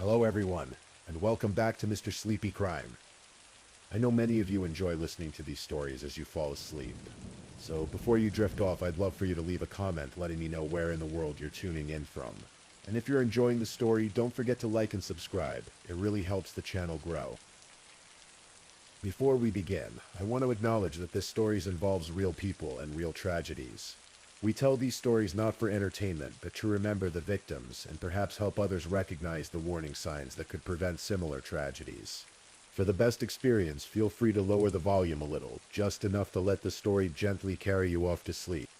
Hello everyone, and welcome back to Mr. Sleepy Crime. I know many of you enjoy listening to these stories as you fall asleep. So before you drift off, I'd love for you to leave a comment letting me know where in the world you're tuning in from. And if you're enjoying the story, don't forget to like and subscribe. It really helps the channel grow. Before we begin, I want to acknowledge that this story involves real people and real tragedies. We tell these stories not for entertainment, but to remember the victims and perhaps help others recognize the warning signs that could prevent similar tragedies. For the best experience, feel free to lower the volume a little, just enough to let the story gently carry you off to sleep.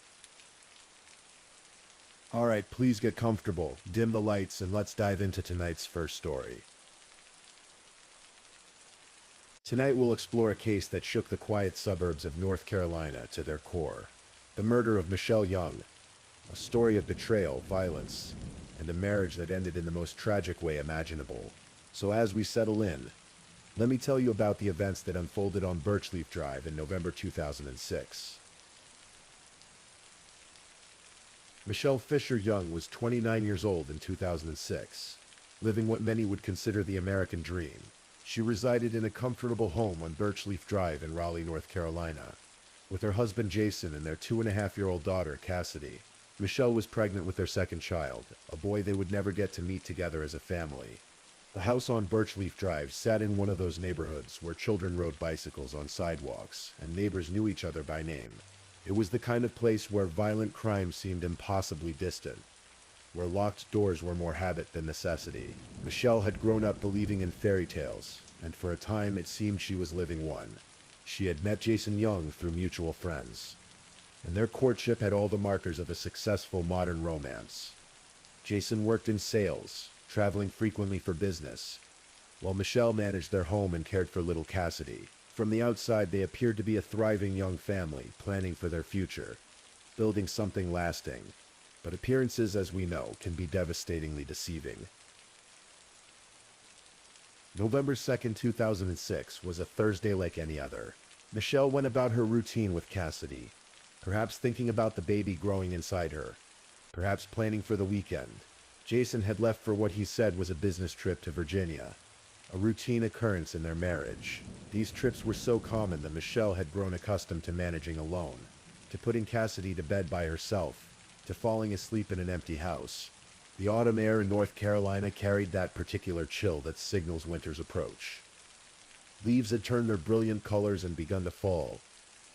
Alright, please get comfortable, dim the lights, and let's dive into tonight's first story. Tonight we'll explore a case that shook the quiet suburbs of North Carolina to their core. The murder of Michelle Young, a story of betrayal, violence, and a marriage that ended in the most tragic way imaginable. So as we settle in, let me tell you about the events that unfolded on Birchleaf Drive in November 2006. Michelle Fisher Young was 29 years old in 2006, living what many would consider the American dream. She resided in a comfortable home on Birchleaf Drive in Raleigh, North Carolina, with her husband Jason and their 2.5-year-old daughter Cassidy. Michelle was pregnant with their second child, a boy they would never get to meet together as a family. The house on Birchleaf Drive sat in one of those neighborhoods where children rode bicycles on sidewalks and neighbors knew each other by name. It was the kind of place where violent crime seemed impossibly distant, where locked doors were more habit than necessity. Michelle had grown up believing in fairy tales, and for a time it seemed she was living one. She had met Jason Young through mutual friends, and their courtship had all the markers of a successful modern romance. Jason worked in sales, traveling frequently for business, while Michelle managed their home and cared for little Cassidy. From the outside, they appeared to be a thriving young family, planning for their future, building something lasting. But appearances, as we know, can be devastatingly deceiving. November 2nd, 2006 was a Thursday like any other. Michelle went about her routine with Cassidy, perhaps thinking about the baby growing inside her, perhaps planning for the weekend. Jason had left for what he said was a business trip to Virginia, a routine occurrence in their marriage. These trips were so common that Michelle had grown accustomed to managing alone, to putting Cassidy to bed by herself, to falling asleep in an empty house. The autumn air in North Carolina carried that particular chill that signals winter's approach. Leaves had turned their brilliant colors and begun to fall,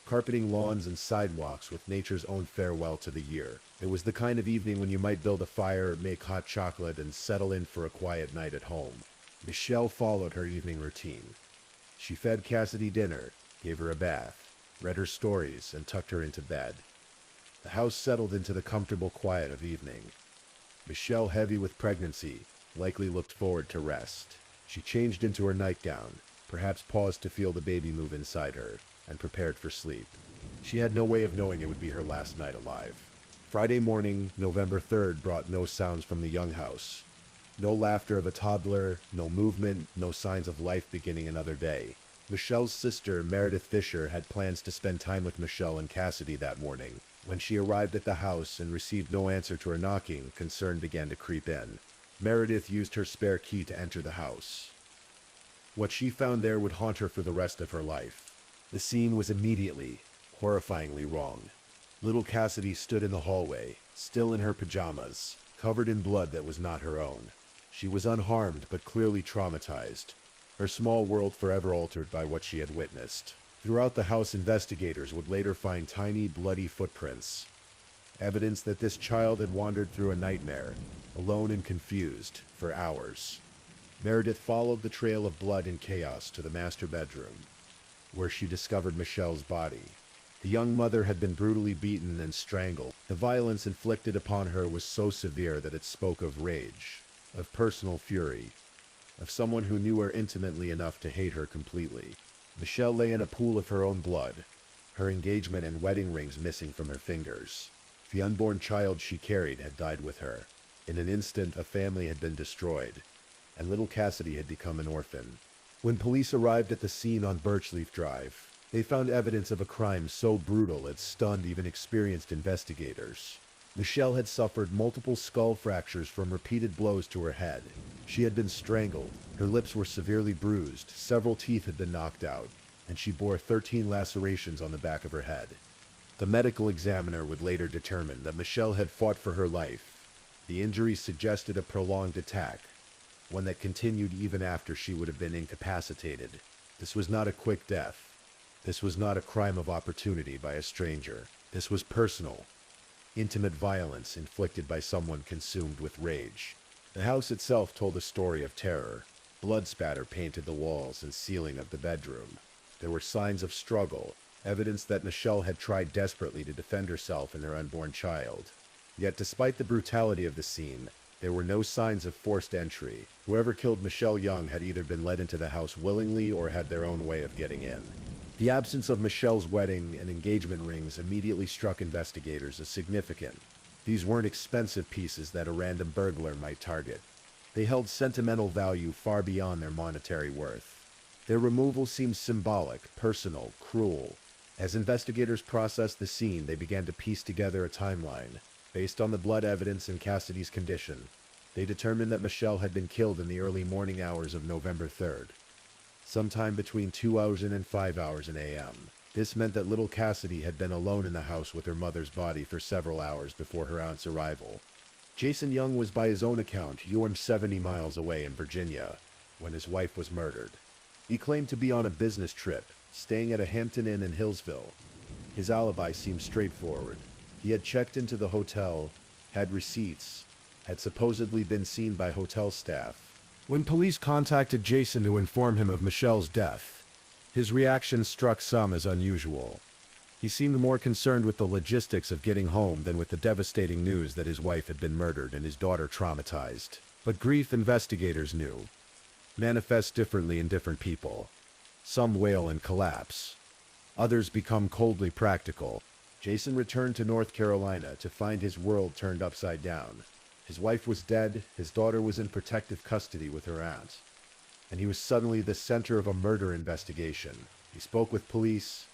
carpeting lawns and sidewalks with nature's own farewell to the year. It was the kind of evening when you might build a fire, make hot chocolate, and settle in for a quiet night at home. Michelle followed her evening routine. She fed Cassidy dinner, gave her a bath, read her stories, and tucked her into bed. The house settled into the comfortable quiet of evening. Michelle, heavy with pregnancy, likely looked forward to rest. She changed into her nightgown, perhaps paused to feel the baby move inside her, and prepared for sleep. She had no way of knowing it would be her last night alive. Friday morning, November 3rd, brought no sounds from the Young house. No laughter of a toddler, no movement, no signs of life beginning another day. Michelle's sister, Meredith Fisher, had plans to spend time with Michelle and Cassidy that morning. When she arrived at the house and received no answer to her knocking, concern began to creep in. Meredith used her spare key to enter the house. What she found there would haunt her for the rest of her life. The scene was immediately, horrifyingly wrong. Little Cassidy stood in the hallway, still in her pajamas, covered in blood that was not her own. She was unharmed but clearly traumatized, her small world forever altered by what she had witnessed. Throughout the house, investigators would later find tiny, bloody footprints, evidence that this child had wandered through a nightmare, alone and confused, for hours. Meredith followed the trail of blood and chaos to the master bedroom, where she discovered Michelle's body. The young mother had been brutally beaten and strangled. The violence inflicted upon her was so severe that it spoke of rage, of personal fury, of someone who knew her intimately enough to hate her completely. Michelle lay in a pool of her own blood, her engagement and wedding rings missing from her fingers. The unborn child she carried had died with her. In an instant, a family had been destroyed, and little Cassidy had become an orphan. When police arrived at the scene on Birchleaf Drive, they found evidence of a crime so brutal it stunned even experienced investigators. Michelle had suffered multiple skull fractures from repeated blows to her head. She had been strangled, her lips were severely bruised, several teeth had been knocked out, and she bore 13 lacerations on the back of her head. The medical examiner would later determine that Michelle had fought for her life. The injuries suggested a prolonged attack, one that continued even after she would have been incapacitated. This was not a quick death. This was not a crime of opportunity by a stranger. This was personal, intimate violence inflicted by someone consumed with rage. The house itself told a story of terror. Blood spatter painted the walls and ceiling of the bedroom. There were signs of struggle, evidence that Michelle had tried desperately to defend herself and her unborn child. Yet despite the brutality of the scene, there were no signs of forced entry. Whoever killed Michelle Young had either been let into the house willingly or had their own way of getting in. The absence of Michelle's wedding and engagement rings immediately struck investigators as significant. These weren't expensive pieces that a random burglar might target. They held sentimental value far beyond their monetary worth. Their removal seemed symbolic, personal, cruel. As investigators processed the scene, they began to piece together a timeline. Based on the blood evidence and Cassidy's condition, they determined that Michelle had been killed in the early morning hours of November 3rd, sometime between 2 hours and 5 hours in a.m. This meant that little Cassidy had been alone in the house with her mother's body for several hours before her aunt's arrival. Jason Young was, by his own account, 70 miles away in Virginia when his wife was murdered. He claimed to be on a business trip, staying at a Hampton Inn in Hillsville. His alibi seemed straightforward. He had checked into the hotel, had receipts, had supposedly been seen by hotel staff. When police contacted Jason to inform him of Michelle's death, his reaction struck some as unusual. He seemed more concerned with the logistics of getting home than with the devastating news that his wife had been murdered and his daughter traumatized. But grief, investigators knew, manifests differently in different people. Some wail and collapse. Others become coldly practical. Jason returned to North Carolina to find his world turned upside down. His wife was dead, his daughter was in protective custody with her aunt, and he was suddenly the center of a murder investigation. He spoke with police,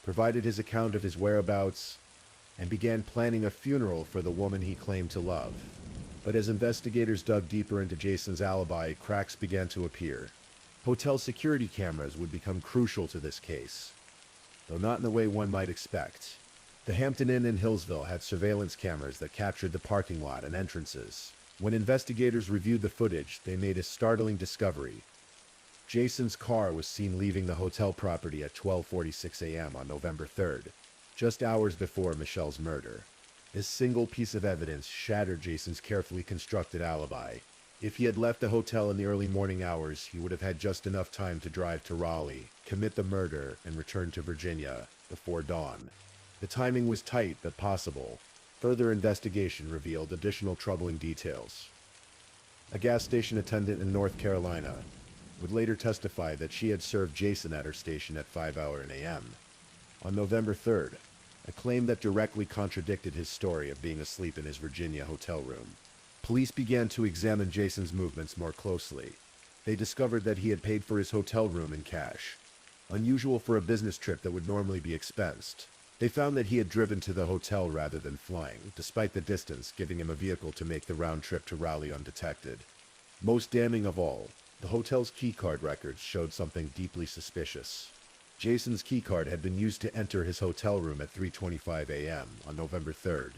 provided his account of his whereabouts, and began planning a funeral for the woman he claimed to love. But as investigators dug deeper into Jason's alibi, cracks began to appear. Hotel security cameras would become crucial to this case, though not in the way one might expect. The Hampton Inn in Hillsville had surveillance cameras that captured the parking lot and entrances. When investigators reviewed the footage, they made a startling discovery. Jason's car was seen leaving the hotel property at 12:46 a.m. on November 3rd, just hours before Michelle's murder. This single piece of evidence shattered Jason's carefully constructed alibi. If he had left the hotel in the early morning hours, he would have had just enough time to drive to Raleigh, commit the murder, and return to Virginia before dawn. The timing was tight but possible. Further investigation revealed additional troubling details. A gas station attendant in North Carolina would later testify that she had served Jason at her station at 5 a.m. on November 3rd, a claim that directly contradicted his story of being asleep in his Virginia hotel room. Police began to examine Jason's movements more closely. They discovered that he had paid for his hotel room in cash, unusual for a business trip that would normally be expensed. They found that he had driven to the hotel rather than flying, despite the distance, giving him a vehicle to make the round trip to Raleigh undetected. Most damning of all, the hotel's keycard records showed something deeply suspicious. Jason's keycard had been used to enter his hotel room at 3:25 a.m. on November 3rd.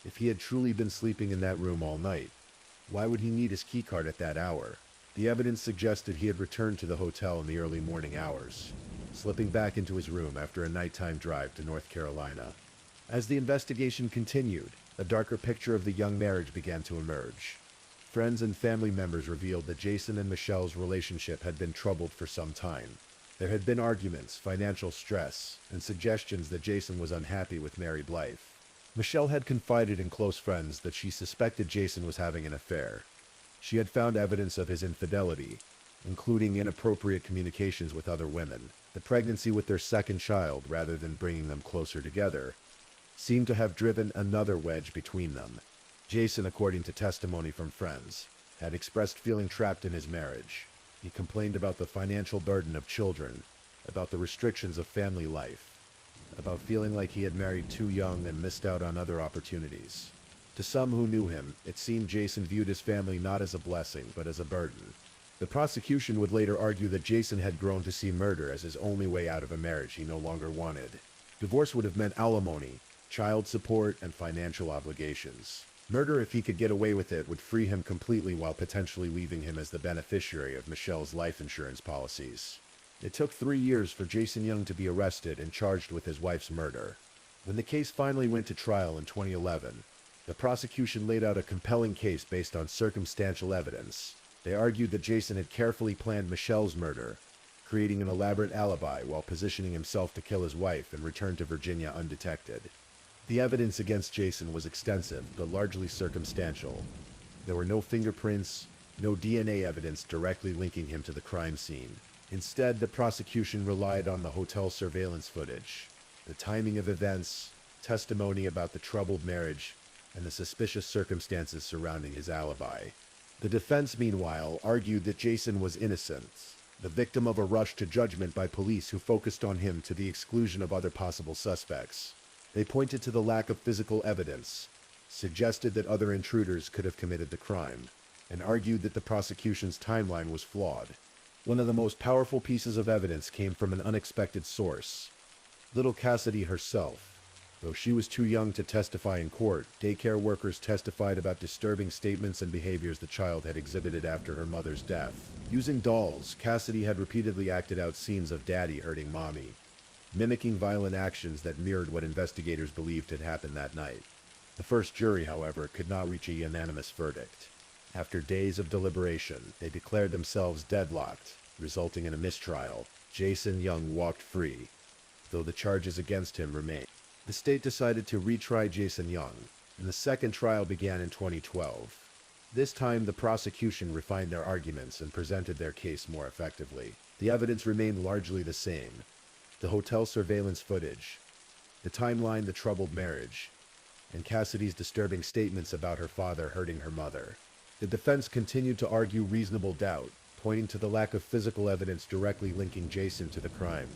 If he had truly been sleeping in that room all night, why would he need his keycard at that hour? The evidence suggested he had returned to the hotel in the early morning hours, slipping back into his room after a nighttime drive to North Carolina. As the investigation continued, a darker picture of the young marriage began to emerge. Friends and family members revealed that Jason and Michelle's relationship had been troubled for some time. There had been arguments, financial stress, and suggestions that Jason was unhappy with married life. Michelle had confided in close friends that she suspected Jason was having an affair. She had found evidence of his infidelity, including inappropriate communications with other women. The pregnancy with their second child, rather than bringing them closer together, seemed to have driven another wedge between them. Jason, according to testimony from friends, had expressed feeling trapped in his marriage. He complained about the financial burden of children, about the restrictions of family life, about feeling like he had married too young and missed out on other opportunities. To some who knew him, it seemed Jason viewed his family not as a blessing, but as a burden. The prosecution would later argue that Jason had grown to see murder as his only way out of a marriage he no longer wanted. Divorce would have meant alimony, child support, and financial obligations. Murder, if he could get away with it, would free him completely while potentially leaving him as the beneficiary of Michelle's life insurance policies. It took 3 years for Jason Young to be arrested and charged with his wife's murder. When the case finally went to trial in 2011, the prosecution laid out a compelling case based on circumstantial evidence. They argued that Jason had carefully planned Michelle's murder, creating an elaborate alibi while positioning himself to kill his wife and return to Virginia undetected. The evidence against Jason was extensive, but largely circumstantial. There were no fingerprints, no DNA evidence directly linking him to the crime scene. Instead, the prosecution relied on the hotel surveillance footage, the timing of events, testimony about the troubled marriage, and the suspicious circumstances surrounding his alibi. The defense, meanwhile, argued that Jason was innocent, the victim of a rush to judgment by police who focused on him to the exclusion of other possible suspects. They pointed to the lack of physical evidence, suggested that other intruders could have committed the crime, and argued that the prosecution's timeline was flawed. One of the most powerful pieces of evidence came from an unexpected source. Little Cassidy herself. Though she was too young to testify in court, daycare workers testified about disturbing statements and behaviors the child had exhibited after her mother's death. Using dolls, Cassidy had repeatedly acted out scenes of Daddy hurting Mommy, mimicking violent actions that mirrored what investigators believed had happened that night. The first jury, however, could not reach a unanimous verdict. After days of deliberation, they declared themselves deadlocked, resulting in a mistrial. Jason Young walked free, though the charges against him remained. The state decided to retry Jason Young, and the second trial began in 2012. This time, the prosecution refined their arguments and presented their case more effectively. The evidence remained largely the same. The hotel surveillance footage, the timeline, the troubled marriage, and Cassidy's disturbing statements about her father hurting her mother. The defense continued to argue reasonable doubt, pointing to the lack of physical evidence directly linking Jason to the crime.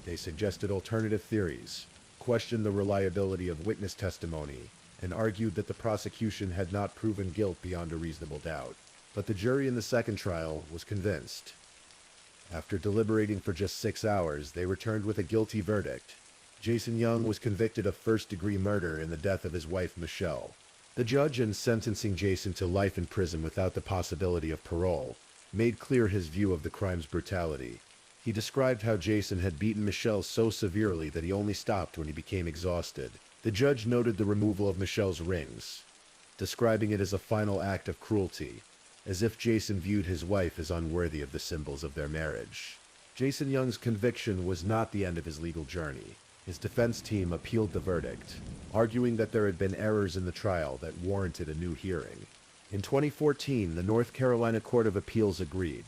They suggested alternative theories, questioned the reliability of witness testimony, and argued that the prosecution had not proven guilt beyond a reasonable doubt. But the jury in the second trial was convinced. After deliberating for just 6 hours, they returned with a guilty verdict. Jason Young was convicted of first-degree murder in the death of his wife, Michelle. The judge, in sentencing Jason to life in prison without the possibility of parole, made clear his view of the crime's brutality. He described how Jason had beaten Michelle so severely that he only stopped when he became exhausted. The judge noted the removal of Michelle's rings, describing it as a final act of cruelty, as if Jason viewed his wife as unworthy of the symbols of their marriage. Jason Young's conviction was not the end of his legal journey. His defense team appealed the verdict, arguing that there had been errors in the trial that warranted a new hearing. In 2014, the North Carolina Court of Appeals agreed,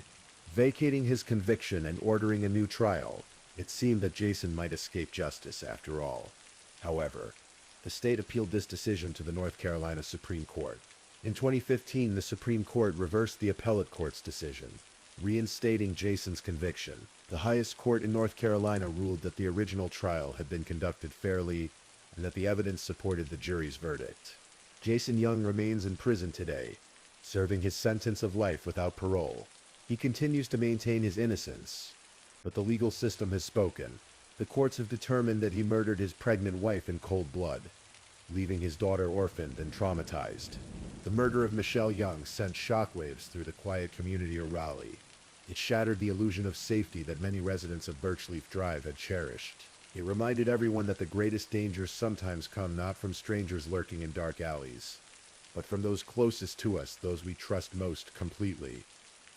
vacating his conviction and ordering a new trial. It seemed that Jason might escape justice after all. However, the state appealed this decision to the North Carolina Supreme Court. In 2015, the Supreme Court reversed the appellate court's decision, reinstating Jason's conviction. The highest court in North Carolina ruled that the original trial had been conducted fairly and that the evidence supported the jury's verdict. Jason Young remains in prison today, serving his sentence of life without parole. He continues to maintain his innocence, but the legal system has spoken. The courts have determined that he murdered his pregnant wife in cold blood, leaving his daughter orphaned and traumatized. The murder of Michelle Young sent shockwaves through the quiet community of Raleigh. It shattered the illusion of safety that many residents of Birchleaf Drive had cherished. It reminded everyone that the greatest dangers sometimes come not from strangers lurking in dark alleys, but from those closest to us, those we trust most completely.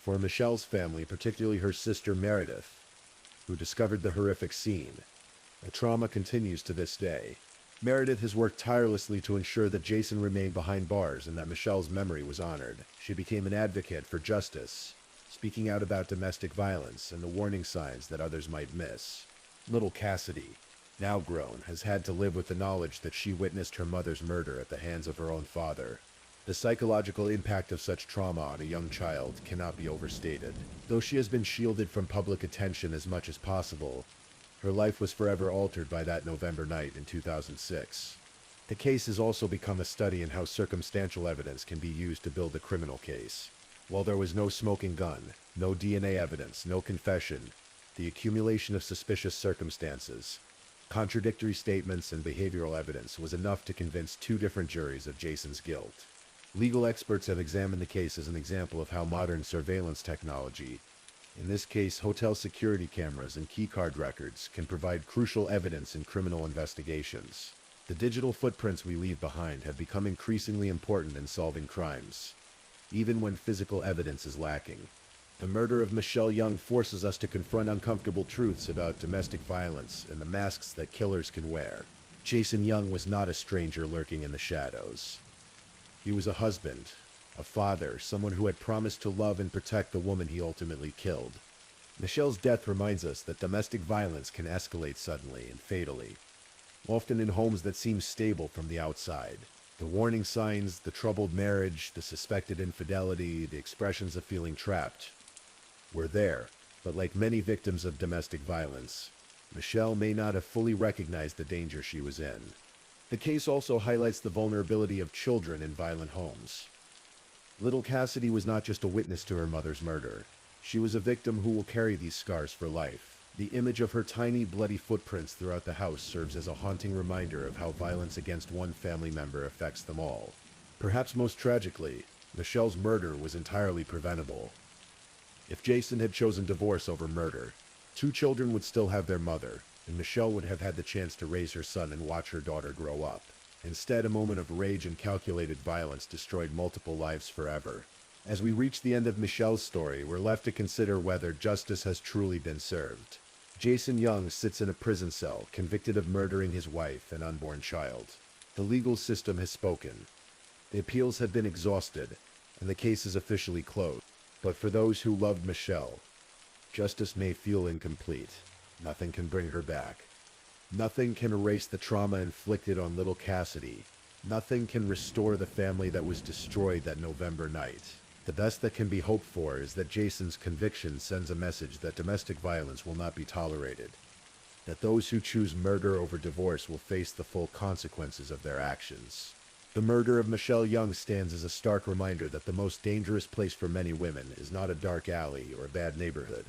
For Michelle's family, particularly her sister Meredith, who discovered the horrific scene, the trauma continues to this day. Meredith has worked tirelessly to ensure that Jason remained behind bars and that Michelle's memory was honored. She became an advocate for justice, speaking out about domestic violence and the warning signs that others might miss. Little Cassidy, now grown, has had to live with the knowledge that she witnessed her mother's murder at the hands of her own father. The psychological impact of such trauma on a young child cannot be overstated. Though she has been shielded from public attention as much as possible, her life was forever altered by that November night in 2006. The case has also become a study in how circumstantial evidence can be used to build a criminal case. While there was no smoking gun, no DNA evidence, no confession, the accumulation of suspicious circumstances, contradictory statements, and behavioral evidence was enough to convince two different juries of Jason's guilt. Legal experts have examined the case as an example of how modern surveillance technology, in this case hotel security cameras and keycard records, can provide crucial evidence in criminal investigations. The digital footprints we leave behind have become increasingly important in solving crimes, even when physical evidence is lacking. The murder of Michelle Young forces us to confront uncomfortable truths about domestic violence and the masks that killers can wear. Jason Young was not a stranger lurking in the shadows. He was a husband, a father, someone who had promised to love and protect the woman he ultimately killed. Michelle's death reminds us that domestic violence can escalate suddenly and fatally, often in homes that seem stable from the outside. The warning signs, the troubled marriage, the suspected infidelity, the expressions of feeling trapped were there, but like many victims of domestic violence, Michelle may not have fully recognized the danger she was in. The case also highlights the vulnerability of children in violent homes. Little Cassidy was not just a witness to her mother's murder. She was a victim who will carry these scars for life. The image of her tiny, bloody footprints throughout the house serves as a haunting reminder of how violence against one family member affects them all. Perhaps most tragically, Michelle's murder was entirely preventable. If Jason had chosen divorce over murder, two children would still have their mother, and Michelle would have had the chance to raise her son and watch her daughter grow up. Instead, a moment of rage and calculated violence destroyed multiple lives forever. As we reach the end of Michelle's story, we're left to consider whether justice has truly been served. Jason Young sits in a prison cell, convicted of murdering his wife and unborn child. The legal system has spoken. The appeals have been exhausted, and the case is officially closed. But for those who loved Michelle, justice may feel incomplete. Nothing can bring her back. Nothing can erase the trauma inflicted on little Cassidy. Nothing can restore the family that was destroyed that November night. The best that can be hoped for is that Jason's conviction sends a message that domestic violence will not be tolerated, that those who choose murder over divorce will face the full consequences of their actions. The murder of Michelle Young stands as a stark reminder that the most dangerous place for many women is not a dark alley or a bad neighborhood,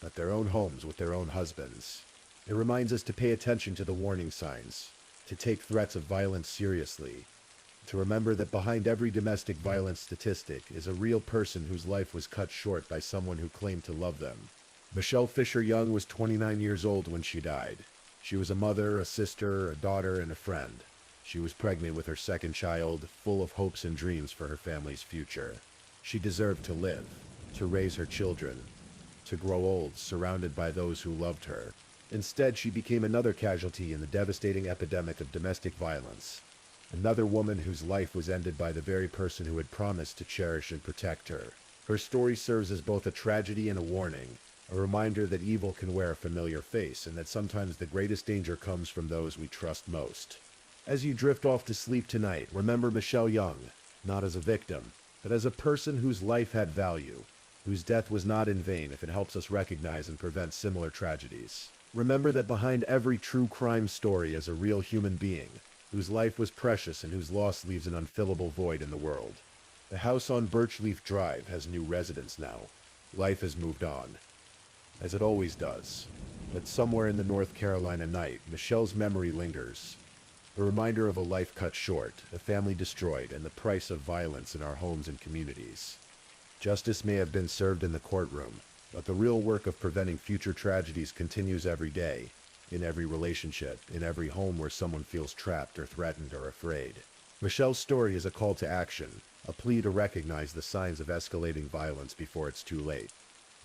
but their own homes with their own husbands. It reminds us to pay attention to the warning signs, to take threats of violence seriously, to remember that behind every domestic violence statistic is a real person whose life was cut short by someone who claimed to love them. Michelle Fisher Young was 29 years old when she died. She was a mother, a sister, a daughter, and a friend. She was pregnant with her second child, full of hopes and dreams for her family's future. She deserved to live, to raise her children, to grow old, surrounded by those who loved her. Instead, she became another casualty in the devastating epidemic of domestic violence. Another woman whose life was ended by the very person who had promised to cherish and protect her. Her story serves as both a tragedy and a warning, a reminder that evil can wear a familiar face, and that sometimes the greatest danger comes from those we trust most. As you drift off to sleep tonight, remember Michelle Young, not as a victim, but as a person whose life had value, whose death was not in vain if it helps us recognize and prevent similar tragedies. Remember that behind every true crime story is a real human being, whose life was precious and whose loss leaves an unfillable void in the world. The house on Birchleaf Drive has new residents now. Life has moved on, as it always does. But somewhere in the North Carolina night, Michelle's memory lingers. A reminder of a life cut short, a family destroyed, and the price of violence in our homes and communities. Justice may have been served in the courtroom, but the real work of preventing future tragedies continues every day, in every relationship, in every home where someone feels trapped or threatened or afraid. Michelle's story is a call to action, a plea to recognize the signs of escalating violence before it's too late.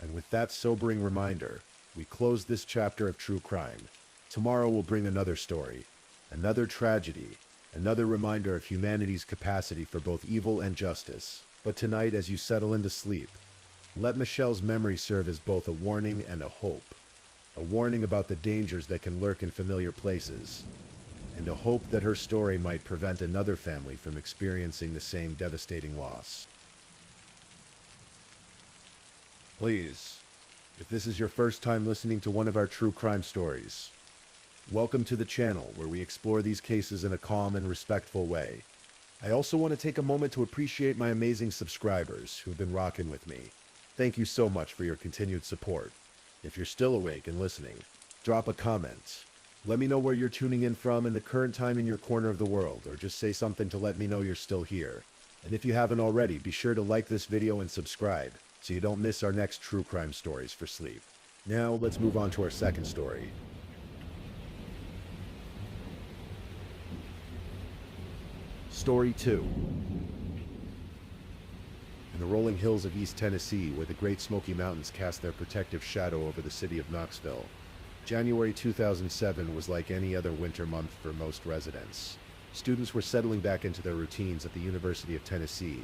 And with that sobering reminder, we close this chapter of true crime. Tomorrow will bring another story, another tragedy, another reminder of humanity's capacity for both evil and justice. But tonight, as you settle into sleep, let Michelle's memory serve as both a warning and a hope. A warning about the dangers that can lurk in familiar places, and a hope that her story might prevent another family from experiencing the same devastating loss. Please, if this is your first time listening to one of our true crime stories, Welcome to the channel where we explore these cases in a calm and respectful way. I also want to take a moment to appreciate my amazing subscribers who've been rocking with me. Thank you so much for your continued support. If you're still awake and listening, drop a comment. Let me know where you're tuning in from and the current time in your corner of the world, or just say something to let me know you're still here. And if you haven't already, be sure to like this video and subscribe so you don't miss our next true crime stories for sleep. Now, let's move on to our second story. Story 2. In the rolling hills of East Tennessee, where the Great Smoky Mountains cast their protective shadow over the city of Knoxville, January 2007 was like any other winter month for most residents. Students were settling back into their routines at the University of Tennessee.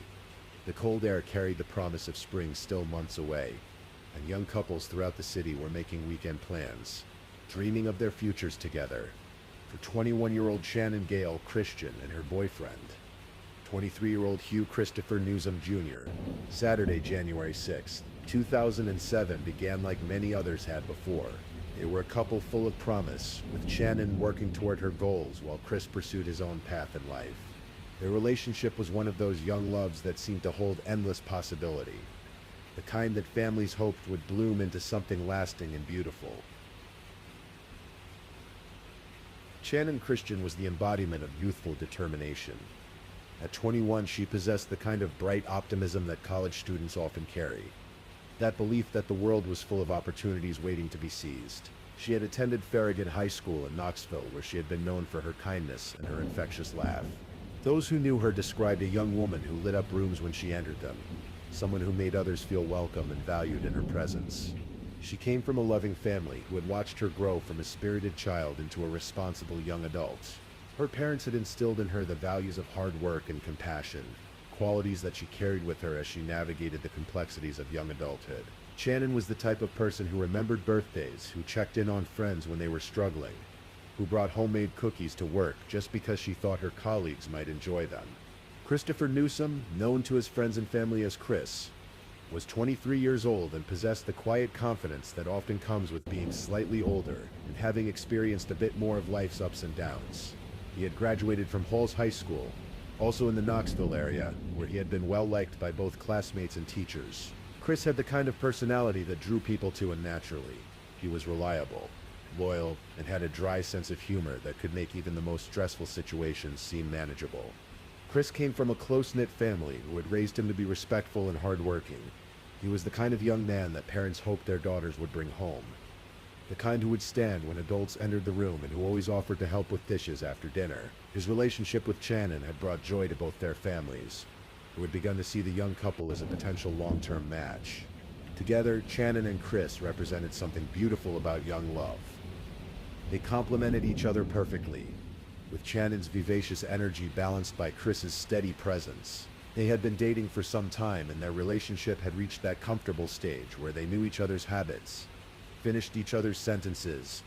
The cold air carried the promise of spring still months away, and young couples throughout the city were making weekend plans, dreaming of their futures together. For 21-year-old Shannon Gale Christian and her boyfriend, 23-year-old Hugh Christopher Newsom Jr., Saturday, January 6, 2007 began like many others had before. They were a couple full of promise, with Shannon working toward her goals while Chris pursued his own path in life. Their relationship was one of those young loves that seemed to hold endless possibility, the kind that families hoped would bloom into something lasting and beautiful. Shannon Christian was the embodiment of youthful determination. At 21, she possessed the kind of bright optimism that college students often carry. That belief that the world was full of opportunities waiting to be seized. She had attended Farragut High School in Knoxville, where she had been known for her kindness and her infectious laugh. Those who knew her described a young woman who lit up rooms when she entered them, someone who made others feel welcome and valued in her presence. She came from a loving family who had watched her grow from a spirited child into a responsible young adult. Her parents had instilled in her the values of hard work and compassion, qualities that she carried with her as she navigated the complexities of young adulthood. Shannon was the type of person who remembered birthdays, who checked in on friends when they were struggling, who brought homemade cookies to work just because she thought her colleagues might enjoy them. Christopher Newsom, known to his friends and family as Chris, was 23 years old and possessed the quiet confidence that often comes with being slightly older and having experienced a bit more of life's ups and downs. He had graduated from Halls High School, also in the Knoxville area, where he had been well liked by both classmates and teachers. Chris had the kind of personality that drew people to him naturally. He was reliable, loyal, and had a dry sense of humor that could make even the most stressful situations seem manageable. Chris came from a close-knit family who had raised him to be respectful and hardworking. He was the kind of young man that parents hoped their daughters would bring home. The kind who would stand when adults entered the room and who always offered to help with dishes after dinner. His relationship with Shannon had brought joy to both their families, who had begun to see the young couple as a potential long-term match. Together, Shannon and Chris represented something beautiful about young love. They complemented each other perfectly, with Shannon's vivacious energy balanced by Chris's steady presence. They had been dating for some time, and their relationship had reached that comfortable stage where they knew each other's habits, finished each other's sentences,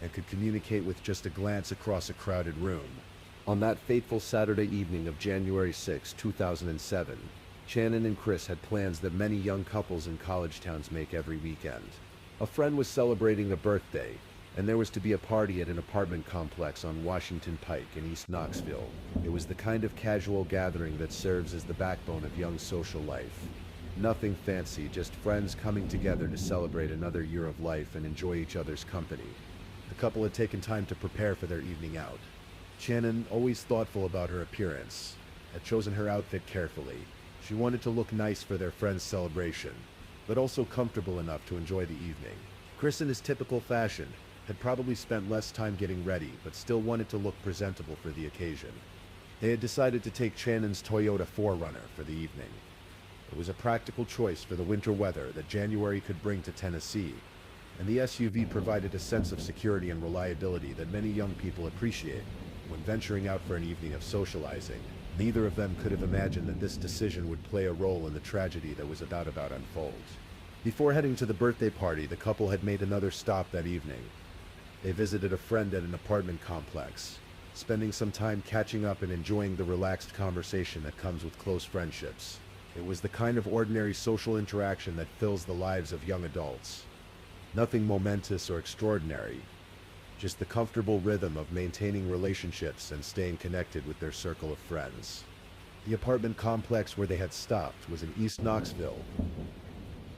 and could communicate with just a glance across a crowded room. On that fateful Saturday evening of January 6, 2007, Shannon and Chris had plans that many young couples in college towns make every weekend. A friend was celebrating a birthday, and there was to be a party at an apartment complex on Washington Pike in East Knoxville. It was the kind of casual gathering that serves as the backbone of young social life. Nothing fancy, just friends coming together to celebrate another year of life and enjoy each other's company. The couple had taken time to prepare for their evening out. Shannon, always thoughtful about her appearance, had chosen her outfit carefully. She wanted to look nice for their friend's celebration, but also comfortable enough to enjoy the evening. Chris, in his typical fashion, had probably spent less time getting ready, but still wanted to look presentable for the occasion. They had decided to take Shannon's Toyota 4Runner for the evening. It was a practical choice for the winter weather that January could bring to Tennessee, and the SUV provided a sense of security and reliability that many young people appreciate when venturing out for an evening of socializing. Neither of them could have imagined that this decision would play a role in the tragedy that was about to unfold. Before heading to the birthday party, the couple had made another stop that evening. They visited a friend at an apartment complex, spending some time catching up and enjoying the relaxed conversation that comes with close friendships. It was the kind of ordinary social interaction that fills the lives of young adults. Nothing momentous or extraordinary, just the comfortable rhythm of maintaining relationships and staying connected with their circle of friends. The apartment complex where they had stopped was in East Knoxville,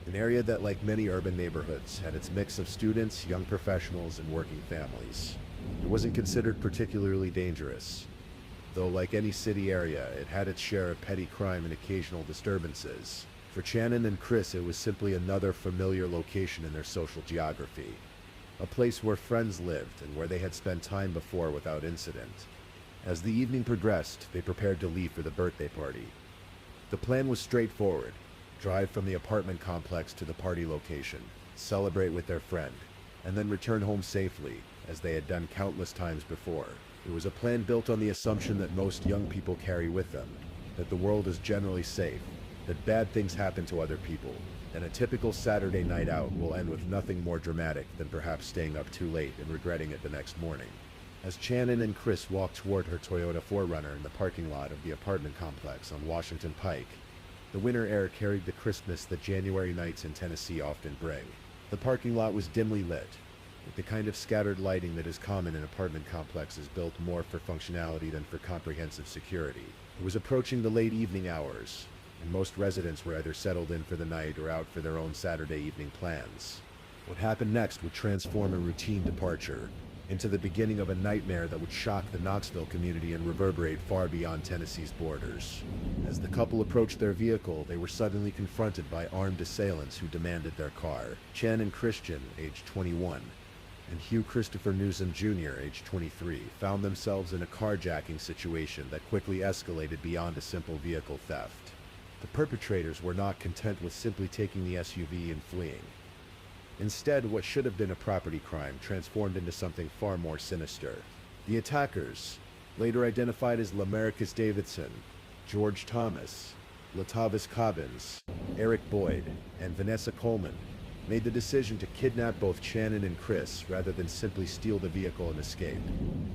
an area that, like many urban neighborhoods, had its mix of students, young professionals, and working families. It wasn't considered particularly dangerous, though like any city area, it had its share of petty crime and occasional disturbances. For Shannon and Chris, it was simply another familiar location in their social geography, a place where friends lived and where they had spent time before without incident. As the evening progressed, they prepared to leave for the birthday party. The plan was straightforward: drive from the apartment complex to the party location, celebrate with their friend, and then return home safely, as they had done countless times before. It was a plan built on the assumption that most young people carry with them, that the world is generally safe, that bad things happen to other people, and a typical Saturday night out will end with nothing more dramatic than perhaps staying up too late and regretting it the next morning. As Shannon and Chris walked toward her Toyota 4Runner in the parking lot of the apartment complex on Washington Pike, the winter air carried the crispness that January nights in Tennessee often bring. The parking lot was dimly lit, with the kind of scattered lighting that is common in apartment complexes built more for functionality than for comprehensive security. It was approaching the late evening hours, and most residents were either settled in for the night or out for their own Saturday evening plans. What happened next would transform a routine departure into the beginning of a nightmare that would shock the Knoxville community and reverberate far beyond Tennessee's borders. As the couple approached their vehicle, they were suddenly confronted by armed assailants who demanded their car. Shannon Christian, age 21, and Hugh Christopher Newsom Jr., age 23, found themselves in a carjacking situation that quickly escalated beyond a simple vehicle theft. The perpetrators were not content with simply taking the SUV and fleeing. Instead, what should have been a property crime transformed into something far more sinister. The attackers, later identified as Lamarcus Davidson, George Thomas, Latavis Cobbins, Eric Boyd, and Vanessa Coleman, made the decision to kidnap both Shannon and Chris rather than simply steal the vehicle and escape.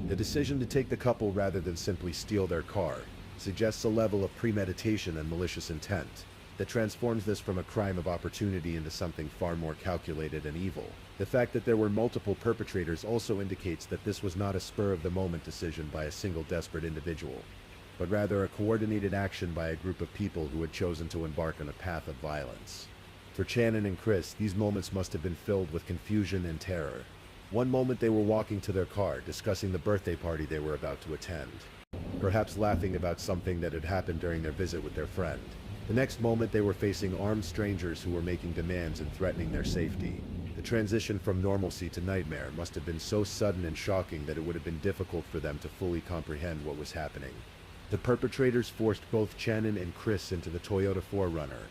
The decision to take the couple rather than simply steal their car suggests a level of premeditation and malicious intent that transforms this from a crime of opportunity into something far more calculated and evil. The fact that there were multiple perpetrators also indicates that this was not a spur-of-the-moment decision by a single desperate individual, but rather a coordinated action by a group of people who had chosen to embark on a path of violence. For Shannon and Chris, these moments must have been filled with confusion and terror. One moment they were walking to their car, discussing the birthday party they were about to attend, perhaps laughing about something that had happened during their visit with their friend. The next moment they were facing armed strangers who were making demands and threatening their safety. The transition from normalcy to nightmare must have been so sudden and shocking that it would have been difficult for them to fully comprehend what was happening. The perpetrators forced both Shannon and Chris into the Toyota 4Runner,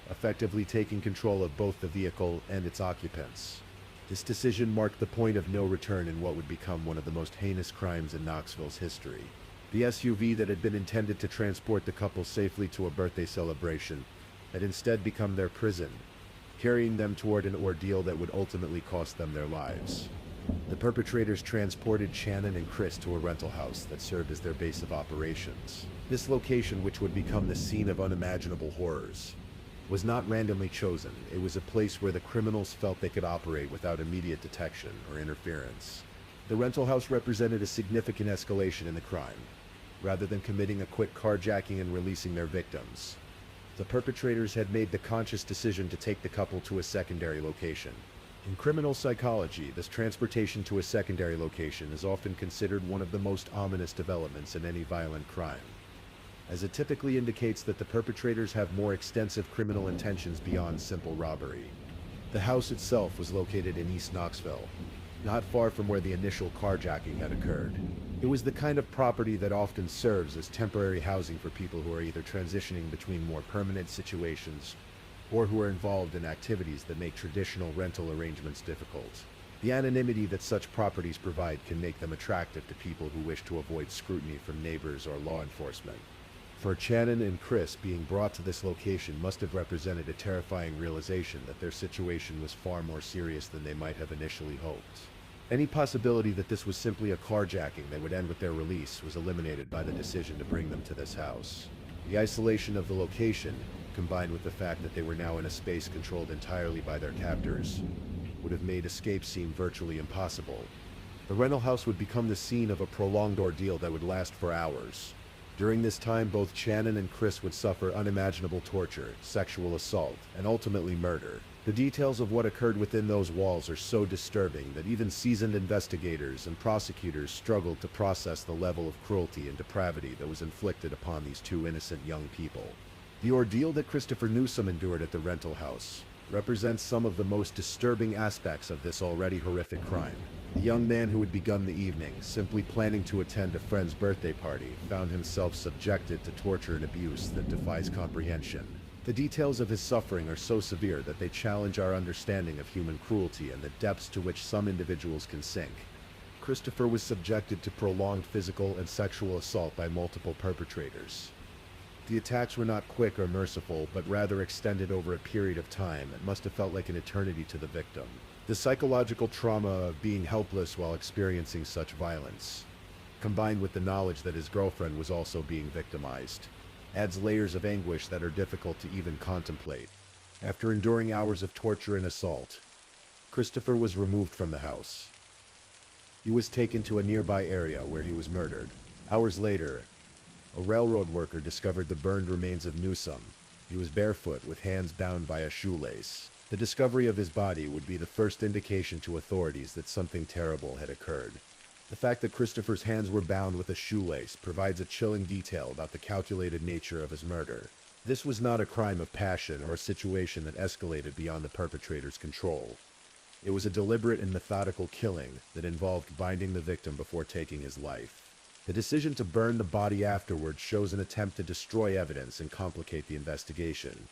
effectively taking control of both the vehicle and its occupants. This decision marked the point of no return in what would become one of the most heinous crimes in Knoxville's history. The SUV that had been intended to transport the couple safely to a birthday celebration had instead become their prison, carrying them toward an ordeal that would ultimately cost them their lives. The perpetrators transported Shannon and Chris to a rental house that served as their base of operations. This location, which would become the scene of unimaginable horrors, was not randomly chosen. It was a place where the criminals felt they could operate without immediate detection or interference. The rental house represented a significant escalation in the crime. Rather than committing a quick carjacking and releasing their victims, the perpetrators had made the conscious decision to take the couple to a secondary location. In criminal psychology, this transportation to a secondary location is often considered one of the most ominous developments in any violent crime, as it typically indicates that the perpetrators have more extensive criminal intentions beyond simple robbery. The house itself was located in East Knoxville, not far from where the initial carjacking had occurred. It was the kind of property that often serves as temporary housing for people who are either transitioning between more permanent situations or who are involved in activities that make traditional rental arrangements difficult. The anonymity that such properties provide can make them attractive to people who wish to avoid scrutiny from neighbors or law enforcement. For Shannon and Chris, being brought to this location must have represented a terrifying realization that their situation was far more serious than they might have initially hoped. Any possibility that this was simply a carjacking that would end with their release was eliminated by the decision to bring them to this house. The isolation of the location, combined with the fact that they were now in a space controlled entirely by their captors, would have made escape seem virtually impossible. The rental house would become the scene of a prolonged ordeal that would last for hours. During this time, both Shannon and Chris would suffer unimaginable torture, sexual assault, and ultimately murder. The details of what occurred within those walls are so disturbing that even seasoned investigators and prosecutors struggled to process the level of cruelty and depravity that was inflicted upon these two innocent young people. The ordeal that Christopher Newsom endured at the rental house represents some of the most disturbing aspects of this already horrific crime. The young man who had begun the evening, simply planning to attend a friend's birthday party, found himself subjected to torture and abuse that defies comprehension. The details of his suffering are so severe that they challenge our understanding of human cruelty and the depths to which some individuals can sink. Christopher was subjected to prolonged physical and sexual assault by multiple perpetrators. The attacks were not quick or merciful, but rather extended over a period of time that must have felt like an eternity to the victim. The psychological trauma of being helpless while experiencing such violence, combined with the knowledge that his girlfriend was also being victimized, adds layers of anguish that are difficult to even contemplate. After enduring hours of torture and assault, Christopher was removed from the house. He was taken to a nearby area where he was murdered. Hours later, a railroad worker discovered the burned remains of Newsom. He was barefoot with hands bound by a shoelace. The discovery of his body would be the first indication to authorities that something terrible had occurred. The fact that Christopher's hands were bound with a shoelace provides a chilling detail about the calculated nature of his murder. This was not a crime of passion or a situation that escalated beyond the perpetrator's control. It was a deliberate and methodical killing that involved binding the victim before taking his life. The decision to burn the body afterwards shows an attempt to destroy evidence and complicate the investigation.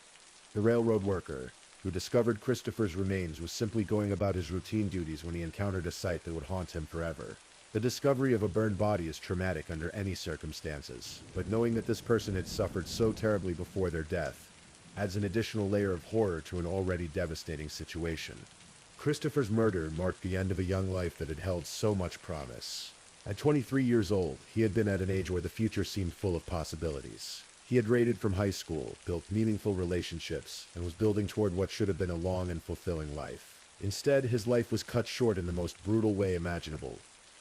The railroad worker who discovered Christopher's remains was simply going about his routine duties when he encountered a sight that would haunt him forever. The discovery of a burned body is traumatic under any circumstances, but knowing that this person had suffered so terribly before their death adds an additional layer of horror to an already devastating situation. Christopher's murder marked the end of a young life that had held so much promise. At 23 years old, he had been at an age where the future seemed full of possibilities. He had graded from high school, built meaningful relationships, and was building toward what should have been a long and fulfilling life. Instead, his life was cut short in the most brutal way imaginable,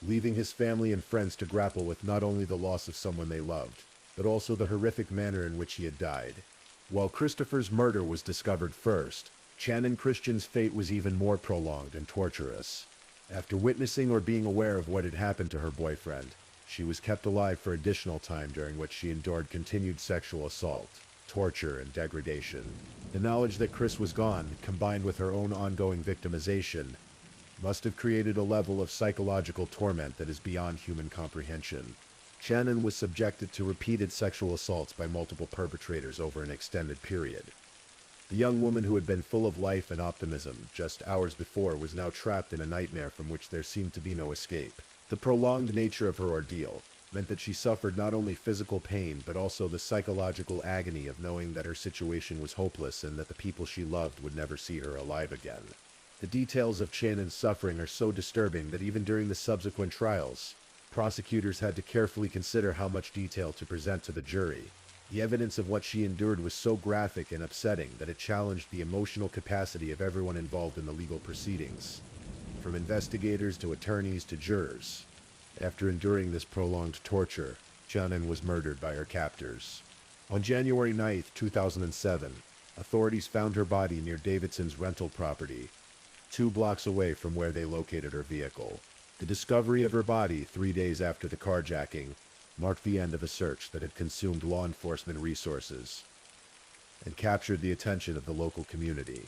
leaving his family and friends to grapple with not only the loss of someone they loved, but also the horrific manner in which he had died. While Christopher's murder was discovered first, Shannon Christian's fate was even more prolonged and torturous. After witnessing or being aware of what had happened to her boyfriend, she was kept alive for additional time during which she endured continued sexual assault, torture, and degradation. The knowledge that Chris was gone, combined with her own ongoing victimization, must have created a level of psychological torment that is beyond human comprehension. Shannon was subjected to repeated sexual assaults by multiple perpetrators over an extended period. The young woman who had been full of life and optimism just hours before was now trapped in a nightmare from which there seemed to be no escape. The prolonged nature of her ordeal meant that she suffered not only physical pain, but also the psychological agony of knowing that her situation was hopeless and that the people she loved would never see her alive again. The details of Shannon's suffering are so disturbing that even during the subsequent trials, prosecutors had to carefully consider how much detail to present to the jury. The evidence of what she endured was so graphic and upsetting that it challenged the emotional capacity of everyone involved in the legal proceedings, from investigators to attorneys to jurors. After enduring this prolonged torture, Shannon was murdered by her captors. On January 9, 2007, authorities found her body near Davidson's rental property, 2 blocks away from where they located her vehicle. The discovery of her body 3 days after the carjacking marked the end of a search that had consumed law enforcement resources and captured the attention of the local community.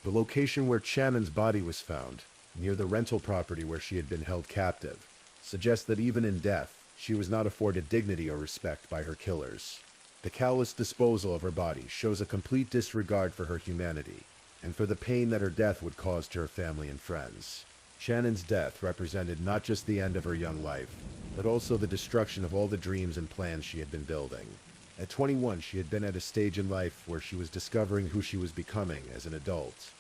The location where Shannon's body was found, near the rental property where she had been held captive, suggests that even in death, she was not afforded dignity or respect by her killers. The callous disposal of her body shows a complete disregard for her humanity and for the pain that her death would cause to her family and friends. Shannon's death represented not just the end of her young life, but also the destruction of all the dreams and plans she had been building. At 21, she had been at a stage in life where she was discovering who she was becoming as an adult,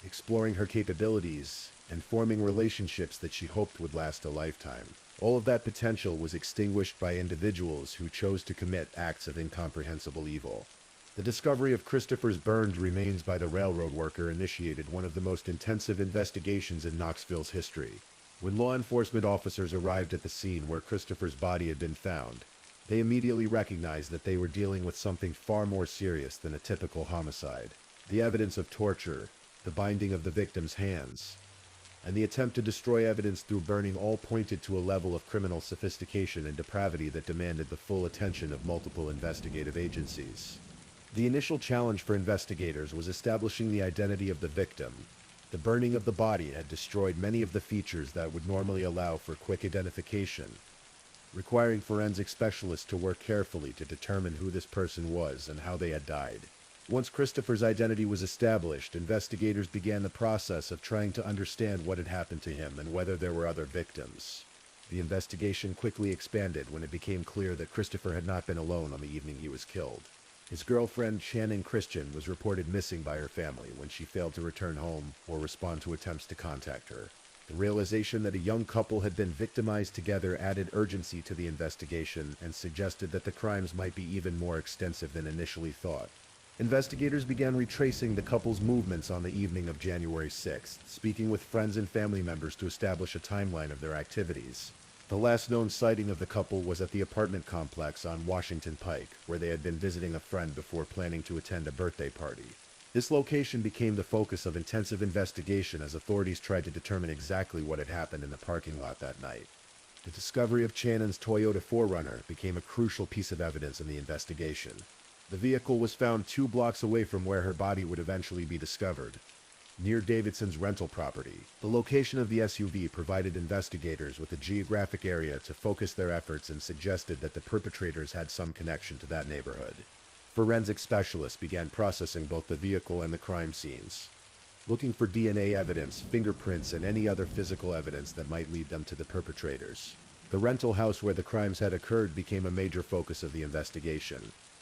exploring her capabilities, and forming relationships that she hoped would last a lifetime. All of that potential was extinguished by individuals who chose to commit acts of incomprehensible evil. The discovery of Christopher's burned remains by the railroad worker initiated one of the most intensive investigations in Knoxville's history. When law enforcement officers arrived at the scene where Christopher's body had been found, they immediately recognized that they were dealing with something far more serious than a typical homicide. The evidence of torture, the binding of the victim's hands, and the attempt to destroy evidence through burning all pointed to a level of criminal sophistication and depravity that demanded the full attention of multiple investigative agencies. The initial challenge for investigators was establishing the identity of the victim. The burning of the body had destroyed many of the features that would normally allow for quick identification, requiring forensic specialists to work carefully to determine who this person was and how they had died. Once Christopher's identity was established, investigators began the process of trying to understand what had happened to him and whether there were other victims. The investigation quickly expanded when it became clear that Christopher had not been alone on the evening he was killed. His girlfriend, Shannon Christian, was reported missing by her family when she failed to return home or respond to attempts to contact her. The realization that a young couple had been victimized together added urgency to the investigation and suggested that the crimes might be even more extensive than initially thought. Investigators began retracing the couple's movements on the evening of January 6th, speaking with friends and family members to establish a timeline of their activities. The last known sighting of the couple was at the apartment complex on Washington Pike, where they had been visiting a friend before planning to attend a birthday party. This location became the focus of intensive investigation as authorities tried to determine exactly what had happened in the parking lot that night. The discovery of Shannon's Toyota 4Runner became a crucial piece of evidence in the investigation. The vehicle was found 2 blocks away from where her body would eventually be discovered, near Davidson's rental property. The location of the SUV provided investigators with a geographic area to focus their efforts and suggested that the perpetrators had some connection to that neighborhood. Forensic specialists began processing both the vehicle and the crime scenes, looking for DNA evidence, fingerprints, and any other physical evidence that might lead them to the perpetrators. The rental house where the crimes had occurred became a major focus of the investigation,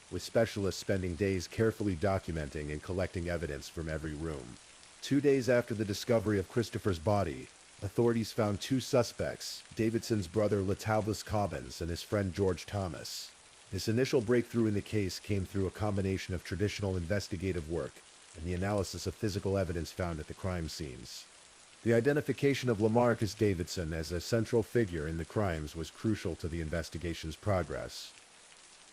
with specialists spending days carefully documenting and collecting evidence from every room. 2 days after the discovery of Christopher's body, authorities found 2 suspects, Davidson's brother Latalvis Cobbins and his friend George Thomas. This initial breakthrough in the case came through a combination of traditional investigative work and the analysis of physical evidence found at the crime scenes. The identification of Lamarcus Davidson as a central figure in the crimes was crucial to the investigation's progress.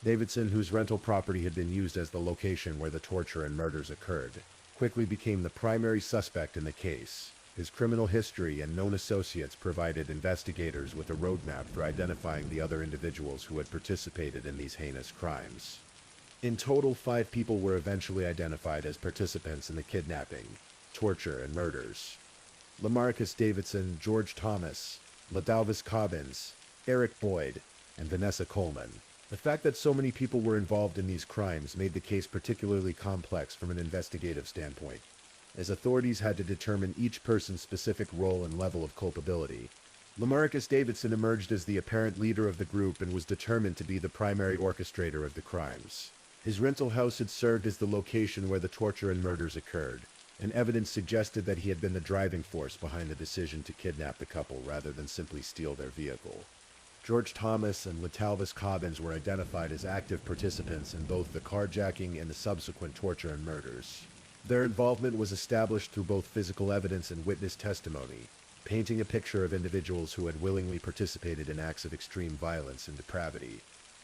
Davidson, whose rental property had been used as the location where the torture and murders occurred, quickly became the primary suspect in the case. His criminal history and known associates provided investigators with a roadmap for identifying the other individuals who had participated in these heinous crimes. In total, 5 people were eventually identified as participants in the kidnapping, torture, and murders. Lamarcus Davidson, George Thomas, Latalvis Cobbins, Eric Boyd, and Vanessa Coleman. The fact that so many people were involved in these crimes made the case particularly complex from an investigative standpoint, as authorities had to determine each person's specific role and level of culpability. Lamarcus Davidson emerged as the apparent leader of the group and was determined to be the primary orchestrator of the crimes. His rental house had served as the location where the torture and murders occurred, and evidence suggested that he had been the driving force behind the decision to kidnap the couple rather than simply steal their vehicle. George Thomas and Latalvis Cobbins were identified as active participants in both the carjacking and the subsequent torture and murders. Their involvement was established through both physical evidence and witness testimony, painting a picture of individuals who had willingly participated in acts of extreme violence and depravity.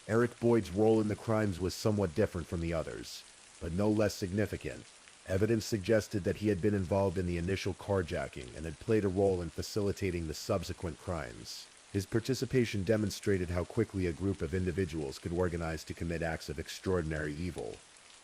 Eric Boyd's role in the crimes was somewhat different from the others, but no less significant. Evidence suggested that he had been involved in the initial carjacking and had played a role in facilitating the subsequent crimes. His participation demonstrated how quickly a group of individuals could organize to commit acts of extraordinary evil.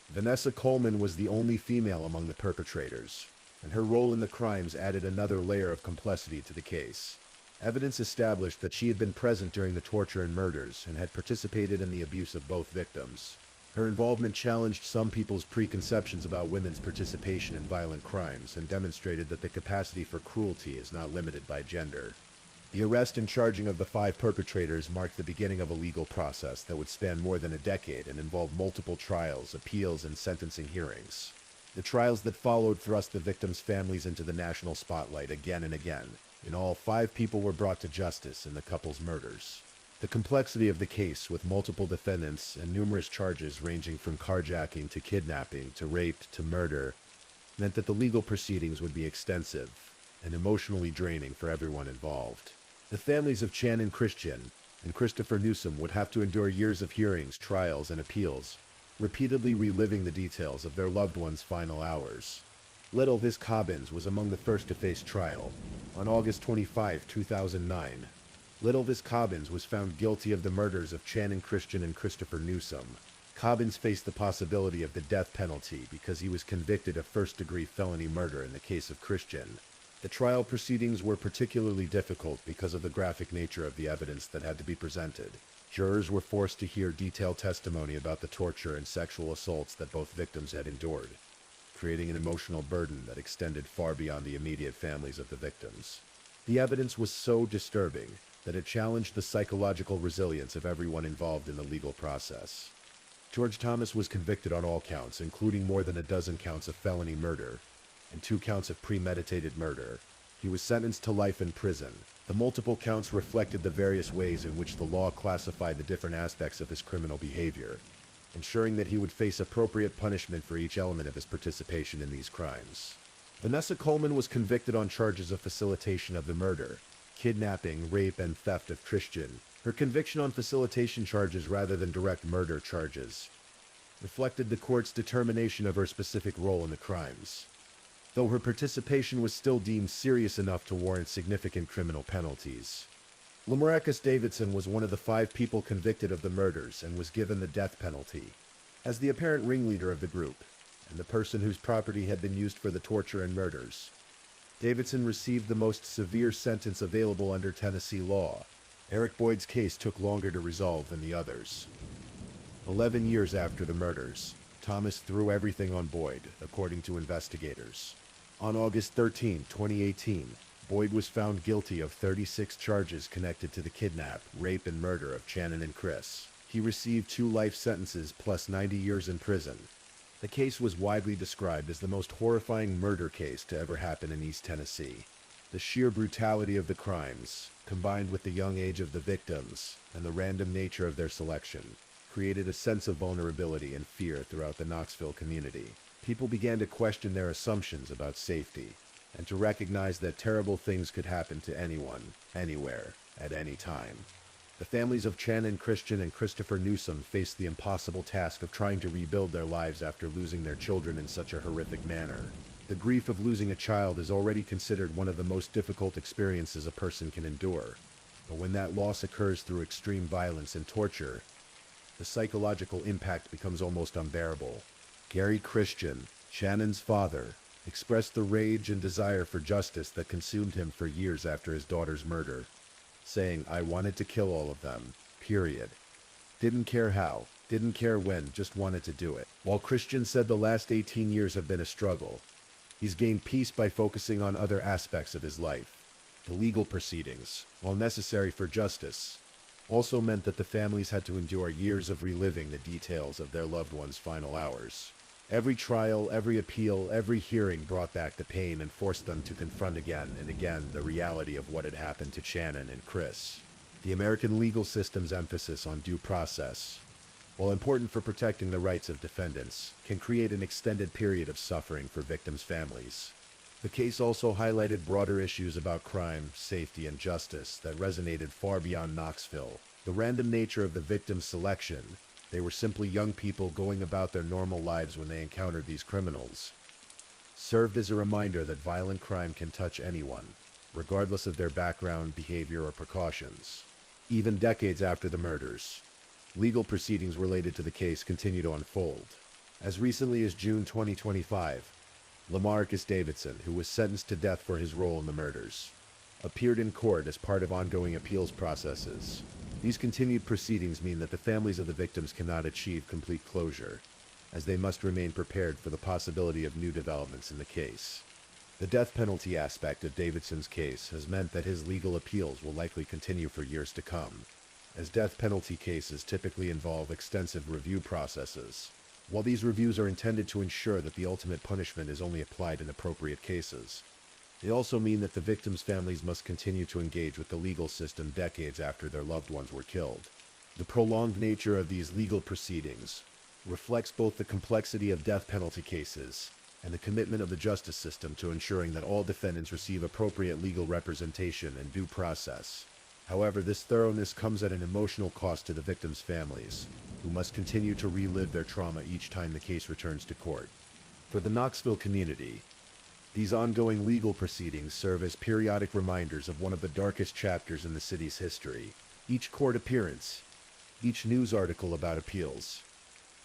Vanessa Coleman was the only female among the perpetrators, and her role in the crimes added another layer of complexity to the case. Evidence established that she had been present during the torture and murders and had participated in the abuse of both victims. Her involvement challenged some people's preconceptions about women's participation in violent crimes and demonstrated that the capacity for cruelty is not limited by gender. The arrest and charging of the 5 perpetrators marked the beginning of a legal process that would span more than a decade and involve multiple trials, appeals, and sentencing hearings. The trials that followed thrust the victims' families into the national spotlight again and again. In all, 5 people were brought to justice in the couple's murders. The complexity of the case, with multiple defendants and numerous charges ranging from carjacking to kidnapping to rape to murder, meant that the legal proceedings would be extensive. and emotionally draining for everyone involved. The families of Chan and Christian and Christopher Newsom would have to endure years of hearings, trials, and appeals, repeatedly reliving the details of their loved ones' final hours. Little Vis Cobbins was among the first to face trial. On August 25, 2009, Little Vis Cobbins was found guilty of the murders of Chan and Christian and Christopher Newsom. Cobbins faced the possibility of the death penalty because he was convicted of first-degree felony murder in the case of Christian. The trial proceedings were particularly difficult because of the graphic nature of the evidence that had to be presented. Jurors were forced to hear detailed testimony about the torture and sexual assaults that both victims had endured, creating an emotional burden that extended far beyond the immediate families of the victims. The evidence was so disturbing that it challenged the psychological resilience of everyone involved in the legal process. George Thomas was convicted on all counts, including more than a dozen counts of felony murder and 2 counts of premeditated murder. He was sentenced to life in prison. The multiple counts reflected the various ways in which the law classified the different aspects of his criminal behavior, ensuring that he would face appropriate punishment for each element of his participation in these crimes. Vanessa Coleman was convicted on charges of facilitation of the murder, kidnapping, rape, and theft of Christian. Her conviction on facilitation charges rather than direct murder charges reflected the court's determination of her specific role in the crimes, though her participation was still deemed serious enough to warrant significant criminal penalties. Lamarcus Davidson was one of the 5 people convicted of the murders and was given the death penalty. As the apparent ringleader of the group, and the person whose property had been used for the torture and murders, Davidson received the most severe sentence available under Tennessee law. Eric Boyd's case took longer to resolve than the others. 11 years after the murders, Thomas threw everything on Boyd, according to investigators. On August 13, 2018, Boyd was found guilty of 36 charges connected to the kidnap, rape, and murder of Shannon and Chris. He received 2 life sentences plus 90 years in prison. The case was widely described as the most horrifying murder case to ever happen in East Tennessee. The sheer brutality of the crimes, combined with the young age of the victims and the random nature of their selection, created a sense of vulnerability and fear throughout the Knoxville community. People began to question their assumptions about safety and to recognize that terrible things could happen to anyone, anywhere, at any time. The families of Chan and Christian and Christopher Newsom faced the impossible task of trying to rebuild their lives after losing their children in such a horrific manner. The grief of losing a child is already considered one of the most difficult experiences a person can endure. But when that loss occurs through extreme violence and torture, the psychological impact becomes almost unbearable. Gary Christian, Shannon's father, expressed the rage and desire for justice that consumed him for years after his daughter's murder, saying, "I wanted to kill all of them, period. Didn't care how, didn't care when, just wanted to do it." While Christian said the last 18 years have been a struggle, he's gained peace by focusing on other aspects of his life. The legal proceedings, while necessary for justice, also meant that the families had to endure years of reliving the details of their loved ones' final hours. Every trial, every appeal, every hearing brought back the pain and forced them to confront again and again the reality of what had happened to Shannon and Chris. The American legal system's emphasis on due process, while important for protecting the rights of defendants, can create an extended period of suffering for victims' families. The case also highlighted broader issues about crime, safety, and justice that resonated far beyond Knoxville. The random nature of the victims' selection, they were simply young people going about their normal lives when they encountered these criminals, served as a reminder that violent crime can touch anyone, regardless of their background, behavior, or precautions. Even decades after the murders, legal proceedings related to the case continue to unfold. As recently as June 2025, Lamarcus Davidson, who was sentenced to death for his role in the murders, appeared in court as part of ongoing appeals processes. These continued proceedings mean that the families of the victims cannot achieve complete closure, as they must remain prepared for the possibility of new developments in the case. The death penalty aspect of Davidson's case has meant that his legal appeals will likely continue for years to come, as death penalty cases typically involve extensive review processes. While these reviews are intended to ensure that the ultimate punishment is only applied in appropriate cases, they also mean that the victims' families must continue to engage with the legal system decades after their loved ones were killed. The prolonged nature of these legal proceedings reflects both the complexity of death penalty cases and the commitment of the justice system to ensuring that all defendants receive appropriate legal representation and due process. However, this thoroughness comes at an emotional cost to the victims' families, who must continue to relive their trauma each time the case returns to court. For the Knoxville community, these ongoing legal proceedings serve as periodic reminders of one of the darkest chapters in the city's history. Each court appearance, each news article about appeals,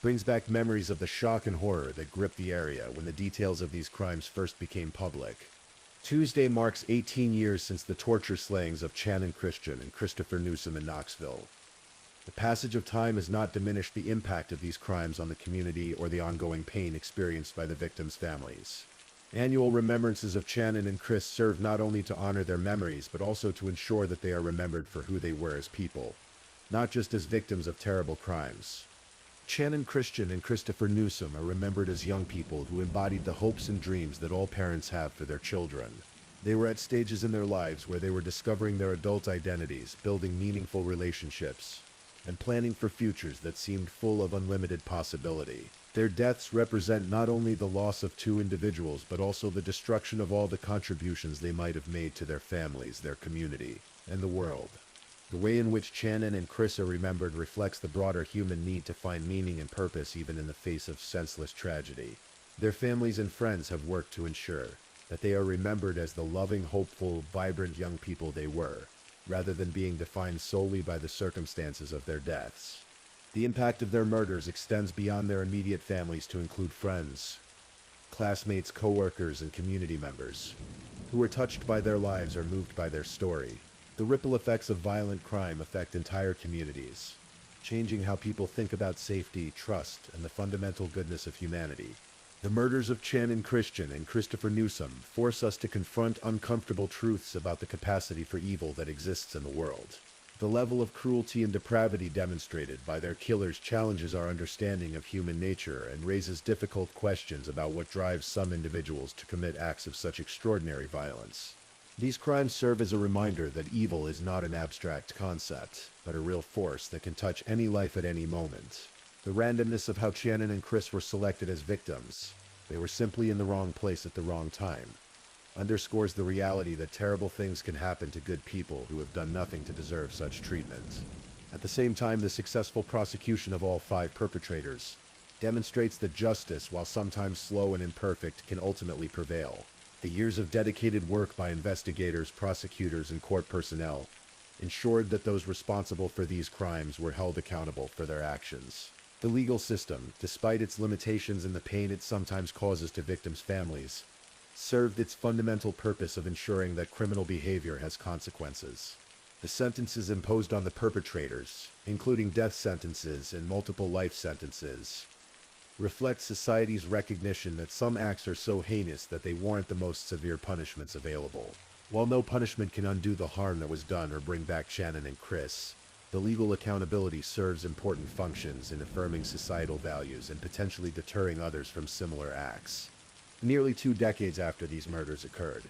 brings back memories of the shock and horror that gripped the area when the details of these crimes first became public. Tuesday marks 18 years since the torture slayings of Channon Christian and Christopher Newsom in Knoxville. The passage of time has not diminished the impact of these crimes on the community or the ongoing pain experienced by the victims' families. Annual remembrances of Channon and Chris serve not only to honor their memories, but also to ensure that they are remembered for who they were as people, not just as victims of terrible crimes. Channon Christian and Christopher Newsom are remembered as young people who embodied the hopes and dreams that all parents have for their children. They were at stages in their lives where they were discovering their adult identities, building meaningful relationships, and planning for futures that seemed full of unlimited possibility. Their deaths represent not only the loss of two individuals, but also the destruction of all the contributions they might have made to their families, their community, and the world. The way in which Channon and Chris are remembered reflects the broader human need to find meaning and purpose even in the face of senseless tragedy. Their families and friends have worked to ensure that they are remembered as the loving, hopeful, vibrant young people they were, rather than being defined solely by the circumstances of their deaths. The impact of their murders extends beyond their immediate families to include friends, classmates, co-workers, and community members who are touched by their lives or moved by their story. The ripple effects of violent crime affect entire communities, changing how people think about safety, trust, and the fundamental goodness of humanity. The murders of Channon Christian and Christopher Newsom force us to confront uncomfortable truths about the capacity for evil that exists in the world. The level of cruelty and depravity demonstrated by their killers challenges our understanding of human nature and raises difficult questions about what drives some individuals to commit acts of such extraordinary violence. These crimes serve as a reminder that evil is not an abstract concept, but a real force that can touch any life at any moment. The randomness of how Channon and Chris were selected as victims, they were simply in the wrong place at the wrong time, underscores the reality that terrible things can happen to good people who have done nothing to deserve such treatment. At the same time, the successful prosecution of all 5 perpetrators demonstrates that justice, while sometimes slow and imperfect, can ultimately prevail. The years of dedicated work by investigators, prosecutors, and court personnel ensured that those responsible for these crimes were held accountable for their actions. The legal system, despite its limitations and the pain it sometimes causes to victims' families, served its fundamental purpose of ensuring that criminal behavior has consequences. The sentences imposed on the perpetrators, including death sentences and multiple life sentences, reflect society's recognition that some acts are so heinous that they warrant the most severe punishments available. While no punishment can undo the harm that was done or bring back Channon and Chris, the legal accountability serves important functions in affirming societal values and potentially deterring others from similar acts. Nearly 2 decades after these murders occurred,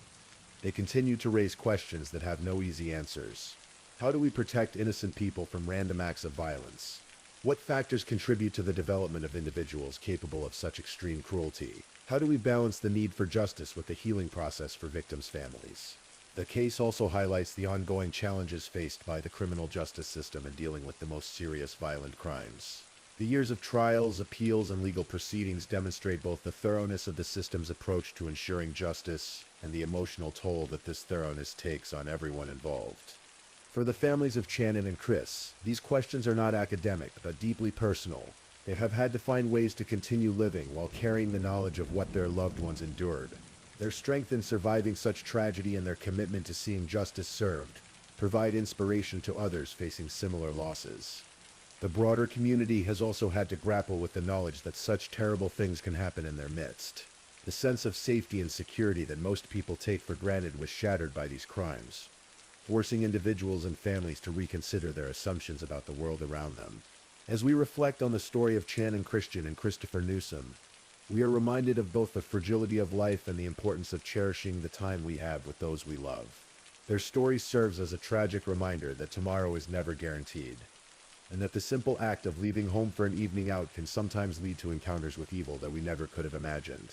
they continue to raise questions that have no easy answers. How do we protect innocent people from random acts of violence? What factors contribute to the development of individuals capable of such extreme cruelty? How do we balance the need for justice with the healing process for victims' families? The case also highlights the ongoing challenges faced by the criminal justice system in dealing with the most serious violent crimes. The years of trials, appeals, and legal proceedings demonstrate both the thoroughness of the system's approach to ensuring justice and the emotional toll that this thoroughness takes on everyone involved. For the families of Channon and Chris, these questions are not academic, but deeply personal. They have had to find ways to continue living while carrying the knowledge of what their loved ones endured. Their strength in surviving such tragedy and their commitment to seeing justice served provide inspiration to others facing similar losses. The broader community has also had to grapple with the knowledge that such terrible things can happen in their midst. The sense of safety and security that most people take for granted was shattered by these crimes, forcing individuals and families to reconsider their assumptions about the world around them. As we reflect on the story of Channon Christian and Christopher Newsom, we are reminded of both the fragility of life and the importance of cherishing the time we have with those we love. Their story serves as a tragic reminder that tomorrow is never guaranteed, and that the simple act of leaving home for an evening out can sometimes lead to encounters with evil that we never could have imagined.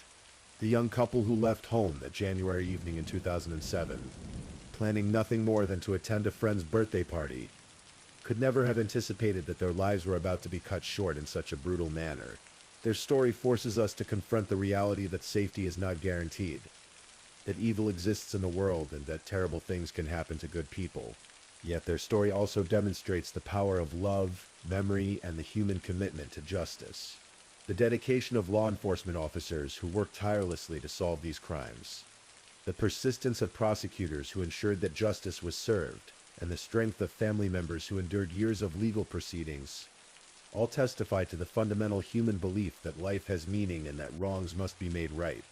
The young couple who left home that January evening in 2007, planning nothing more than to attend a friend's birthday party, could never have anticipated that their lives were about to be cut short in such a brutal manner. Their story forces us to confront the reality that safety is not guaranteed, that evil exists in the world, and that terrible things can happen to good people. Yet their story also demonstrates the power of love, memory, and the human commitment to justice. The dedication of law enforcement officers who work tirelessly to solve these crimes, the persistence of prosecutors who ensured that justice was served, and the strength of family members who endured years of legal proceedings, all testify to the fundamental human belief that life has meaning and that wrongs must be made right.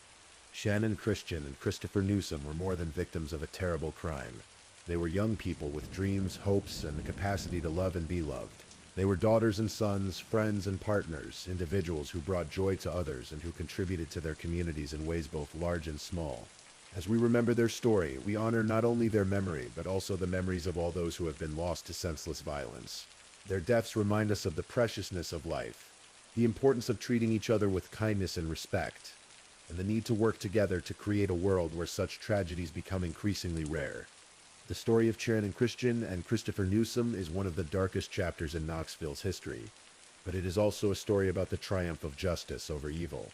Shannon Christian and Christopher Newsom were more than victims of a terrible crime. They were young people with dreams, hopes, and the capacity to love and be loved. They were daughters and sons, friends and partners, individuals who brought joy to others and who contributed to their communities in ways both large and small. As we remember their story, we honor not only their memory, but also the memories of all those who have been lost to senseless violence. Their deaths remind us of the preciousness of life, the importance of treating each other with kindness and respect, and the need to work together to create a world where such tragedies become increasingly rare. The story of Shannon Christian and Christopher Newsom is one of the darkest chapters in Knoxville's history, but it is also a story about the triumph of justice over evil,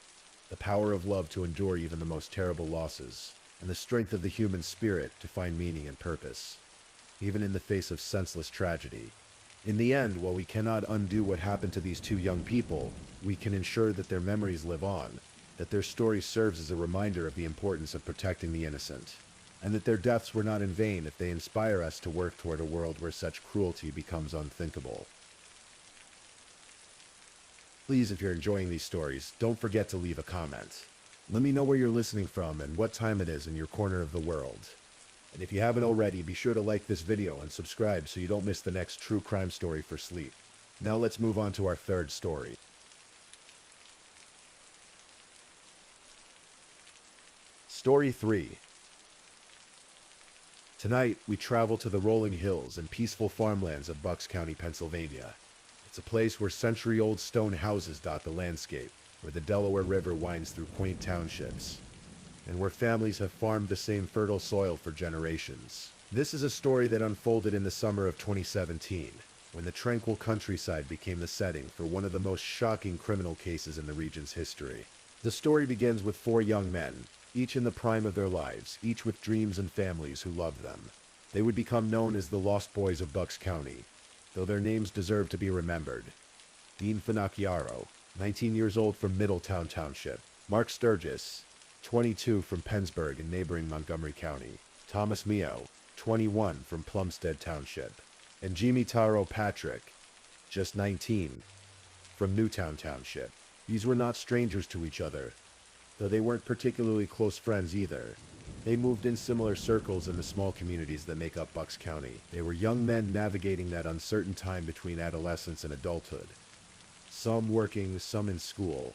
the power of love to endure even the most terrible losses, and the strength of the human spirit to find meaning and purpose, even in the face of senseless tragedy. In the end, while we cannot undo what happened to these two young people, we can ensure that their memories live on, that their story serves as a reminder of the importance of protecting the innocent, and that their deaths were not in vain if they inspire us to work toward a world where such cruelty becomes unthinkable. Please, if you're enjoying these stories, don't forget to leave a comment. Let me know where you're listening from and what time it is in your corner of the world. And if you haven't already, be sure to like this video and subscribe so you don't miss the next true crime story for sleep. Now let's move on to our third story. Story 3. Tonight, we travel to the rolling hills and peaceful farmlands of Bucks County, Pennsylvania. It's a place where century-old stone houses dot the landscape, where the Delaware River winds through quaint townships, and where families have farmed the same fertile soil for generations. This is a story that unfolded in the summer of 2017, when the tranquil countryside became the setting for one of the most shocking criminal cases in the region's history. The story begins with 4 young men, each in the prime of their lives, each with dreams and families who loved them. They would become known as the Lost Boys of Bucks County, though their names deserve to be remembered. Dean Finocchiaro, 19 years old, from Middletown Township. Mark Sturgis, 22, from Pennsburg in neighboring Montgomery County. Thomas Mio, 21, from Plumstead Township. And Jimmy Taro Patrick, just 19, from Newtown Township. These were not strangers to each other, though they weren't particularly close friends either. They moved in similar circles in the small communities that make up Bucks County. They were young men navigating that uncertain time between adolescence and adulthood. Some working, some in school,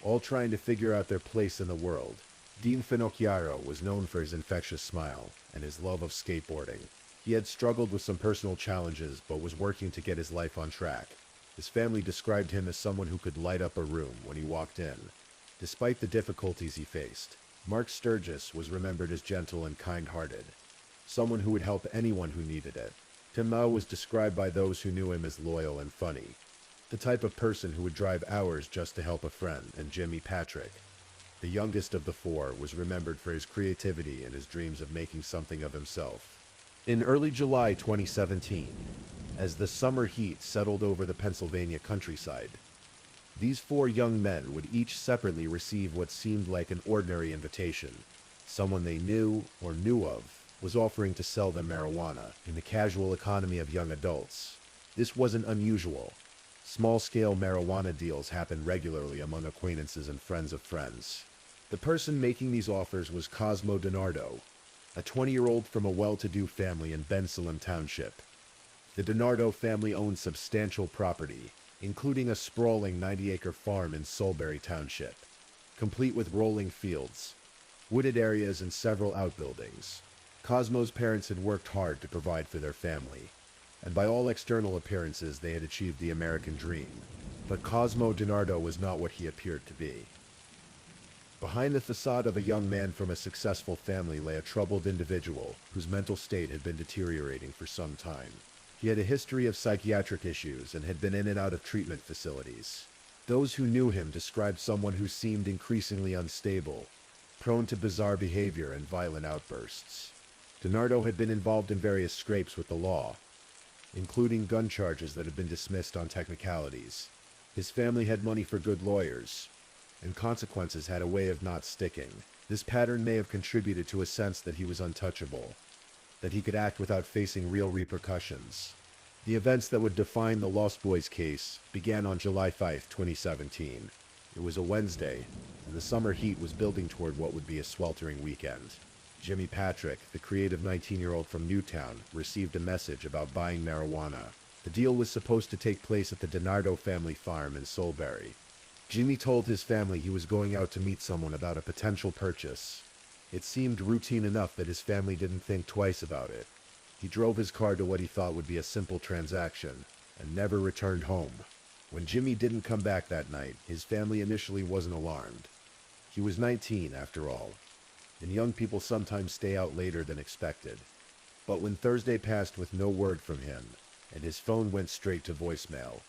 all trying to figure out their place in the world. Dean Finocchiaro was known for his infectious smile and his love of skateboarding. He had struggled with some personal challenges, but was working to get his life on track. His family described him as someone who could light up a room when he walked in. Despite the difficulties he faced, Mark Sturgis was remembered as gentle and kind-hearted, someone who would help anyone who needed it. Tim Mao was described by those who knew him as loyal and funny, the type of person who would drive hours just to help a friend. And Jimmy Patrick, the youngest of the 4, was remembered for his creativity and his dreams of making something of himself. In early July 2017, as the summer heat settled over the Pennsylvania countryside, these 4 young men would each separately receive what seemed like an ordinary invitation. Someone they knew or knew of was offering to sell them marijuana. In the casual economy of young adults, this wasn't unusual. Small-scale marijuana deals happened regularly among acquaintances and friends of friends. The person making these offers was Cosmo DiNardo, a 20-year-old from a well-to-do family in Bensalem Township. The DiNardo family owned substantial property, including a sprawling 90-acre farm in Sulbury Township, complete with rolling fields, wooded areas, and several outbuildings. Cosmo's parents had worked hard to provide for their family, and by all external appearances they had achieved the American dream. But Cosmo DiNardo was not what he appeared to be. Behind the facade of a young man from a successful family lay a troubled individual whose mental state had been deteriorating for some time. He had a history of psychiatric issues and had been in and out of treatment facilities. Those who knew him described someone who seemed increasingly unstable, prone to bizarre behavior and violent outbursts. DiNardo had been involved in various scrapes with the law, including gun charges that had been dismissed on technicalities. His family had money for good lawyers, and consequences had a way of not sticking. This pattern may have contributed to a sense that he was untouchable, that he could act without facing real repercussions. The events that would define the Lost Boys case began on July 5, 2017. It was a Wednesday, and the summer heat was building toward what would be a sweltering weekend. Jimmy Patrick, the creative 19-year-old from Newtown, received a message about buying marijuana. The deal was supposed to take place at the DiNardo family farm in Solebury. Jimmy told his family he was going out to meet someone about a potential purchase. It seemed routine enough that his family didn't think twice about it. He drove his car to what he thought would be a simple transaction, and never returned home. When Jimmy didn't come back that night, his family initially wasn't alarmed. He was 19, after all, and young people sometimes stay out later than expected. But when Thursday passed with no word from him, and his phone went straight to voicemail,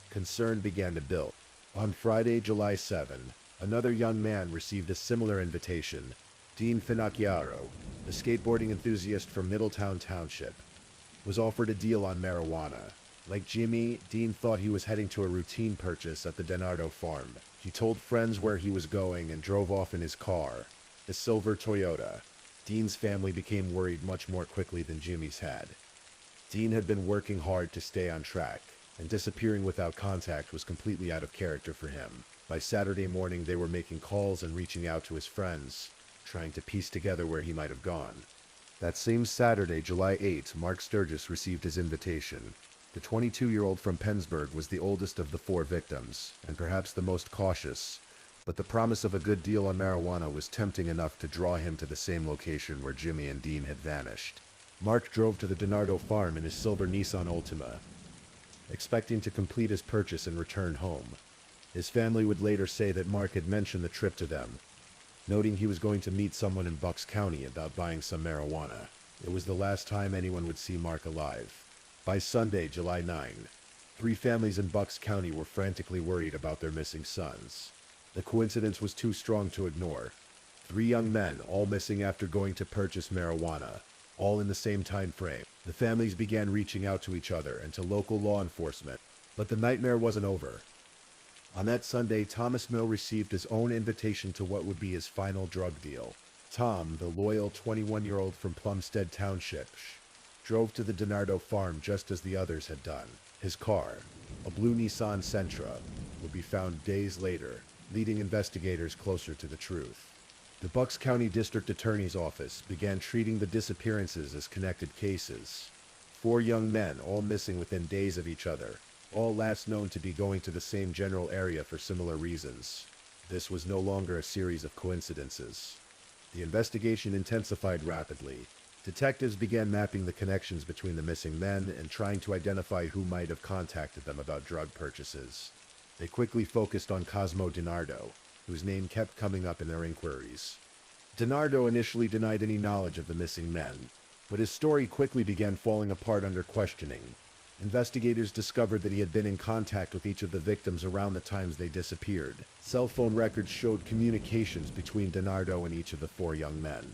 concern began to build. On Friday, July 7, another young man received a similar invitation. Dean Finocchiaro, a skateboarding enthusiast from Middletown Township, was offered a deal on marijuana. Like Jimmy, Dean thought he was heading to a routine purchase at the DiNardo farm. He told friends where he was going and drove off in his car, a silver Toyota. Dean's family became worried much more quickly than Jimmy's had. Dean had been working hard to stay on track, and disappearing without contact was completely out of character for him. By Saturday morning, they were making calls and reaching out to his friends, trying to piece together where he might have gone. That same Saturday, July 8, Mark Sturgis received his invitation. The 22-year-old from Pennsburg was the oldest of the four victims, and perhaps the most cautious, but the promise of a good deal on marijuana was tempting enough to draw him to the same location where Jimmy and Dean had vanished. Mark drove to the DiNardo farm in his silver Nissan Altima, expecting to complete his purchase and return home. His family would later say that Mark had mentioned the trip to them, noting he was going to meet someone in Bucks County about buying some marijuana. It was the last time anyone would see Mark alive. By Sunday, July 9, 3 families in Bucks County were frantically worried about their missing sons. The coincidence was too strong to ignore. 3 young men, all missing after going to purchase marijuana, all in the same time frame. The families began reaching out to each other and to local law enforcement, but the nightmare wasn't over. On that Sunday, Thomas Mill received his own invitation to what would be his final drug deal. Tom, the loyal 21-year-old from Plumstead Township, drove to the DiNardo farm just as the others had done. His car, a blue Nissan Sentra, would be found days later, leading investigators closer to the truth. The Bucks County District Attorney's Office began treating the disappearances as connected cases. 4 young men, all missing within days of each other, all last known to be going to the same general area for similar reasons. This was no longer a series of coincidences. The investigation intensified rapidly. Detectives began mapping the connections between the missing men and trying to identify who might have contacted them about drug purchases. They quickly focused on Cosmo DiNardo, whose name kept coming up in their inquiries. DiNardo initially denied any knowledge of the missing men, but his story quickly began falling apart under questioning. Investigators discovered that he had been in contact with each of the victims around the times they disappeared. Cell phone records showed communications between DiNardo and each of the 4 young men.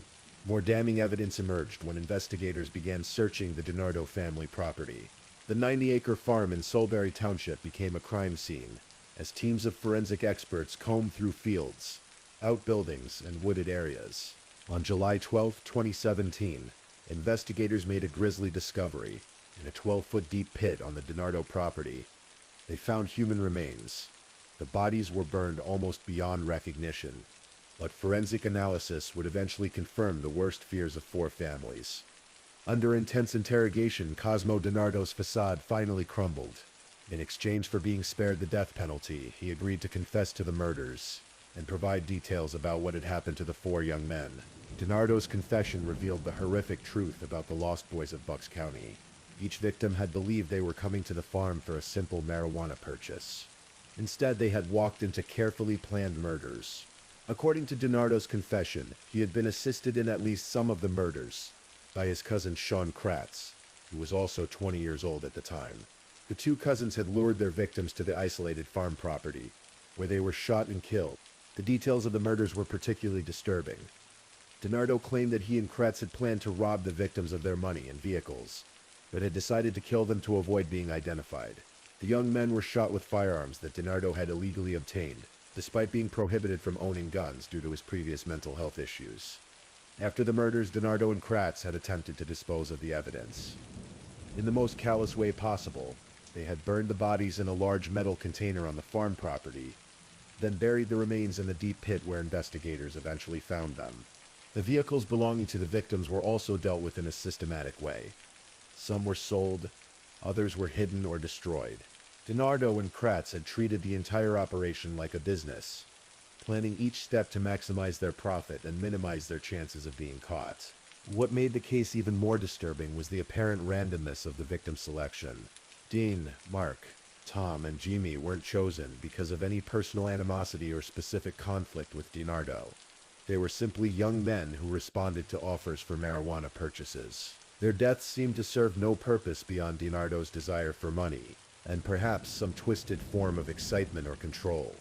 More damning evidence emerged when investigators began searching the DiNardo family property. The 90-acre farm in Solebury Township became a crime scene, as teams of forensic experts combed through fields, outbuildings, and wooded areas. On July 12, 2017, investigators made a grisly discovery. In a 12-foot deep pit on the DiNardo property, they found human remains. The bodies were burned almost beyond recognition, but forensic analysis would eventually confirm the worst fears of 4 families. Under intense interrogation, Cosmo DiNardo's facade finally crumbled. In exchange for being spared the death penalty, he agreed to confess to the murders and provide details about what had happened to the 4 young men. DiNardo's confession revealed the horrific truth about the Lost Boys of Bucks County. Each victim had believed they were coming to the farm for a simple marijuana purchase. Instead, they had walked into carefully planned murders. According to DiNardo's confession, he had been assisted in at least some of the murders by his cousin Sean Kratz, who was also 20 years old at the time. The two cousins had lured their victims to the isolated farm property, where they were shot and killed. The details of the murders were particularly disturbing. DiNardo claimed that he and Kratz had planned to rob the victims of their money and vehicles, but had decided to kill them to avoid being identified. The young men were shot with firearms that DiNardo had illegally obtained, despite being prohibited from owning guns due to his previous mental health issues. After the murders, DiNardo and Kratz had attempted to dispose of the evidence. In the most callous way possible, they had burned the bodies in a large metal container on the farm property, then buried the remains in the deep pit where investigators eventually found them. The vehicles belonging to the victims were also dealt with in a systematic way. Some were sold, others were hidden or destroyed. DiNardo and Kratz had treated the entire operation like a business, planning each step to maximize their profit and minimize their chances of being caught. What made the case even more disturbing was the apparent randomness of the victim selection. Dean, Mark, Tom, and Jimmy weren't chosen because of any personal animosity or specific conflict with DiNardo. They were simply young men who responded to offers for marijuana purchases. Their deaths seemed to serve no purpose beyond DiNardo's desire for money, and perhaps some twisted form of excitement or control.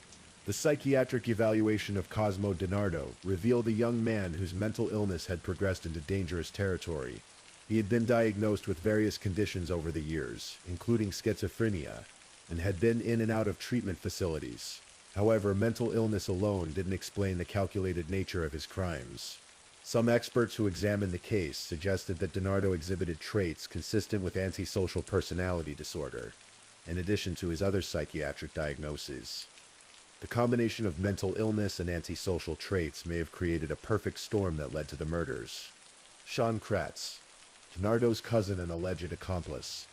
The psychiatric evaluation of Cosmo DiNardo revealed a young man whose mental illness had progressed into dangerous territory. He had been diagnosed with various conditions over the years, including schizophrenia, and had been in and out of treatment facilities. However, mental illness alone didn't explain the calculated nature of his crimes. Some experts who examined the case suggested that DiNardo exhibited traits consistent with antisocial personality disorder, in addition to his other psychiatric diagnoses. The combination of mental illness and antisocial traits may have created a perfect storm that led to the murders. Sean Kratz, DiNardo's cousin and alleged accomplice,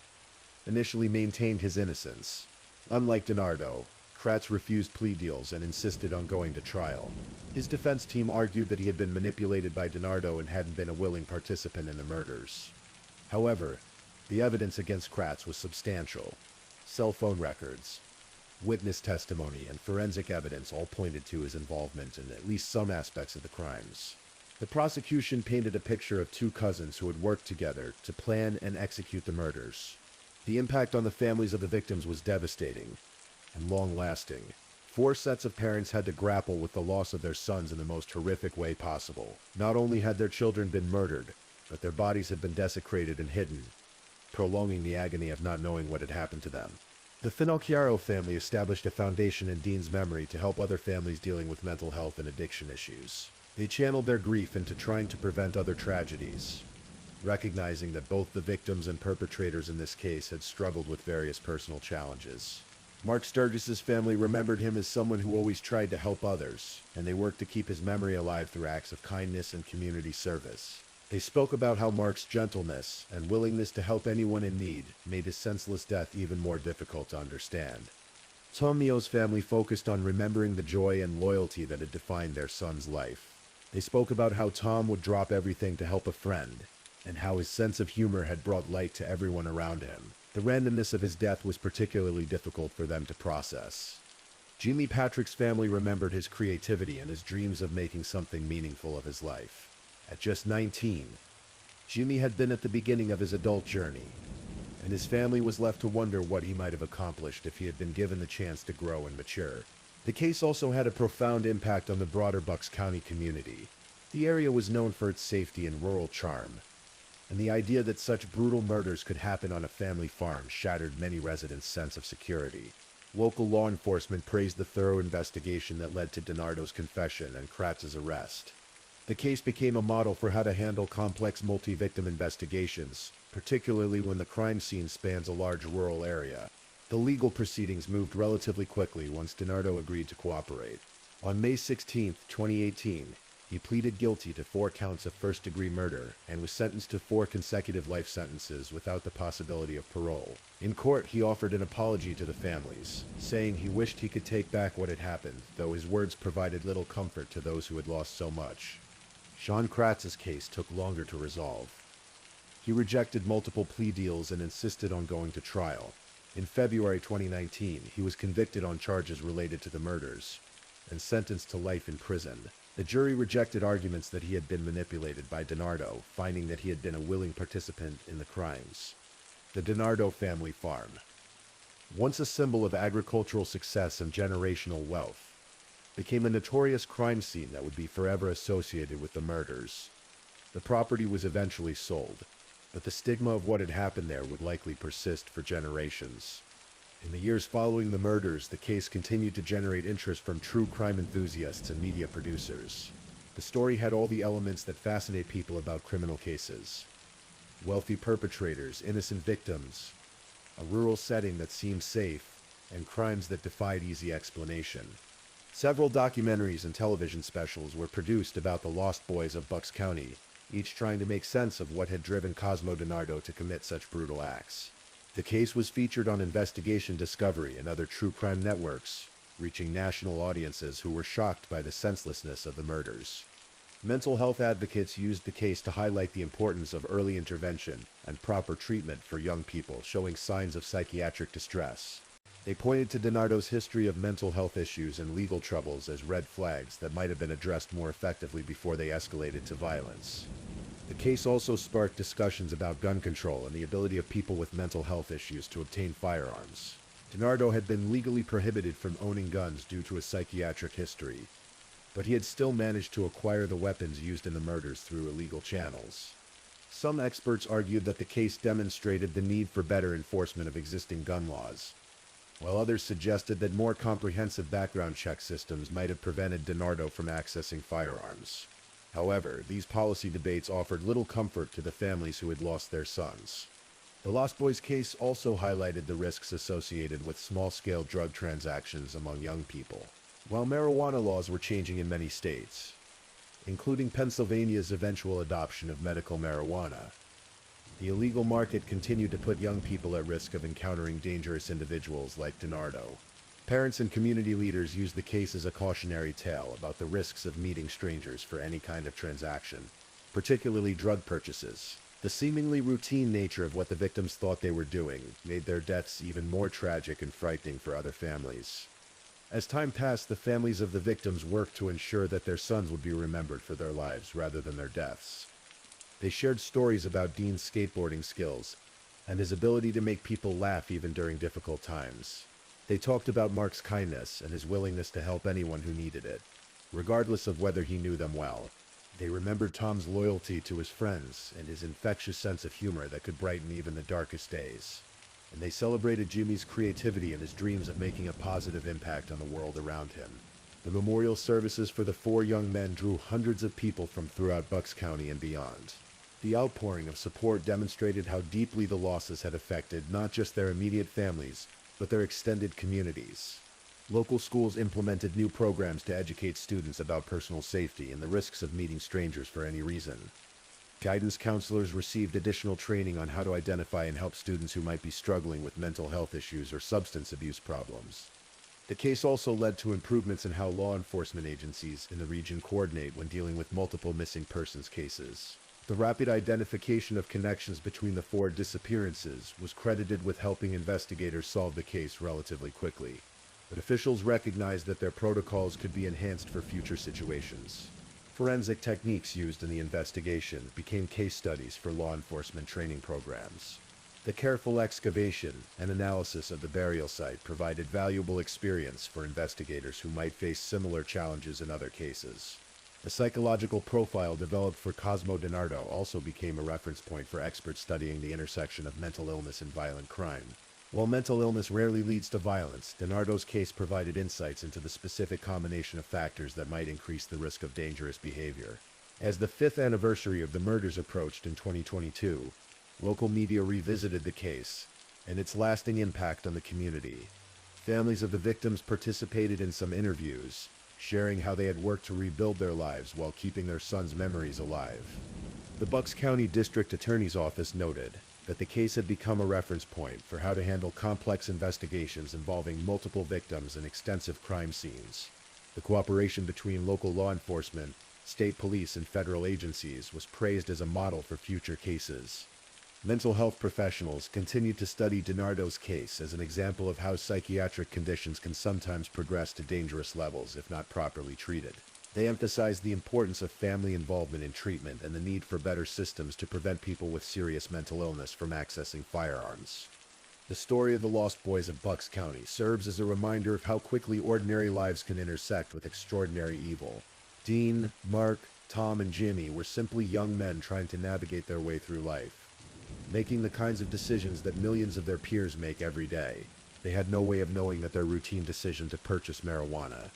initially maintained his innocence. Unlike DiNardo, Kratz refused plea deals and insisted on going to trial. His defense team argued that he had been manipulated by DiNardo and hadn't been a willing participant in the murders. However, the evidence against Kratz was substantial. Cell phone records, witness testimony, and forensic evidence all pointed to his involvement in at least some aspects of the crimes. The prosecution painted a picture of two cousins who had worked together to plan and execute the murders. The impact on the families of the victims was devastating and long-lasting. 4 sets of parents had to grapple with the loss of their sons in the most horrific way possible. Not only had their children been murdered, but their bodies had been desecrated and hidden, prolonging the agony of not knowing what had happened to them. The Finocchiaro family established a foundation in Dean's memory to help other families dealing with mental health and addiction issues. They channeled their grief into trying to prevent other tragedies, recognizing that both the victims and perpetrators in this case had struggled with various personal challenges. Mark Sturgis's family remembered him as someone who always tried to help others, and they worked to keep his memory alive through acts of kindness and community service. They spoke about how Mark's gentleness and willingness to help anyone in need made his senseless death even more difficult to understand. Tomio's family focused on remembering the joy and loyalty that had defined their son's life. They spoke about how Tom would drop everything to help a friend, and how his sense of humor had brought light to everyone around him. The randomness of his death was particularly difficult for them to process. Jimmy Patrick's family remembered his creativity and his dreams of making something meaningful of his life. At just 19, Jimmy had been at the beginning of his adult journey, and his family was left to wonder what he might have accomplished if he had been given the chance to grow and mature. The case also had a profound impact on the broader Bucks County community. The area was known for its safety and rural charm, and the idea that such brutal murders could happen on a family farm shattered many residents' sense of security. Local law enforcement praised the thorough investigation that led to DiNardo's confession and Kratz's arrest. The case became a model for how to handle complex multi-victim investigations, particularly when the crime scene spans a large rural area. The legal proceedings moved relatively quickly once DiNardo agreed to cooperate. On May 16, 2018, he pleaded guilty to 4 counts of first-degree murder and was sentenced to 4 consecutive life sentences without the possibility of parole. In court, he offered an apology to the families, saying he wished he could take back what had happened, though his words provided little comfort to those who had lost so much. Sean Kratz's case took longer to resolve. He rejected multiple plea deals and insisted on going to trial. In February 2019, he was convicted on charges related to the murders. and sentenced to life in prison. The jury rejected arguments that he had been manipulated by DiNardo, finding that he had been a willing participant in the crimes. The DiNardo family farm. Once a symbol of agricultural success and generational wealth, became a notorious crime scene that would be forever associated with the murders. The property was eventually sold, but the stigma of what had happened there would likely persist for generations. In the years following the murders, the case continued to generate interest from true crime enthusiasts and media producers. The story had all the elements that fascinate people about criminal cases. Wealthy perpetrators, innocent victims, a rural setting that seemed safe, and crimes that defied easy explanation. Several documentaries and television specials were produced about the Lost Boys of Bucks County, each trying to make sense of what had driven Cosmo DiNardo to commit such brutal acts. The case was featured on Investigation Discovery and other true crime networks, reaching national audiences who were shocked by the senselessness of the murders. Mental health advocates used the case to highlight the importance of early intervention and proper treatment for young people showing signs of psychiatric distress. They pointed to DiNardo's history of mental health issues and legal troubles as red flags that might have been addressed more effectively before they escalated to violence. The case also sparked discussions about gun control and the ability of people with mental health issues to obtain firearms. DiNardo had been legally prohibited from owning guns due to a psychiatric history, but he had still managed to acquire the weapons used in the murders through illegal channels. Some experts argued that the case demonstrated the need for better enforcement of existing gun laws, while others suggested that more comprehensive background check systems might have prevented DiNardo from accessing firearms. However, these policy debates offered little comfort to the families who had lost their sons. The Lost Boys case also highlighted the risks associated with small-scale drug transactions among young people. While marijuana laws were changing in many states, including Pennsylvania's eventual adoption of medical marijuana, the illegal market continued to put young people at risk of encountering dangerous individuals like DiNardo. Parents and community leaders used the case as a cautionary tale about the risks of meeting strangers for any kind of transaction, particularly drug purchases. The seemingly routine nature of what the victims thought they were doing made their deaths even more tragic and frightening for other families. As time passed, the families of the victims worked to ensure that their sons would be remembered for their lives rather than their deaths. They shared stories about Dean's skateboarding skills and his ability to make people laugh even during difficult times. They talked about Mark's kindness and his willingness to help anyone who needed it, regardless of whether he knew them well. They remembered Tom's loyalty to his friends and his infectious sense of humor that could brighten even the darkest days. And they celebrated Jimmy's creativity and his dreams of making a positive impact on the world around him. The memorial services for the four young men drew hundreds of people from throughout Bucks County and beyond. The outpouring of support demonstrated how deeply the losses had affected not just their immediate families, but their extended communities. Local schools implemented new programs to educate students about personal safety and the risks of meeting strangers for any reason. Guidance counselors received additional training on how to identify and help students who might be struggling with mental health issues or substance abuse problems. The case also led to improvements in how law enforcement agencies in the region coordinate when dealing with multiple missing persons cases. The rapid identification of connections between the four disappearances was credited with helping investigators solve the case relatively quickly, but officials recognized that their protocols could be enhanced for future situations. Forensic techniques used in the investigation became case studies for law enforcement training programs. The careful excavation and analysis of the burial site provided valuable experience for investigators who might face similar challenges in other cases. The psychological profile developed for Cosmo DiNardo also became a reference point for experts studying the intersection of mental illness and violent crime. While mental illness rarely leads to violence, DiNardo's case provided insights into the specific combination of factors that might increase the risk of dangerous behavior. As the 5th anniversary of the murders approached in 2022, local media revisited the case and its lasting impact on the community. Families of the victims participated in some interviews, sharing how they had worked to rebuild their lives while keeping their sons' memories alive. The Bucks County District Attorney's Office noted that the case had become a reference point for how to handle complex investigations involving multiple victims and extensive crime scenes. The cooperation between local law enforcement, state police, and federal agencies was praised as a model for future cases. Mental health professionals continue to study DiNardo's case as an example of how psychiatric conditions can sometimes progress to dangerous levels if not properly treated. They emphasize the importance of family involvement in treatment and the need for better systems to prevent people with serious mental illness from accessing firearms. The story of the Lost Boys of Bucks County serves as a reminder of how quickly ordinary lives can intersect with extraordinary evil. Dean, Mark, Tom, and Jimmy were simply young men trying to navigate their way through life, making the kinds of decisions that millions of their peers make every day. They had no way of knowing that their routine decision to purchase marijuana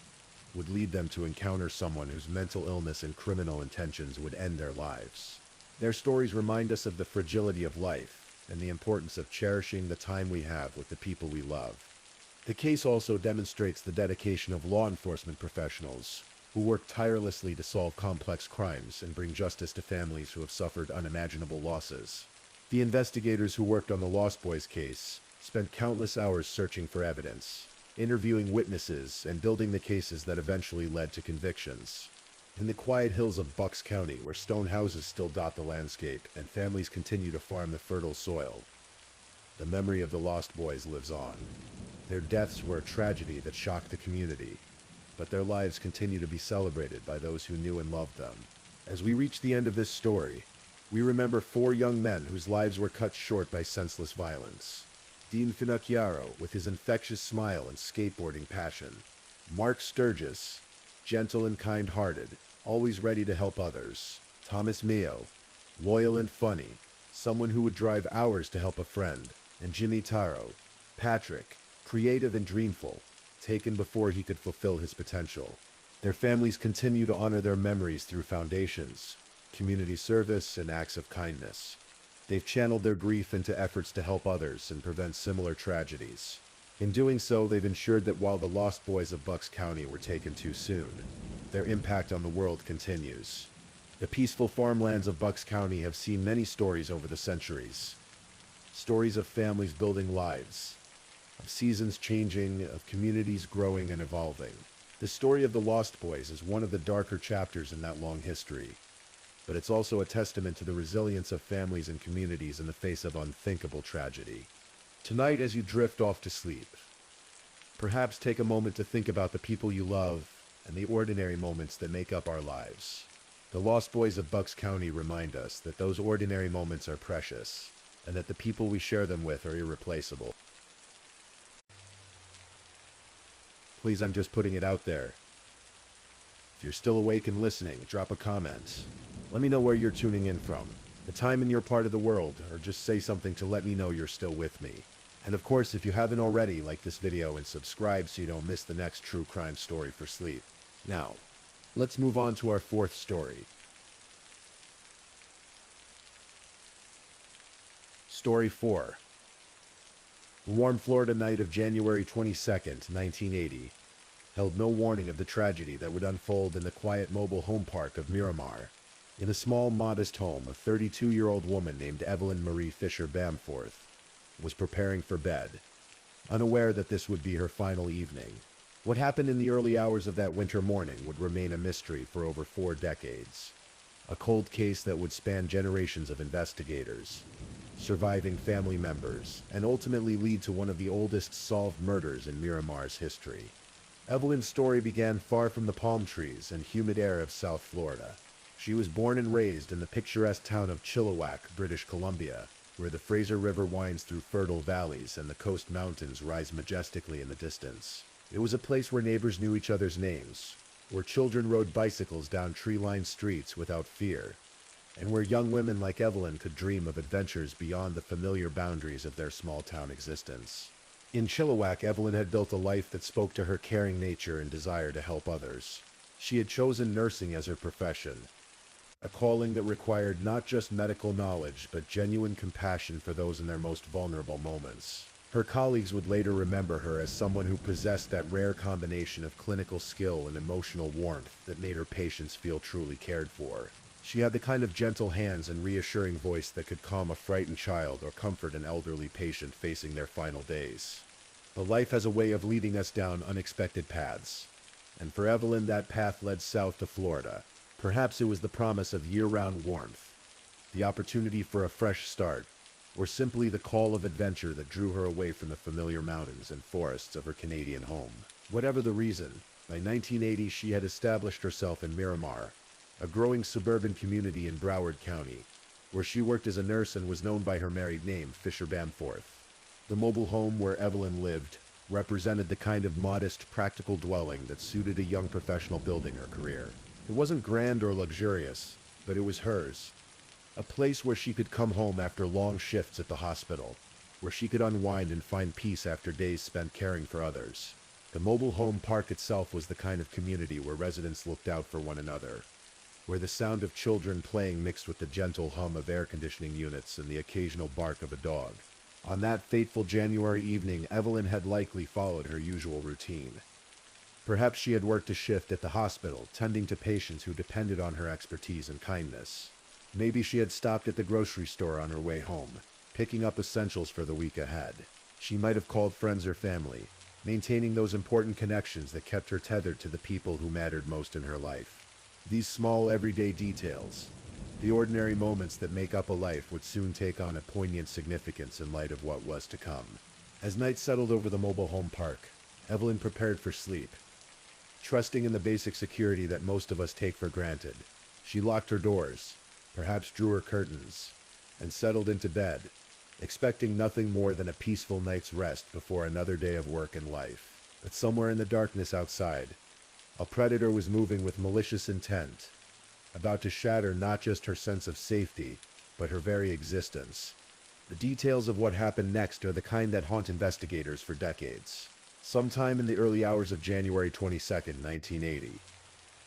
would lead them to encounter someone whose mental illness and criminal intentions would end their lives. Their stories remind us of the fragility of life and the importance of cherishing the time we have with the people we love. The case also demonstrates the dedication of law enforcement professionals who work tirelessly to solve complex crimes and bring justice to families who have suffered unimaginable losses. The investigators who worked on the Lost Boys case spent countless hours searching for evidence, interviewing witnesses, and building the cases that eventually led to convictions. In the quiet hills of Bucks County, where stone houses still dot the landscape and families continue to farm the fertile soil, the memory of the Lost Boys lives on. Their deaths were a tragedy that shocked the community, but their lives continue to be celebrated by those who knew and loved them. As we reach the end of this story, we remember 4 young men whose lives were cut short by senseless violence. Dean Finocchiaro, with his infectious smile and skateboarding passion. Mark Sturgis, gentle and kind-hearted, always ready to help others. Thomas Mio, loyal and funny, someone who would drive hours to help a friend. And Jimmy Taro, Patrick, creative and dreamful, taken before he could fulfill his potential. Their families continue to honor their memories through foundations, community service, and acts of kindness. They've channeled their grief into efforts to help others and prevent similar tragedies. In doing so, they've ensured that while the Lost Boys of Bucks County were taken too soon, their impact on the world continues. The peaceful farmlands of Bucks County have seen many stories over the centuries. Stories of families building lives, of seasons changing, of communities growing and evolving. The story of the Lost Boys is one of the darker chapters in that long history, but it's also a testament to the resilience of families and communities in the face of unthinkable tragedy. Tonight, as you drift off to sleep, perhaps take a moment to think about the people you love and the ordinary moments that make up our lives. The Lost Boys of Bucks County remind us that those ordinary moments are precious, and that the people we share them with are irreplaceable. Please, I'm just putting it out there. If you're still awake and listening, drop a comment. Let me know where you're tuning in from, the time in your part of the world, or just say something to let me know you're still with me. And of course, if you haven't already, like this video and subscribe so you don't miss the next true crime story for sleep. Now, let's move on to our 4th story. Story 4. The warm Florida night of January 22nd, 1980, held no warning of the tragedy that would unfold in the quiet mobile home park of Miramar. In a small, modest home, a 32-year-old woman named Evelyn Marie Fisher Bamforth was preparing for bed, unaware that this would be her final evening. What happened in the early hours of that winter morning would remain a mystery for over 4 decades. A cold case that would span generations of investigators, surviving family members, and ultimately lead to one of the oldest solved murders in Miramar's history. Evelyn's story began far from the palm trees and humid air of South Florida. She was born and raised in the picturesque town of Chilliwack, British Columbia, where the Fraser River winds through fertile valleys and the coast mountains rise majestically in the distance. It was a place where neighbors knew each other's names, where children rode bicycles down tree-lined streets without fear, and where young women like Evelyn could dream of adventures beyond the familiar boundaries of their small-town existence. In Chilliwack, Evelyn had built a life that spoke to her caring nature and desire to help others. She had chosen nursing as her profession, a calling that required not just medical knowledge, but genuine compassion for those in their most vulnerable moments. Her colleagues would later remember her as someone who possessed that rare combination of clinical skill and emotional warmth that made her patients feel truly cared for. She had the kind of gentle hands and reassuring voice that could calm a frightened child or comfort an elderly patient facing their final days. But life has a way of leading us down unexpected paths, and for Evelyn that path led south to Florida. Perhaps it was the promise of year-round warmth, the opportunity for a fresh start, or simply the call of adventure that drew her away from the familiar mountains and forests of her Canadian home. Whatever the reason, by 1980 she had established herself in Miramar, a growing suburban community in Broward County, where she worked as a nurse and was known by her married name, Fisher Bamforth. The mobile home where Evelyn lived represented the kind of modest, practical dwelling that suited a young professional building her career. It wasn't grand or luxurious, but it was hers. A place where she could come home after long shifts at the hospital, where she could unwind and find peace after days spent caring for others. The mobile home park itself was the kind of community where residents looked out for one another, where the sound of children playing mixed with the gentle hum of air conditioning units and the occasional bark of a dog. On that fateful January evening, Evelyn had likely followed her usual routine. Perhaps she had worked a shift at the hospital, tending to patients who depended on her expertise and kindness. Maybe she had stopped at the grocery store on her way home, picking up essentials for the week ahead. She might have called friends or family, maintaining those important connections that kept her tethered to the people who mattered most in her life. These small, everyday details, the ordinary moments that make up a life, would soon take on a poignant significance in light of what was to come. As night settled over the mobile home park, Evelyn prepared for sleep. Trusting in the basic security that most of us take for granted, she locked her doors, perhaps drew her curtains, and settled into bed, expecting nothing more than a peaceful night's rest before another day of work and life. But somewhere in the darkness outside, a predator was moving with malicious intent, about to shatter not just her sense of safety, but her very existence. The details of what happened next are the kind that haunt investigators for decades. Sometime in the early hours of January 22nd, 1980,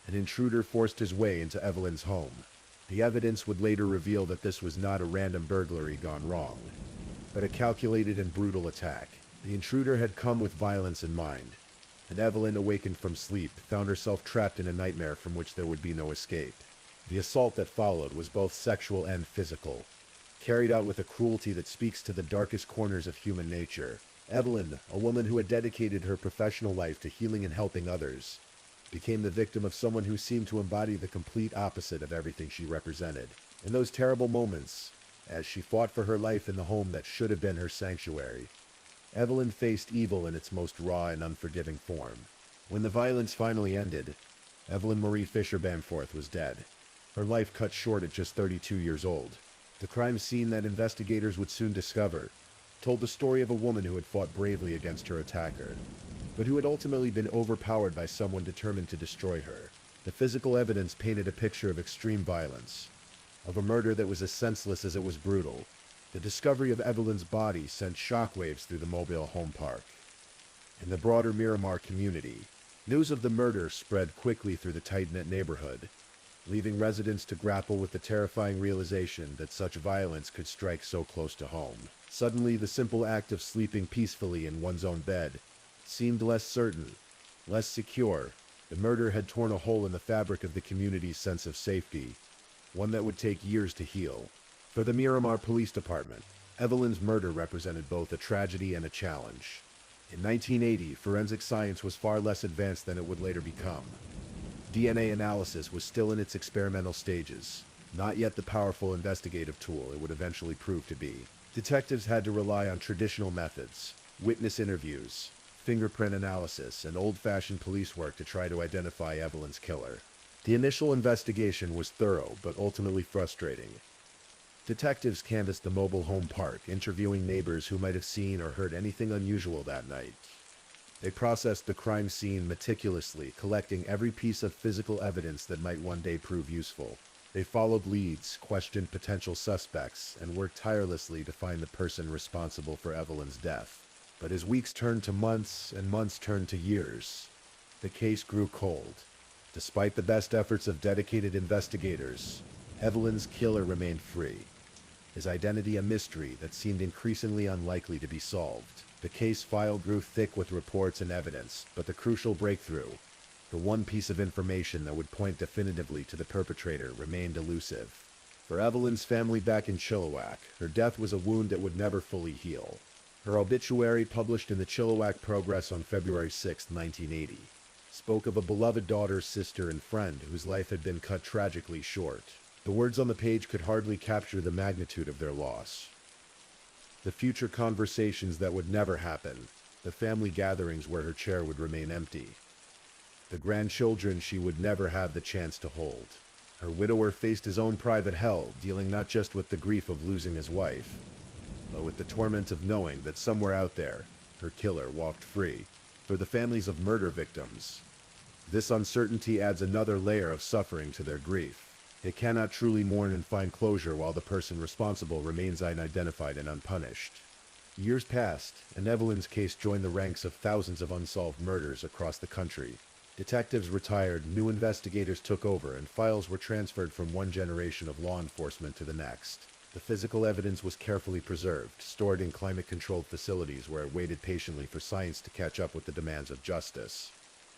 an intruder forced his way into Evelyn's home. The evidence would later reveal that this was not a random burglary gone wrong, but a calculated and brutal attack. The intruder had come with violence in mind, and Evelyn, awakened from sleep, found herself trapped in a nightmare from which there would be no escape. The assault that followed was both sexual and physical, carried out with a cruelty that speaks to the darkest corners of human nature. Evelyn, a woman who had dedicated her professional life to healing and helping others, became the victim of someone who seemed to embody the complete opposite of everything she represented. In those terrible moments, as she fought for her life in the home that should have been her sanctuary, Evelyn faced evil in its most raw and unforgiving form. When the violence finally ended, Evelyn Marie Fisher Bamforth was dead, her life cut short at just 32 years old. The crime scene that investigators would soon discover told the story of a woman who had fought bravely against her attacker, but who had ultimately been overpowered by someone determined to destroy her. The physical evidence painted a picture of extreme violence, of a murder that was as senseless as it was brutal. The discovery of Evelyn's body sent shockwaves through the mobile home park. In the broader Miramar community, news of the murder spread quickly through the tight-knit neighborhood, leaving residents to grapple with the terrifying realization that such violence could strike so close to home. Suddenly, the simple act of sleeping peacefully in one's own bed seemed less certain, less secure. The murder had torn a hole in the fabric of the community's sense of safety, one that would take years to heal. For the Miramar Police Department, Evelyn's murder represented both a tragedy and a challenge. In 1980, forensic science was far less advanced than it would later become. DNA analysis was still in its experimental stages, not yet the powerful investigative tool it would eventually prove to be. Detectives had to rely on traditional methods, witness interviews, fingerprint analysis, and old-fashioned police work to try to identify Evelyn's killer. The initial investigation was thorough, but ultimately frustrating. Detectives canvassed the mobile home park, interviewing neighbors who might have seen or heard anything unusual that night. They processed the crime scene meticulously, collecting every piece of physical evidence that might one day prove useful. They followed leads, questioned potential suspects, and worked tirelessly to find the person responsible for Evelyn's death. But as weeks turned to months and months turned to years, the case grew cold. Despite the best efforts of dedicated investigators, Evelyn's killer remained free, his identity a mystery that seemed increasingly unlikely to be solved. The case file grew thick with reports and evidence, but the crucial breakthrough, the one piece of information that would point definitively to the perpetrator, remained elusive. For Evelyn's family back in Chilliwack, her death was a wound that would never fully heal. Her obituary, published in the Chilliwack Progress on February 6, 1980, spoke of a beloved daughter, sister, and friend whose life had been cut tragically short. The words on the page could hardly capture the magnitude of their loss. The future conversations that would never happen. The family gatherings where her chair would remain empty. The grandchildren she would never have the chance to hold. Her widower faced his own private hell, dealing not just with the grief of losing his wife, but with the torment of knowing that somewhere out there, her killer walked free. For the families of murder victims, this uncertainty adds another layer of suffering to their grief. They cannot truly mourn and find closure while the person responsible remains unidentified and unpunished. Years passed, and Evelyn's case joined the ranks of thousands of unsolved murders across the country. Detectives retired, new investigators took over, and files were transferred from one generation of law enforcement to the next. The physical evidence was carefully preserved, stored in climate-controlled facilities where it waited patiently for science to catch up with the demands of justice.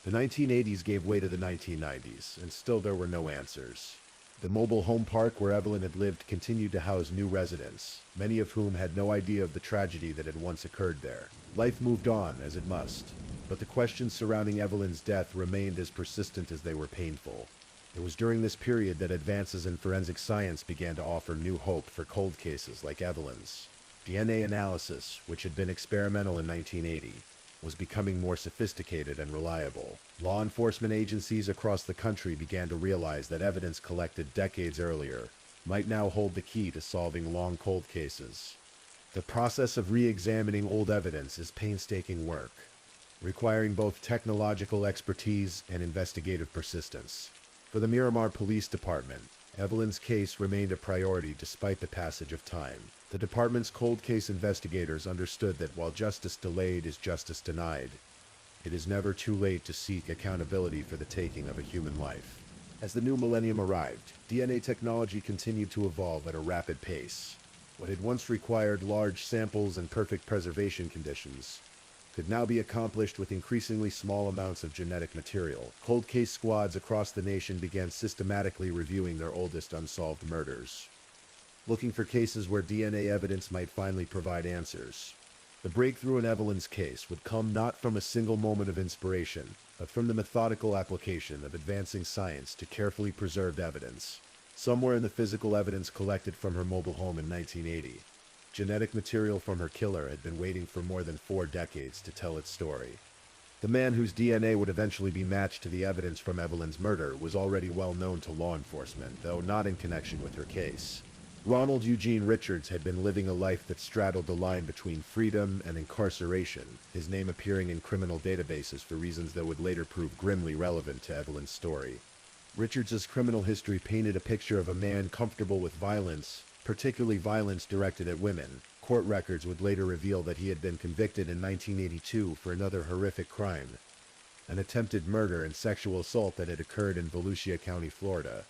The 1980s gave way to the 1990s, and still there were no answers. The mobile home park where Evelyn had lived continued to house new residents, many of whom had no idea of the tragedy that had once occurred there. Life moved on, as it must, but the questions surrounding Evelyn's death remained as persistent as they were painful. It was during this period that advances in forensic science began to offer new hope for cold cases like Evelyn's. DNA analysis, which had been experimental in 1980, was becoming more sophisticated and reliable. Law enforcement agencies across the country began to realize that evidence collected decades earlier might now hold the key to solving long cold cases. The process of re-examining old evidence is painstaking work, requiring both technological expertise and investigative persistence. For the Miramar Police Department, Evelyn's case remained a priority despite the passage of time. The department's cold case investigators understood that while justice delayed is justice denied, it is never too late to seek accountability for the taking of a human life. As the new millennium arrived, DNA technology continued to evolve at a rapid pace. What had once required large samples and perfect preservation conditions could now be accomplished with increasingly small amounts of genetic material. Cold case squads across the nation began systematically reviewing their oldest unsolved murders, looking for cases where DNA evidence might finally provide answers. The breakthrough in Evelyn's case would come not from a single moment of inspiration, but from the methodical application of advancing science to carefully preserved evidence. Somewhere in the physical evidence collected from her mobile home in 1980, genetic material from her killer had been waiting for more than 4 decades to tell its story. The man whose DNA would eventually be matched to the evidence from Evelyn's murder was already well known to law enforcement, though not in connection with her case. Ronald Eugene Richards had been living a life that straddled the line between freedom and incarceration, his name appearing in criminal databases for reasons that would later prove grimly relevant to Evelyn's story. Richards's criminal history painted a picture of a man comfortable with violence, particularly violence directed at women. Court records would later reveal that he had been convicted in 1982 for another horrific crime, an attempted murder and sexual assault that had occurred in Volusia County, Florida,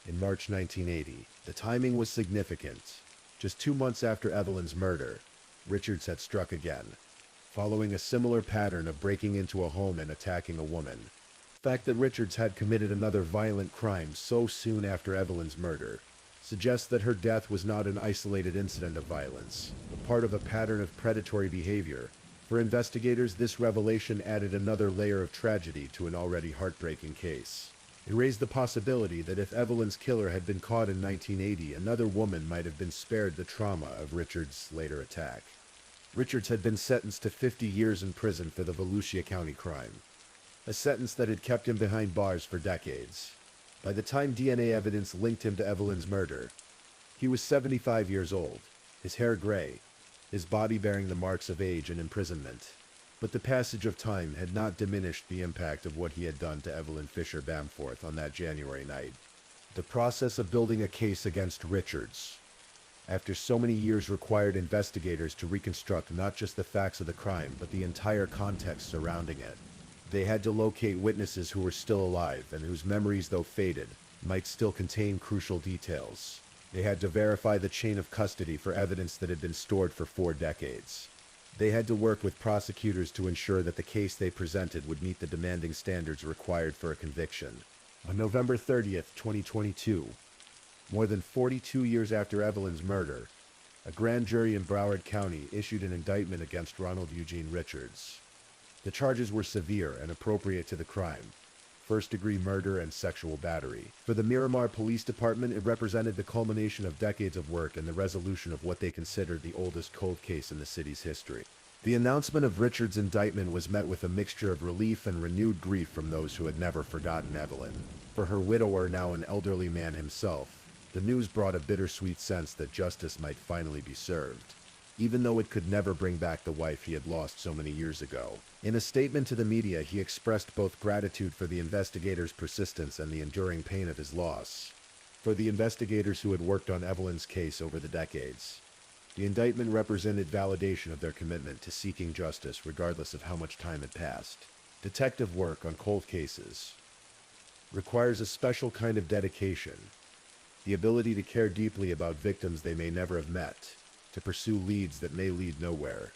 in March 1980. The timing was significant. Just 2 months after Evelyn's murder, Richards had struck again, following a similar pattern of breaking into a home and attacking a woman. The fact that Richards had committed another violent crime so soon after Evelyn's murder suggests that her death was not an isolated incident of violence, but part of a pattern of predatory behavior. For investigators, this revelation added another layer of tragedy to an already heartbreaking case. It raised the possibility that if Evelyn's killer had been caught in 1980, another woman might have been spared the trauma of Richards' later attack. Richards had been sentenced to 50 years in prison for the Volusia County crime, a sentence that had kept him behind bars for decades. By the time DNA evidence linked him to Evelyn's murder, he was 75 years old, his hair gray, his body bearing the marks of age and imprisonment. But the passage of time had not diminished the impact of what he had done to Evelyn Fisher Bamforth on that January night. The process of building a case against Richards, after so many years, required investigators to reconstruct not just the facts of the crime, but the entire context surrounding it. They had to locate witnesses who were still alive and whose memories, though faded, might still contain crucial details. They had to verify the chain of custody for evidence that had been stored for 4 decades. They had to work with prosecutors to ensure that the case they presented would meet the demanding standards required for a conviction. On November 30th, 2022, more than 42 years after Evelyn's murder, a grand jury in Broward County issued an indictment against Ronald Eugene Richards. The charges were severe and appropriate to the crime. first-degree murder, and sexual battery. For the Miramar Police Department, it represented the culmination of decades of work and the resolution of what they considered the oldest cold case in the city's history. The announcement of Richard's indictment was met with a mixture of relief and renewed grief from those who had never forgotten Evelyn. For her widower, now an elderly man himself, the news brought a bittersweet sense that justice might finally be served, even though it could never bring back the wife he had lost so many years ago. In a statement to the media, he expressed both gratitude for the investigators' persistence and the enduring pain of his loss. For the investigators who had worked on Evelyn's case over the decades, the indictment represented validation of their commitment to seeking justice regardless of how much time had passed. Detective work on cold cases requires a special kind of dedication, the ability to care deeply about victims they may never have met, to pursue leads that may lead nowhere,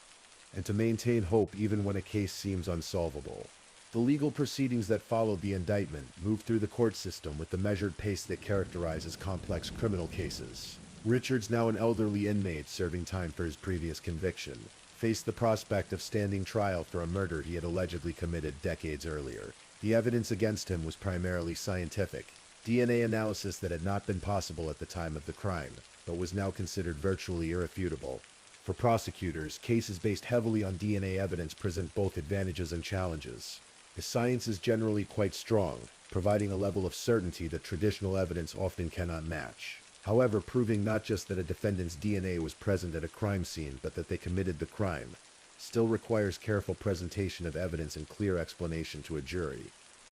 and to maintain hope even when a case seems unsolvable. The legal proceedings that followed the indictment moved through the court system with the measured pace that characterizes complex criminal cases. Richards, now an elderly inmate serving time for his previous conviction, faced the prospect of standing trial for a murder he had allegedly committed decades earlier. The evidence against him was primarily scientific, DNA analysis that had not been possible at the time of the crime, but was now considered virtually irrefutable. For prosecutors, cases based heavily on DNA evidence present both advantages and challenges. The science is generally quite strong, providing a level of certainty that traditional evidence often cannot match. However, proving not just that a defendant's DNA was present at a crime scene, but that they committed the crime, still requires careful presentation of evidence and clear explanation to a jury.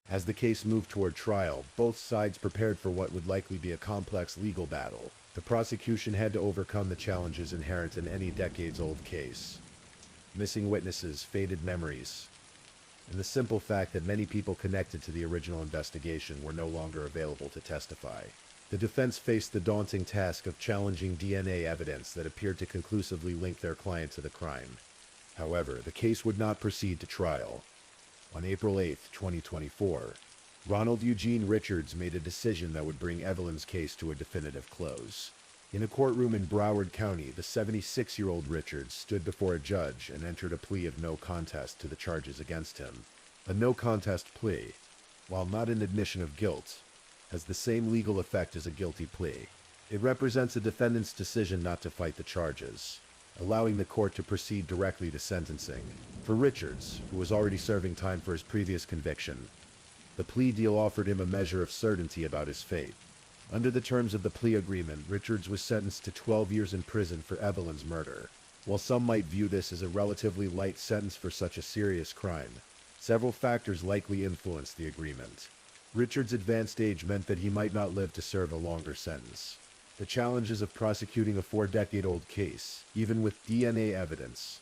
As the case moved toward trial, both sides prepared for what would likely be a complex legal battle. The prosecution had to overcome the challenges inherent in any decades-old case: missing witnesses, faded memories, and the simple fact that many people connected to the original investigation were no longer available to testify. The defense faced the daunting task of challenging DNA evidence that appeared to conclusively link their client to the crime. However, the case would not proceed to trial. On April 8, 2024, Ronald Eugene Richards made a decision that would bring Evelyn's case to a definitive close. In a courtroom in Broward County, the 76-year-old Richards stood before a judge and entered a plea of no contest to the charges against him. A no contest plea, while not an admission of guilt, has the same legal effect as a guilty plea. It represents a defendant's decision not to fight the charges, allowing the court to proceed directly to sentencing. For Richards, who was already serving time for his previous conviction, the plea deal offered him a measure of certainty about his fate. Under the terms of the plea agreement, Richards was sentenced to 12 years in prison for Evelyn's murder. While some might view this as a relatively light sentence for such a serious crime, several factors likely influenced the agreement. Richards' advanced age meant that he might not live to serve a longer sentence. The challenges of prosecuting a 4-decade-old case, even with DNA evidence,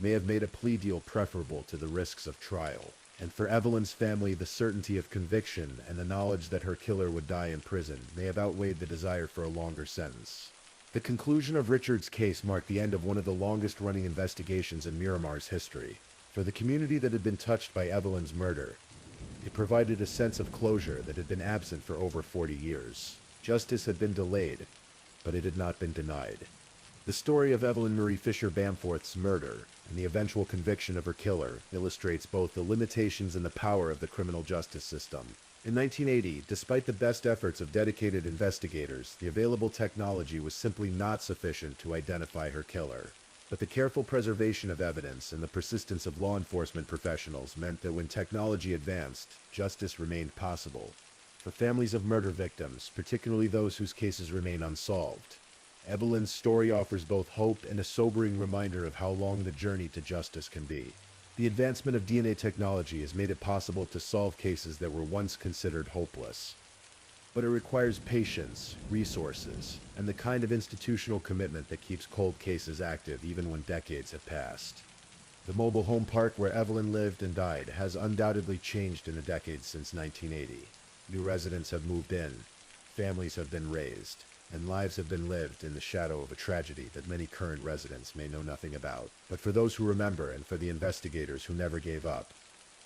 may have made a plea deal preferable to the risks of trial. And for Evelyn's family, the certainty of conviction and the knowledge that her killer would die in prison may have outweighed the desire for a longer sentence. The conclusion of Richards' case marked the end of one of the longest-running investigations in Miramar's history. For the community that had been touched by Evelyn's murder, it provided a sense of closure that had been absent for over 40 years. Justice had been delayed, but it had not been denied. The story of Evelyn Marie Fisher Bamforth's murder and the eventual conviction of her killer illustrates both the limitations and the power of the criminal justice system. In 1980, despite the best efforts of dedicated investigators, the available technology was simply not sufficient to identify her killer. But the careful preservation of evidence and the persistence of law enforcement professionals meant that when technology advanced, justice remained possible. For families of murder victims, particularly those whose cases remain unsolved, Evelyn's story offers both hope and a sobering reminder of how long the journey to justice can be. The advancement of DNA technology has made it possible to solve cases that were once considered hopeless. But it requires patience, resources, and the kind of institutional commitment that keeps cold cases active even when decades have passed. The mobile home park where Evelyn lived and died has undoubtedly changed in the decades since 1980. New residents have moved in, families have been raised, and lives have been lived in the shadow of a tragedy that many current residents may know nothing about. But for those who remember and for the investigators who never gave up,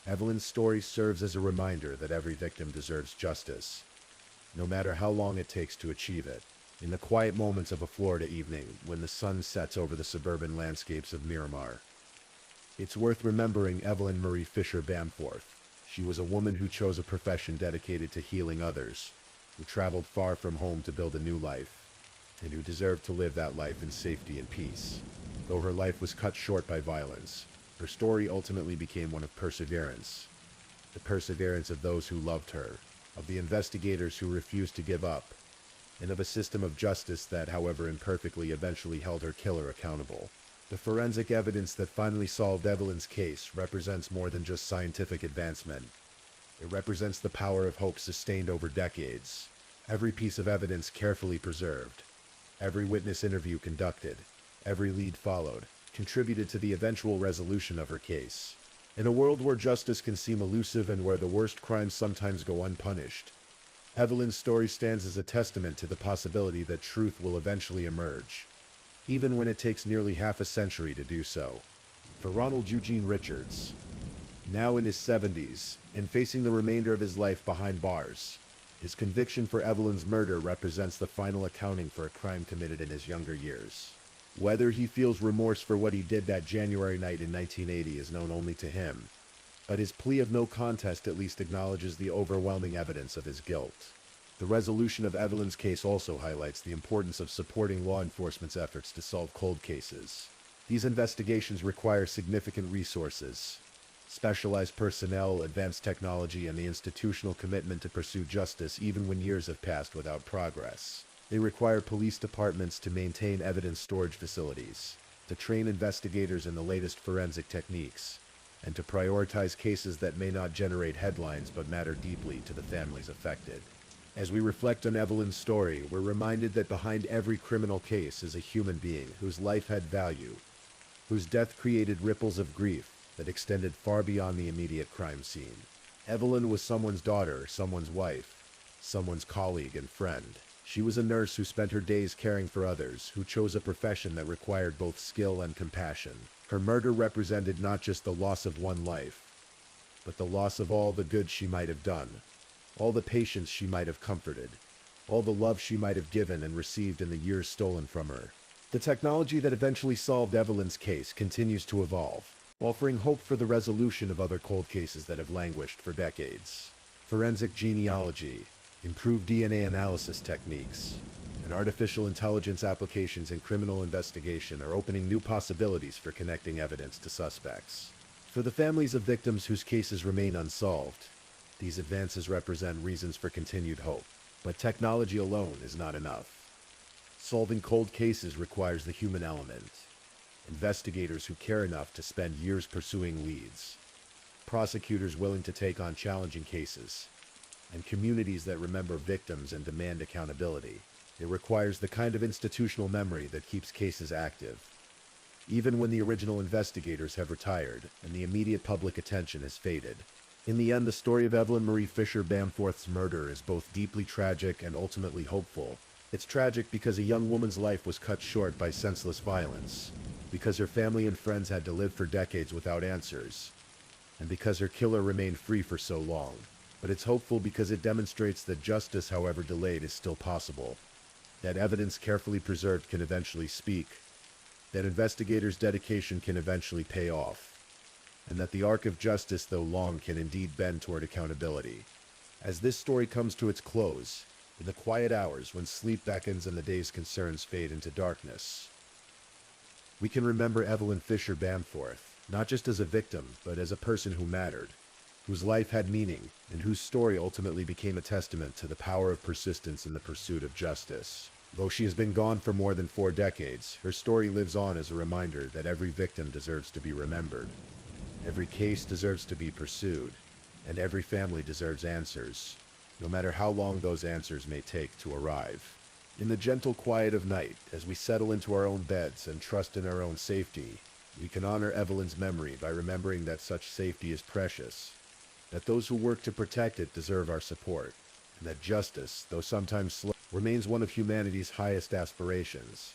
Evelyn's story serves as a reminder that every victim deserves justice, no matter how long it takes to achieve it. In the quiet moments of a Florida evening, when the sun sets over the suburban landscapes of Miramar, it's worth remembering Evelyn Marie Fisher Bamforth. She was a woman who chose a profession dedicated to healing others, who traveled far from home to build a new life, and who deserved to live that life in safety and peace. Though her life was cut short by violence, her story ultimately became one of perseverance. The perseverance of those who loved her, of the investigators who refused to give up, and of a system of justice that, however imperfectly, eventually held her killer accountable. The forensic evidence that finally solved Evelyn's case represents more than just scientific advancement. It represents the power of hope sustained over decades. Every piece of evidence carefully preserved, every witness interview conducted, every lead followed, contributed to the eventual resolution of her case. In a world where justice can seem elusive and where the worst crimes sometimes go unpunished, Evelyn's story stands as a testament to the possibility that truth will eventually emerge, even when it takes nearly half a century to do so. For Ronald Eugene Richards, now in his 70s and facing the remainder of his life behind bars, his conviction for Evelyn's murder represents the final accounting for a crime committed in his younger years. Whether he feels remorse for what he did that January night in 1980 is known only to him, but his plea of no contest at least acknowledges the overwhelming evidence of his guilt. The resolution of Evelyn's case also highlights the importance of supporting law enforcement's efforts to solve cold cases. These investigations require significant resources, specialized personnel, advanced technology, and the institutional commitment to pursue justice even when years have passed without progress. They require police departments to maintain evidence storage facilities, to train investigators in the latest forensic techniques, and to prioritize cases that may not generate headlines but matter deeply to the families affected. As we reflect on Evelyn's story, we're reminded that behind every criminal case is a human being whose life had value, whose death created ripples of grief that extended far beyond the immediate crime scene. Evelyn was someone's daughter, someone's wife, someone's colleague and friend. She was a nurse who spent her days caring for others, who chose a profession that required both skill and compassion. Her murder represented not just the loss of one life, but the loss of all the good she might have done, all the patience she might have comforted, all the love she might have given and received in the years stolen from her. The technology that eventually solved Evelyn's case continues to evolve, offering hope for the resolution of other cold cases that have languished for decades. Forensic genealogy, improved DNA analysis techniques, and artificial intelligence applications in criminal investigation are opening new possibilities for connecting evidence to suspects. For the families of victims whose cases remain unsolved, these advances represent reasons for continued hope. But technology alone is not enough. Solving cold cases requires the human element. Investigators who care enough to spend years pursuing leads, prosecutors willing to take on challenging cases, and communities that remember victims and demand accountability. It requires the kind of institutional memory that keeps cases active, even when the original investigators have retired and the immediate public attention has faded. In the end, the story of Evelyn Marie Fisher Bamforth's murder is both deeply tragic and ultimately hopeful. It's tragic because a young woman's life was cut short by senseless violence, because her family and friends had to live for decades without answers, and because her killer remained free for so long. But it's hopeful because it demonstrates that justice, however delayed, is still possible, that evidence carefully preserved can eventually speak, that investigators' dedication can eventually pay off, and that the arc of justice, though long, can indeed bend toward accountability. As this story comes to its close, in the quiet hours when sleep beckons and the day's concerns fade into darkness, we can remember Evelyn Fisher Bamforth, not just as a victim, but as a person who mattered, whose life had meaning, and whose story ultimately became a testament to the power of persistence in the pursuit of justice. Though she has been gone for more than 4 decades, her story lives on as a reminder that every victim deserves to be remembered, every case deserves to be pursued, and every family deserves answers, no matter how long those answers may take to arrive. In the gentle quiet of night, as we settle into our own beds and trust in our own safety, we can honor Evelyn's memory by remembering that such safety is precious, that those who work to protect it deserve our support, and that justice, though sometimes slow, remains one of humanity's highest aspirations.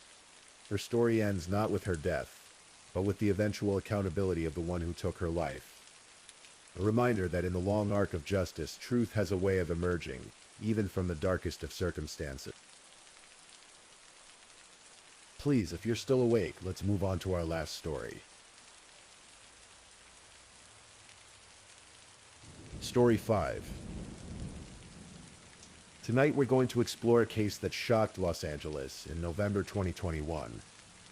Her story ends not with her death, but with the eventual accountability of the one who took her life. A reminder that in the long arc of justice, truth has a way of emerging, even from the darkest of circumstances. Please, if you're still awake, let's move on to our last story. Story 5. Tonight we're going to explore a case that shocked Los Angeles in November 2021.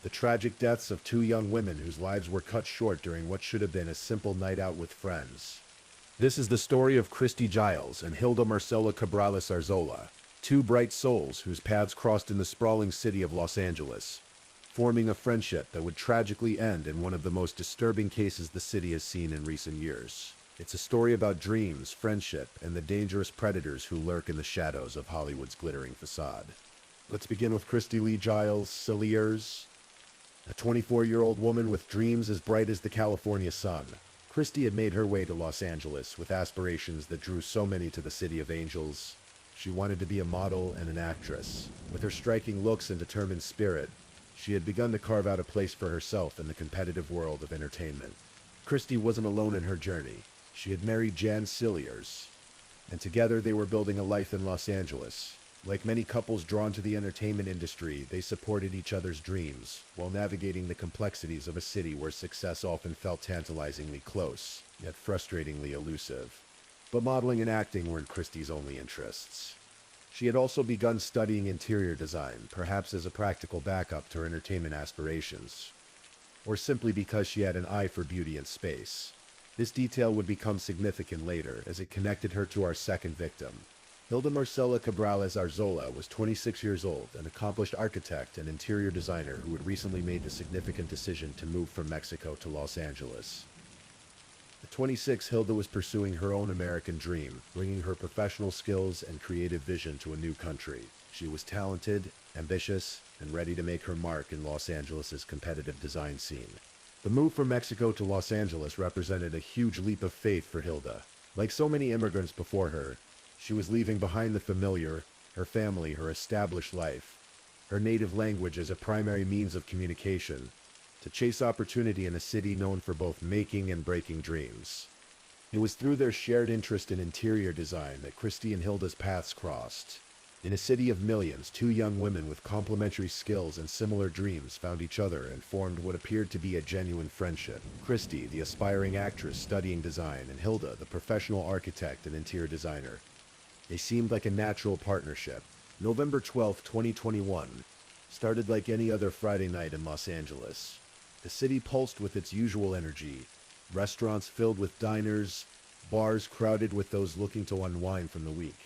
The tragic deaths of two young women whose lives were cut short during what should have been a simple night out with friends. This is the story of Christy Giles and Hilda Marcela Cabrales Arzola, two bright souls whose paths crossed in the sprawling city of Los Angeles, forming a friendship that would tragically end in one of the most disturbing cases the city has seen in recent years. It's a story about dreams, friendship, and the dangerous predators who lurk in the shadows of Hollywood's glittering facade. Let's begin with Christy Lee Giles Cilliers, a 24-year-old woman with dreams as bright as the California sun. Christy had made her way to Los Angeles with aspirations that drew so many to the City of Angels. She wanted to be a model and an actress. With her striking looks and determined spirit, she had begun to carve out a place for herself in the competitive world of entertainment. Christy wasn't alone in her journey. She had married Jan Cilliers, and together they were building a life in Los Angeles. Like many couples drawn to the entertainment industry, they supported each other's dreams while navigating the complexities of a city where success often felt tantalizingly close, yet frustratingly elusive. But modeling and acting weren't Christy's only interests. She had also begun studying interior design, perhaps as a practical backup to her entertainment aspirations, or simply because she had an eye for beauty and space. This detail would become significant later as it connected her to our second victim. Hilda Marcela Cabrales Arzola was 26 years old, an accomplished architect and interior designer who had recently made the significant decision to move from Mexico to Los Angeles. At 26, Hilda was pursuing her own American dream, bringing her professional skills and creative vision to a new country. She was talented, ambitious, and ready to make her mark in Los Angeles' competitive design scene. The move from Mexico to Los Angeles represented a huge leap of faith for Hilda. Like so many immigrants before her, she was leaving behind the familiar, her family, her established life, her native language as a primary means of communication, to chase opportunity in a city known for both making and breaking dreams. It was through their shared interest in interior design that Christy and Hilda's paths crossed. In a city of millions, two young women with complementary skills and similar dreams found each other and formed what appeared to be a genuine friendship. Christy, the aspiring actress studying design, and Hilda, the professional architect and interior designer. They seemed like a natural partnership. November 12, 2021, started like any other Friday night in Los Angeles. The city pulsed with its usual energy. Restaurants filled with diners, bars crowded with those looking to unwind from the week,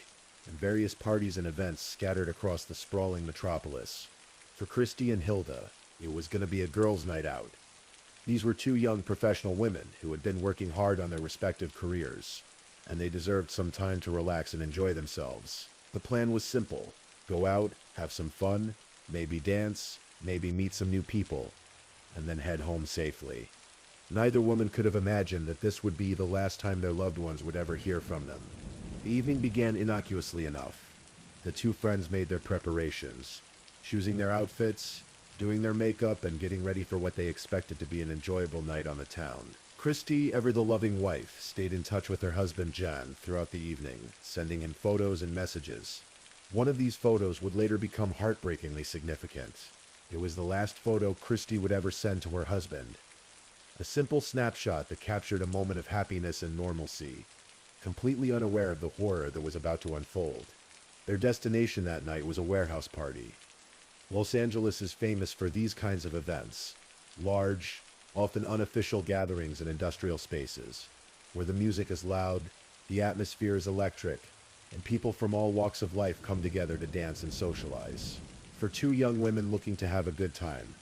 and various parties and events scattered across the sprawling metropolis. For Christy and Hilda, it was going to be a girls' night out. These were two young professional women who had been working hard on their respective careers, and they deserved some time to relax and enjoy themselves. The plan was simple: go out, have some fun, maybe dance, maybe meet some new people, and then head home safely. Neither woman could have imagined that this would be the last time their loved ones would ever hear from them. The evening began innocuously enough. The two friends made their preparations, choosing their outfits, doing their makeup, and getting ready for what they expected to be an enjoyable night on the town. Christy, ever the loving wife, stayed in touch with her husband Jan throughout the evening, sending him photos and messages. One of these photos would later become heartbreakingly significant. It was the last photo Christy would ever send to her husband. A simple snapshot that captured a moment of happiness and normalcy, completely unaware of the horror that was about to unfold. Their destination that night was a warehouse party. Los Angeles is famous for these kinds of events, large, often unofficial gatherings in industrial spaces, where the music is loud, the atmosphere is electric, and people from all walks of life come together to dance and socialize. For two young women looking to have a good time,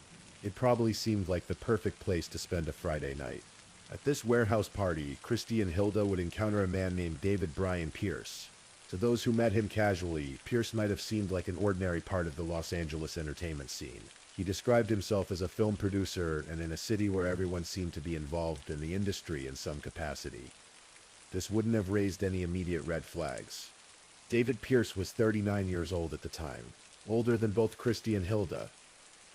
it probably seemed like the perfect place to spend a Friday night. At this warehouse party, Christy and Hilda would encounter a man named David Brian Pierce. To those who met him casually, Pierce might have seemed like an ordinary part of the Los Angeles entertainment scene. He described himself as a film producer, and in a city where everyone seemed to be involved in the industry in some capacity. This wouldn't have raised any immediate red flags. David Pierce was 39 years old at the time, older than both Christy and Hilda,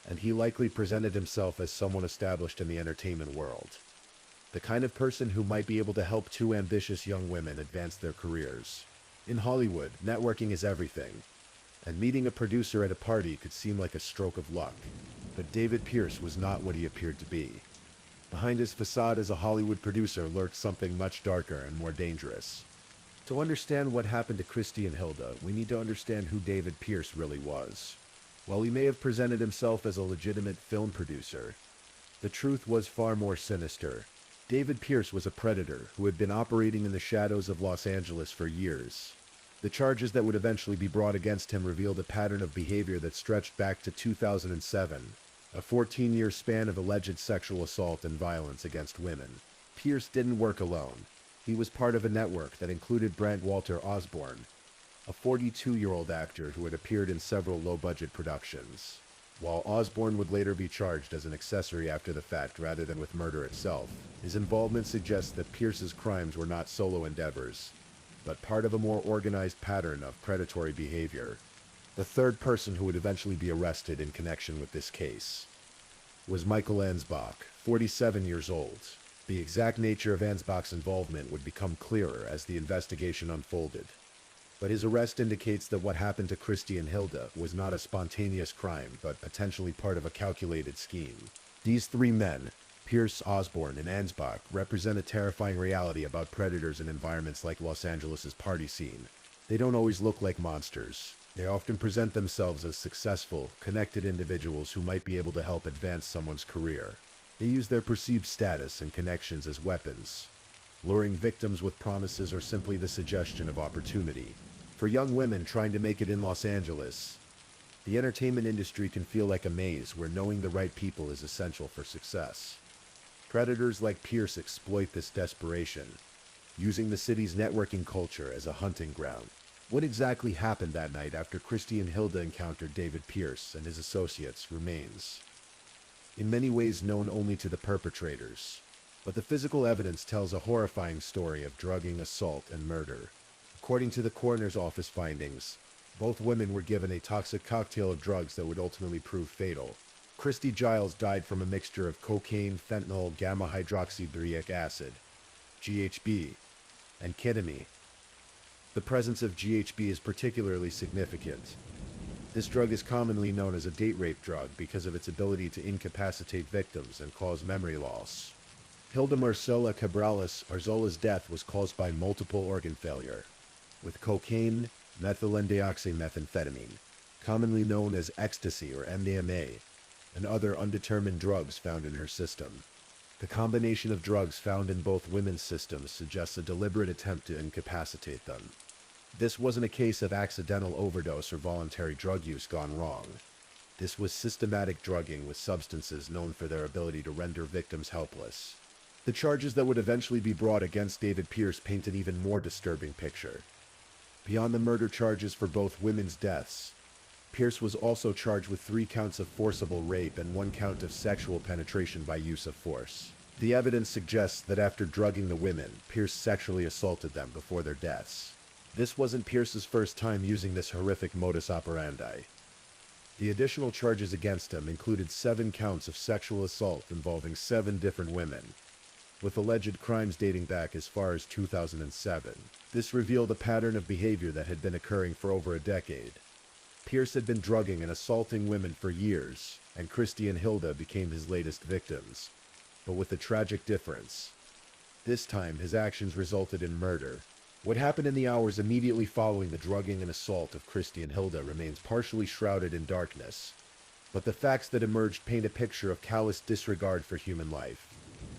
and he likely presented himself as someone established in the entertainment world. The kind of person who might be able to help two ambitious young women advance their careers. In Hollywood, networking is everything, and meeting a producer at a party could seem like a stroke of luck. But David Pierce was not what he appeared to be. Behind his facade as a Hollywood producer lurked something much darker and more dangerous. To understand what happened to Christy and Hilda, we need to understand who David Pierce really was. While he may have presented himself as a legitimate film producer, the truth was far more sinister. David Pierce was a predator who had been operating in the shadows of Los Angeles for years. The charges that would eventually be brought against him revealed a pattern of behavior that stretched back to 2007, a 14-year span of alleged sexual assault and violence against women. Pierce didn't work alone. He was part of a network that included Brent Walter Osborne, a 42-year-old actor who had appeared in several low-budget productions. While Osborne would later be charged as an accessory after the fact rather than with murder itself, his involvement suggests that Pierce's crimes were not solo endeavors, but part of a more organized pattern of predatory behavior. The third person who would eventually be arrested in connection with this case was Michael Ansbach, 47 years old. The exact nature of Ansbach's involvement would become clearer as the investigation unfolded. But his arrest indicates that what happened to Christy and Hilda was not a spontaneous crime, but potentially part of a calculated scheme. These three men, Pierce, Osborne, and Ansbach, represent a terrifying reality about predators in environments like Los Angeles' party scene. They don't always look like monsters. They often present themselves as successful, connected individuals who might be able to help advance someone's career. They use their perceived status and connections as weapons, luring victims with promises or simply the suggestion of opportunity. For young women trying to make it in Los Angeles, the entertainment industry can feel like a maze where knowing the right people is essential for success. Predators like Pierce exploit this desperation, using the city's networking culture as a hunting ground. What exactly happened that night after Christy and Hilda encountered David Pierce and his associates remains, in many ways, known only to the perpetrators. But the physical evidence tells a horrifying story of drugging, assault, and murder. According to the coroner's office findings, both women were given a toxic cocktail of drugs that would ultimately prove fatal. Christy Giles died from a mixture of cocaine, fentanyl, gamma-hydroxybutyrate acid, GHB, and ketamine. The presence of GHB is particularly significant. This drug is commonly known as a date rape drug because of its ability to incapacitate victims and cause memory loss. Hilda Marcela Cabrales Arzola's death was caused by multiple organ failure, with cocaine, methylenedioxymethamphetamine, commonly known as ecstasy or MDMA, and other undetermined drugs found in her system. The combination of drugs found in both women's systems suggests a deliberate attempt to incapacitate them. This wasn't a case of accidental overdose or voluntary drug use gone wrong. This was systematic drugging with substances known for their ability to render victims helpless. The charges that would eventually be brought against David Pierce paint an even more disturbing picture. Beyond the murder charges for both women's deaths, Pierce was also charged with 3 counts of forcible rape and 1 count of sexual penetration by use of force. The evidence suggests that after drugging the women, Pierce sexually assaulted them before their deaths. This wasn't Pierce's first time using this horrific modus operandi. The additional charges against him included 7 counts of sexual assault involving 7 different women, with alleged crimes dating back as far as 2007. This revealed a pattern of behavior that had been occurring for over a decade. Pierce had been drugging and assaulting women for years, and Christy and Hilda became his latest victims. But with a tragic difference. This time, his actions resulted in murder. What happened in the hours immediately following the drugging and assault of Christy and Hilda remains partially shrouded in darkness, but the facts that emerged paint a picture of callous disregard for human life.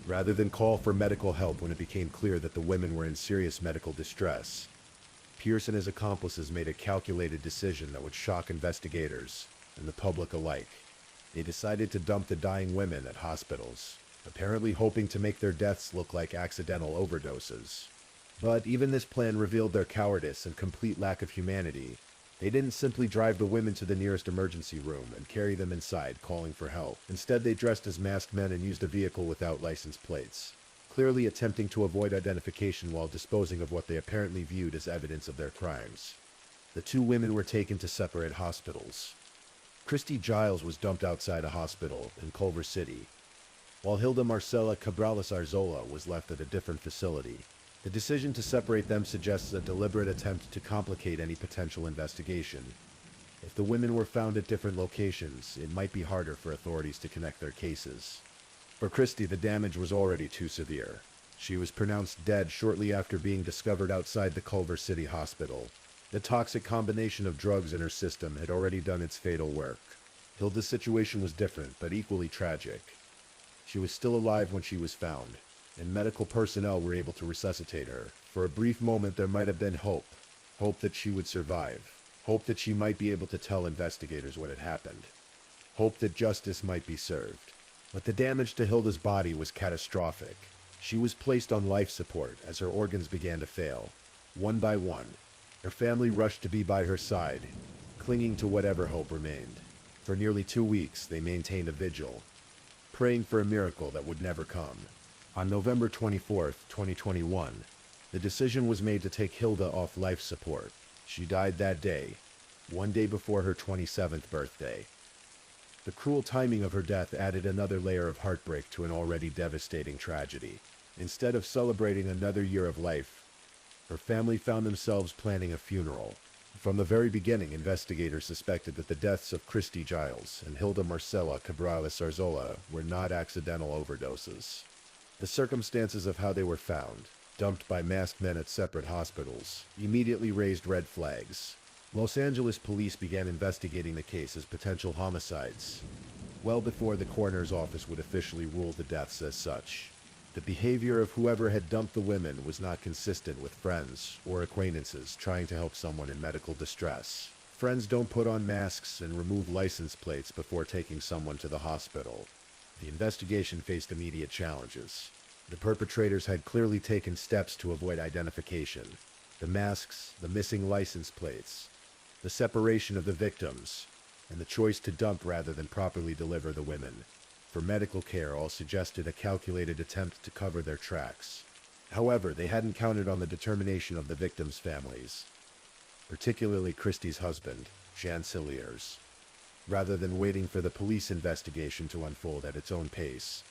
Rather than call for medical help when it became clear that the women were in serious medical distress, Pierce and his accomplices made a calculated decision that would shock investigators and the public alike. They decided to dump the dying women at hospitals, apparently hoping to make their deaths look like accidental overdoses. But even this plan revealed their cowardice and complete lack of humanity. They didn't simply drive the women to the nearest emergency room and carry them inside, calling for help. Instead, they dressed as masked men and used a vehicle without license plates, clearly attempting to avoid identification while disposing of what they apparently viewed as evidence of their crimes. The 2 women were taken to separate hospitals. Christy Giles was dumped outside a hospital in Culver City, while Hilda Marcela Cabrales Arzola was left at a different facility. The decision to separate them suggests a deliberate attempt to complicate any potential investigation. If the women were found at different locations, it might be harder for authorities to connect their cases. For Christy, the damage was already too severe. She was pronounced dead shortly after being discovered outside the Culver City Hospital. The toxic combination of drugs in her system had already done its fatal work. Hilda's situation was different, but equally tragic. She was still alive when she was found, and medical personnel were able to resuscitate her. For a brief moment, there might have been hope. Hope that she would survive. Hope that she might be able to tell investigators what had happened. Hope that justice might be served. But the damage to Hilda's body was catastrophic. She was placed on life support as her organs began to fail. One by one, her family rushed to be by her side, clinging to whatever hope remained. For nearly 2 weeks, they maintained a vigil, praying for a miracle that would never come. On November 24, 2021, the decision was made to take Hilda off life support. She died that day, one day before her 27th birthday. The cruel timing of her death added another layer of heartbreak to an already devastating tragedy. Instead of celebrating another year of life, her family found themselves planning a funeral. From the very beginning, investigators suspected that the deaths of Christy Giles and Hilda Marcela Cabrales Arzola were not accidental overdoses. The circumstances of how they were found, dumped by masked men at separate hospitals, immediately raised red flags. Los Angeles police began investigating the case as potential homicides, well before the coroner's office would officially rule the deaths as such. The behavior of whoever had dumped the women was not consistent with friends or acquaintances trying to help someone in medical distress. Friends don't put on masks and remove license plates before taking someone to the hospital. The investigation faced immediate challenges. The perpetrators had clearly taken steps to avoid identification. The masks, the missing license plates, the separation of the victims, and the choice to dump rather than properly deliver the women. For medical care, all suggested a calculated attempt to cover their tracks. However, they hadn't counted on the determination of the victims' families, particularly Christie's husband, Jan Cilliers. Rather than waiting for the police investigation to unfold at its own pace,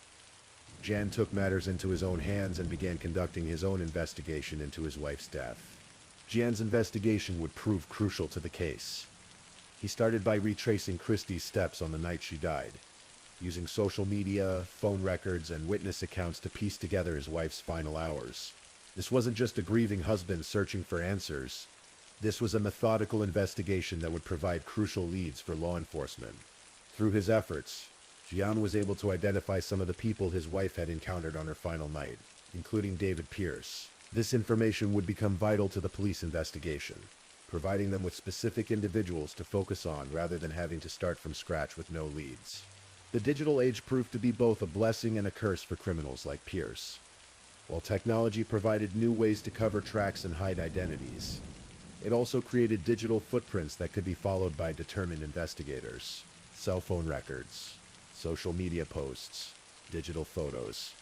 Jan took matters into his own hands and began conducting his own investigation into his wife's death. Jan's investigation would prove crucial to the case. He started by retracing Christie's steps on the night she died, using social media, phone records, and witness accounts to piece together his wife's final hours. This wasn't just a grieving husband searching for answers. This was a methodical investigation that would provide crucial leads for law enforcement. Through his efforts, Gian was able to identify some of the people his wife had encountered on her final night, including David Pierce. This information would become vital to the police investigation, providing them with specific individuals to focus on rather than having to start from scratch with no leads. The digital age proved to be both a blessing and a curse for criminals like Pierce. While technology provided new ways to cover tracks and hide identities, it also created digital footprints that could be followed by determined investigators. Cell phone records, social media posts, digital photos,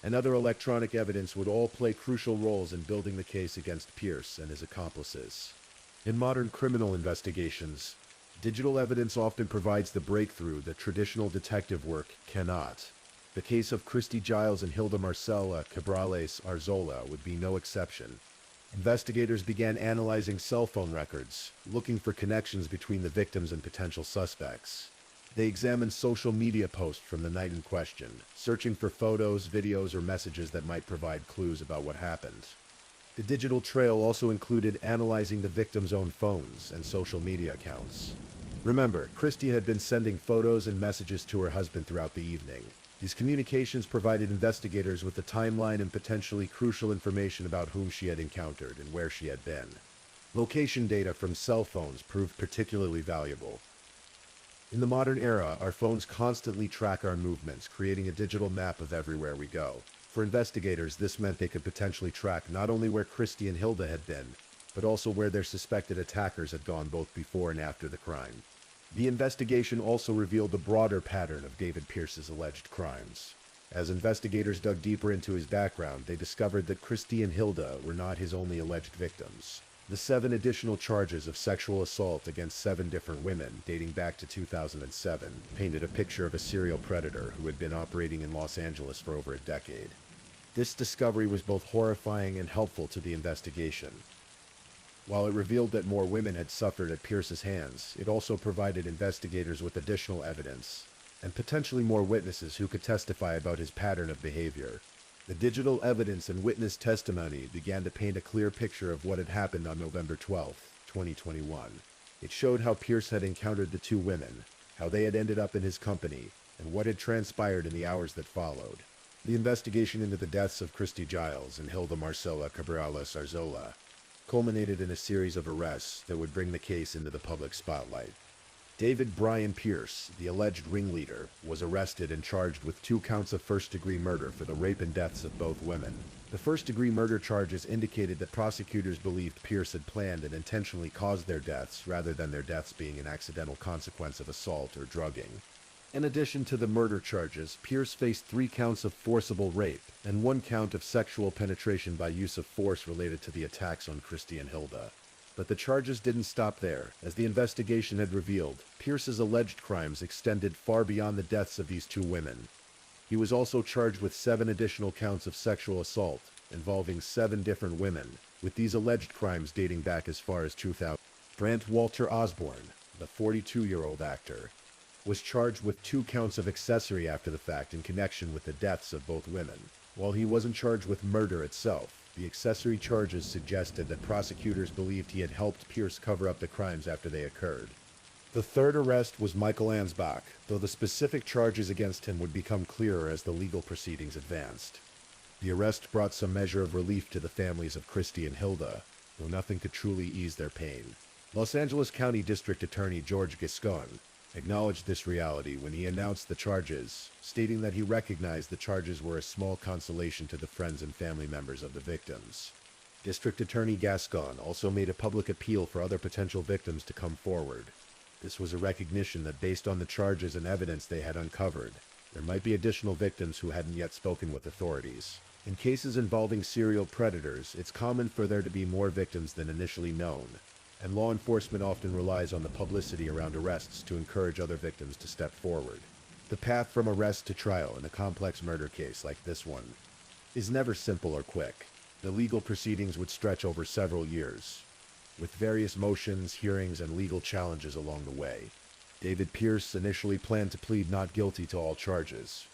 and other electronic evidence would all play crucial roles in building the case against Pierce and his accomplices. In modern criminal investigations, digital evidence often provides the breakthrough that traditional detective work cannot. The case of Christy Giles and Hilda Marcela Cabrales Arzola would be no exception. Investigators began analyzing cell phone records, looking for connections between the victims and potential suspects. They examined social media posts from the night in question, searching for photos, videos, or messages that might provide clues about what happened. The digital trail also included analyzing the victim's own phones and social media accounts. Remember, Christy had been sending photos and messages to her husband throughout the evening. These communications provided investigators with a timeline and potentially crucial information about whom she had encountered and where she had been. Location data from cell phones proved particularly valuable. In the modern era, our phones constantly track our movements, creating a digital map of everywhere we go. For investigators, this meant they could potentially track not only where Christy and Hilda had been, but also where their suspected attackers had gone both before and after the crime. The investigation also revealed the broader pattern of David Pierce's alleged crimes. As investigators dug deeper into his background, they discovered that Christy and Hilda were not his only alleged victims. The 7 additional charges of sexual assault against 7 different women, dating back to 2007, painted a picture of a serial predator who had been operating in Los Angeles for over a decade. This discovery was both horrifying and helpful to the investigation. While it revealed that more women had suffered at Pierce's hands, it also provided investigators with additional evidence, and potentially more witnesses who could testify about his pattern of behavior. The digital evidence and witness testimony began to paint a clear picture of what had happened on November 12, 2021. It showed how Pierce had encountered the two women, how they had ended up in his company, and what had transpired in the hours that followed. The investigation into the deaths of Christy Giles and Hilda Marcela Cabrales Arzola culminated in a series of arrests that would bring the case into the public spotlight. David Brian Pierce, the alleged ringleader, was arrested and charged with 2 counts of first-degree murder for the rape and deaths of both women. The first-degree murder charges indicated that prosecutors believed Pierce had planned and intentionally caused their deaths, rather than their deaths being an accidental consequence of assault or drugging. In addition to the murder charges, Pierce faced 3 counts of forcible rape and 1 count of sexual penetration by use of force related to the attacks on Christy and Hilda. But the charges didn't stop there. As the investigation had revealed, Pierce's alleged crimes extended far beyond the deaths of these 2 women. He was also charged with 7 additional counts of sexual assault involving 7 different women, with these alleged crimes dating back as far as 2000. Grant Walter Osborne, the 42-year-old actor, was charged with 2 counts of accessory after the fact in connection with the deaths of both women. While he wasn't charged with murder itself, the accessory charges suggested that prosecutors believed he had helped Pierce cover up the crimes after they occurred. The third arrest was Michael Ansbach, though the specific charges against him would become clearer as the legal proceedings advanced. The arrest brought some measure of relief to the families of Christy and Hilda, though nothing could truly ease their pain. Los Angeles County District Attorney George Giscon acknowledged this reality when he announced the charges, stating that he recognized the charges were a small consolation to the friends and family members of the victims. District Attorney Gascon also made a public appeal for other potential victims to come forward. This was a recognition that based on the charges and evidence they had uncovered, there might be additional victims who hadn't yet spoken with authorities. In cases involving serial predators, it's common for there to be more victims than initially known, and law enforcement often relies on the publicity around arrests to encourage other victims to step forward. The path from arrest to trial in a complex murder case like this one is never simple or quick. The legal proceedings would stretch over several years, with various motions, hearings, and legal challenges along the way. David Pierce initially planned to plead not guilty to all charges,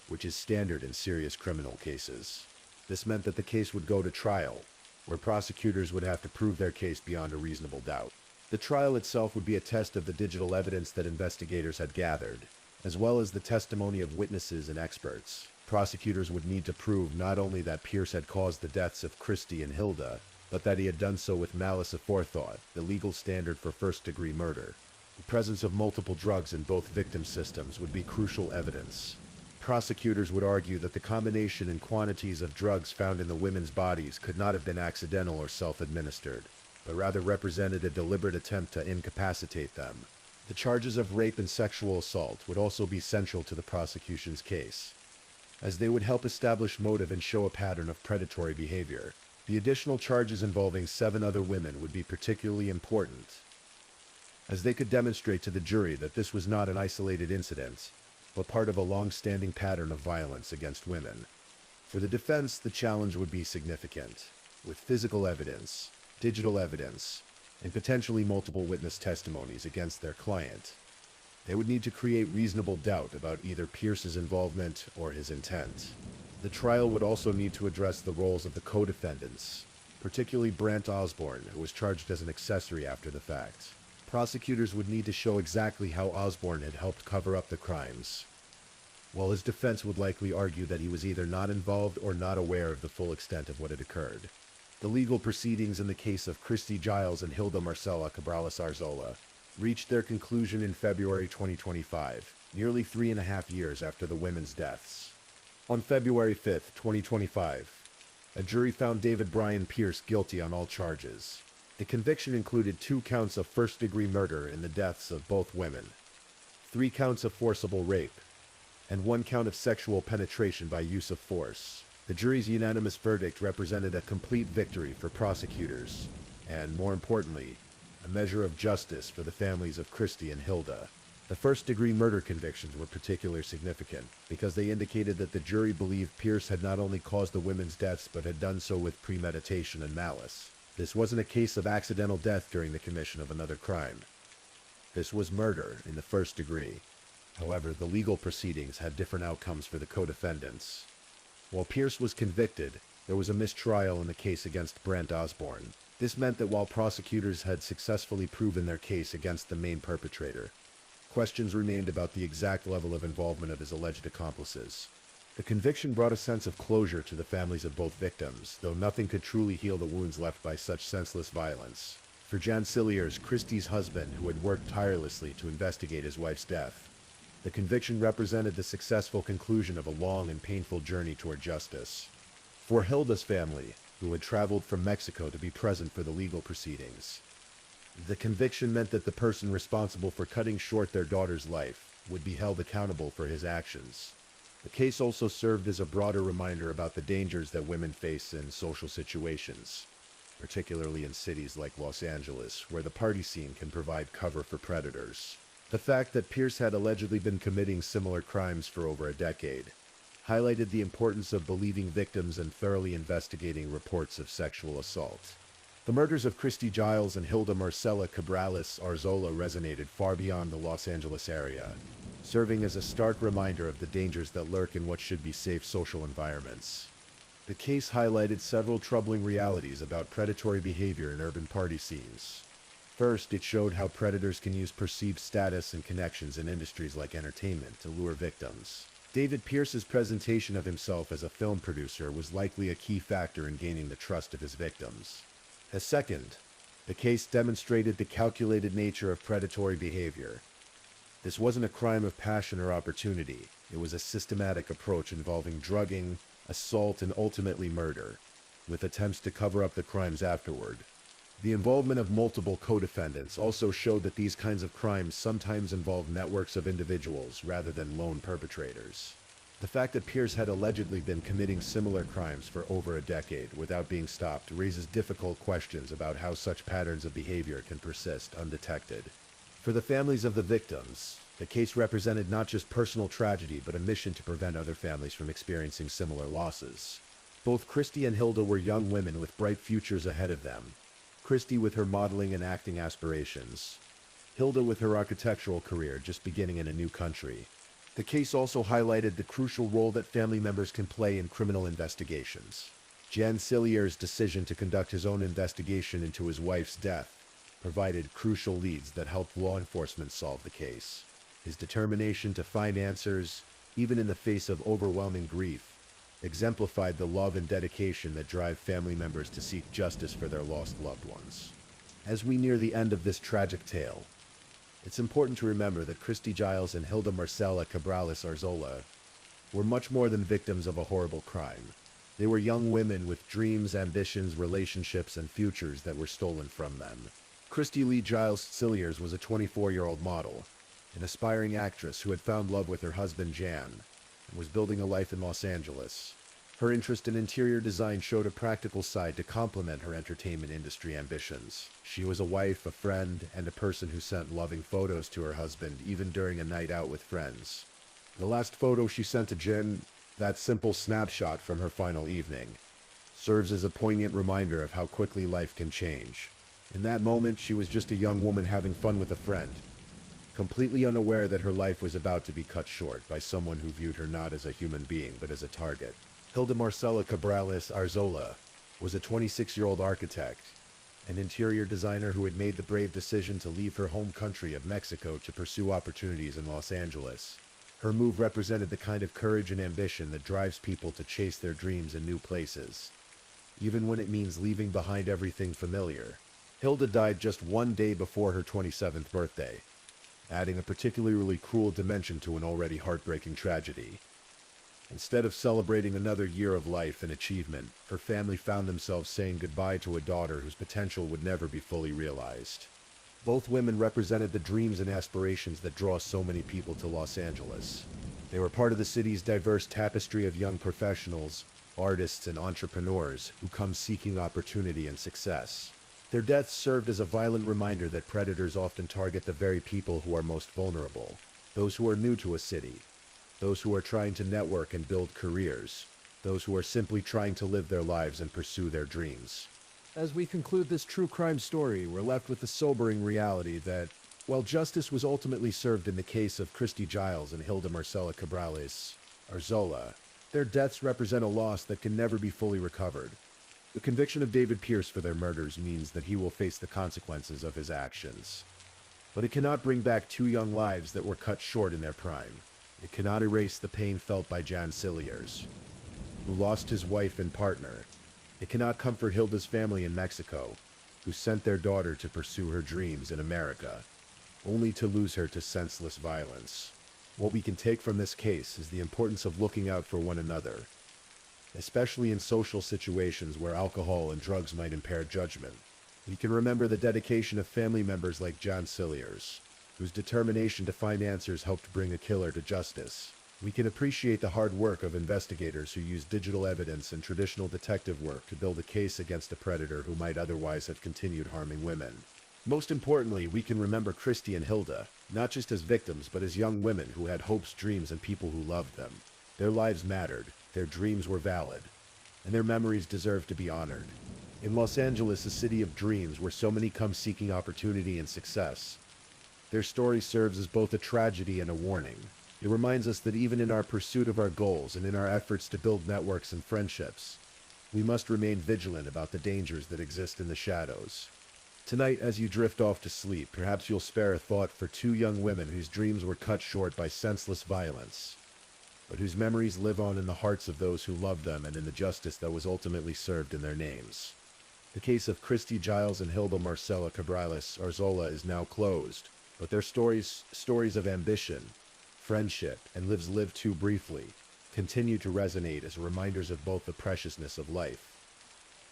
which is standard in serious criminal cases. This meant that the case would go to trial, where prosecutors would have to prove their case beyond a reasonable doubt. The trial itself would be a test of the digital evidence that investigators had gathered, as well as the testimony of witnesses and experts. Prosecutors would need to prove not only that Pierce had caused the deaths of Christy and Hilda, but that he had done so with malice aforethought, the legal standard for first-degree murder. The presence of multiple drugs in both victim systems would be crucial evidence. Prosecutors would argue that the combination and quantities of drugs found in the women's bodies could not have been accidental or self-administered, but rather represented a deliberate attempt to incapacitate them. The charges of rape and sexual assault would also be central to the prosecution's case, as they would help establish motive and show a pattern of predatory behavior. The additional charges involving 7 other women would be particularly important, as they could demonstrate to the jury that this was not an isolated incident, but part of a long-standing pattern of violence against women. For the defense, the challenge would be significant, with physical evidence, digital evidence, and potentially multiple witness testimonies against their client. They would need to create reasonable doubt about either Pierce's involvement or his intent. The trial would also need to address the roles of the co-defendants, particularly Brant Osborne, who was charged as an accessory after the fact. Prosecutors would need to show exactly how Osborne had helped cover up the crimes, while his defense would likely argue that he was either not involved or not aware of the full extent of what had occurred. The legal proceedings in the case of Christy Giles and Hilda Marcela Cabrales Arzola reached their conclusion in February 2025, nearly 3.5 years after the women's deaths. On February 5, 2025, a jury found David Brian Pierce guilty on all charges. The conviction included 2 counts of first-degree murder in the deaths of both women, 3 counts of forcible rape, and 1 count of sexual penetration by use of force. The jury's unanimous verdict represented a complete victory for prosecutors, and, more importantly, a measure of justice for the families of Christy and Hilda. The first-degree murder convictions were particularly significant because they indicated that the jury believed Pierce had not only caused the women's deaths but had done so with premeditation and malice. This wasn't a case of accidental death during the commission of another crime. This was murder in the first degree. However, the legal proceedings had different outcomes for the co-defendants. While Pierce was convicted, there was a mistrial in the case against Brent Osborne. This meant that while prosecutors had successfully proven their case against the main perpetrator, questions remained about the exact level of involvement of his alleged accomplices. The conviction brought a sense of closure to the families of both victims, though nothing could truly heal the wounds left by such senseless violence. For Jan Cilliers, Christie's husband, who had worked tirelessly to investigate his wife's death, the conviction represented the successful conclusion of a long and painful journey toward justice. For Hilda's family, who had traveled from Mexico to be present for the legal proceedings, the conviction meant that the person responsible for cutting short their daughter's life would be held accountable for his actions. The case also served as a broader reminder about the dangers that women face in social situations, particularly in cities like Los Angeles, where the party scene can provide cover for predators. The fact that Pierce had allegedly been committing similar crimes for over a decade highlighted the importance of believing victims and thoroughly investigating reports of sexual assault. The murders of Christy Giles and Hilda Marcela Cabrales Arzola resonated far beyond the Los Angeles area, serving as a stark reminder of the dangers that lurk in what should be safe social environments. The case highlighted several troubling realities about predatory behavior in urban party scenes. First, it showed how predators can use perceived status and connections in industries like entertainment to lure victims. David Pierce's presentation of himself as a film producer was likely a key factor in gaining the trust of his victims. As second, the case demonstrated the calculated nature of predatory behavior. This wasn't a crime of passion or opportunity. It was a systematic approach involving drugging, assault, and ultimately murder, with attempts to cover up the crimes afterward. The involvement of multiple co-defendants also showed that these kinds of crimes sometimes involve networks of individuals rather than lone perpetrators. The fact that Pierce had allegedly been committing similar crimes for over a decade without being stopped raises difficult questions about how such patterns of behavior can persist undetected. For the families of the victims, the case represented not just personal tragedy but a mission to prevent other families from experiencing similar losses. Both Christy and Hilda were young women with bright futures ahead of them. Christy with her modeling and acting aspirations, Hilda with her architectural career just beginning in a new country. The case also highlighted the crucial role that family members can play in criminal investigations. Jan Cilliers' decision to conduct his own investigation into his wife's death provided crucial leads that helped law enforcement solve the case. His determination to find answers, even in the face of overwhelming grief, exemplified the love and dedication that drive family members to seek justice for their lost loved ones. As we near the end of this tragic tale, it's important to remember that Christy Giles and Hilda Marcela Cabrales Arzola were much more than victims of a horrible crime. They were young women with dreams, ambitions, relationships, and futures that were stolen from them. Christy Lee Giles Cilliers was a 24-year-old model, an aspiring actress who had found love with her husband Jan and was building a life in Los Angeles. Her interest in interior design showed a practical side to complement her entertainment industry ambitions. She was a wife, a friend, and a person who sent loving photos to her husband even during a night out with friends. The last photo she sent to Jan, that simple snapshot from her final evening, serves as a poignant reminder of how quickly life can change. In that moment, she was just a young woman having fun with a friend, completely unaware that her life was about to be cut short by someone who viewed her not as a human being but as a target. Hilda Marcela Cabrales Arzola was a 26-year-old architect, an interior designer who had made the brave decision to leave her home country of Mexico to pursue opportunities in Los Angeles. Her move represented the kind of courage and ambition that drives people to chase their dreams in new places, even when it means leaving behind everything familiar. Hilda died just one day before her 27th birthday, adding a particularly cruel dimension to an already heartbreaking tragedy. Instead of celebrating another year of life and achievement, her family found themselves saying goodbye to a daughter whose potential would never be fully realized. Both women represented the dreams and aspirations that draw so many people to Los Angeles. They were part of the city's diverse tapestry of young professionals, artists, and entrepreneurs who come seeking opportunity and success. Their deaths served as a violent reminder that predators often target the very people who are most vulnerable, those who are new to a city, those who are trying to network and build careers, those who are simply trying to live their lives and pursue their dreams. As we conclude this true crime story, we're left with the sobering reality that, while justice was ultimately served in the case of Christy Giles and Hilda Marcela Cabrales Arzola, Their deaths represent a loss that can never be fully recovered. The conviction of David Pierce for their murders means that he will face the consequences of his actions. But it cannot bring back two young lives that were cut short in their prime. It cannot erase the pain felt by John Cilliers, who lost his wife and partner. It cannot comfort Hilda's family in Mexico, who sent their daughter to pursue her dreams in America, only to lose her to senseless violence. What we can take from this case is the importance of looking out for one another, especially in social situations where alcohol and drugs might impair judgment. We can remember the dedication of family members like John Cilliers, whose determination to find answers helped bring a killer to justice. We can appreciate the hard work of investigators who use digital evidence and traditional detective work to build a case against a predator who might otherwise have continued harming women. Most importantly, we can remember Christy and Hilda, not just as victims, but as young women who had hopes, dreams, and people who loved them. Their lives mattered, their dreams were valid, and their memories deserve to be honored. In Los Angeles, a city of dreams where so many come seeking opportunity and success, their story serves as both a tragedy and a warning. It reminds us that even in our pursuit of our goals and in our efforts to build networks and friendships, we must remain vigilant about the dangers that exist in the shadows. Tonight, as you drift off to sleep, perhaps you'll spare a thought for two young women whose dreams were cut short by senseless violence, but whose memories live on in the hearts of those who loved them and in the justice that was ultimately served in their names. The case of Christy Giles and Hilda Marcela Cabrales Arzola is now closed, but their stories of ambition, friendship, and lives lived too briefly, continue to resonate as reminders of both the preciousness of life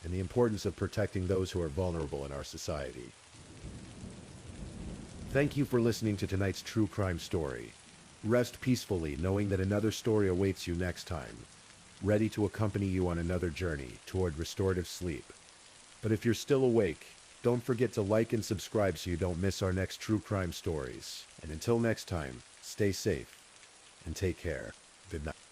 and the importance of protecting those who are vulnerable in our society. Thank you for listening to tonight's true crime story. Rest peacefully knowing that another story awaits you next time, ready to accompany you on another journey toward restorative sleep. But if you're still awake, don't forget to like and subscribe so you don't miss our next true crime stories. And until next time, stay safe and take care. Good night.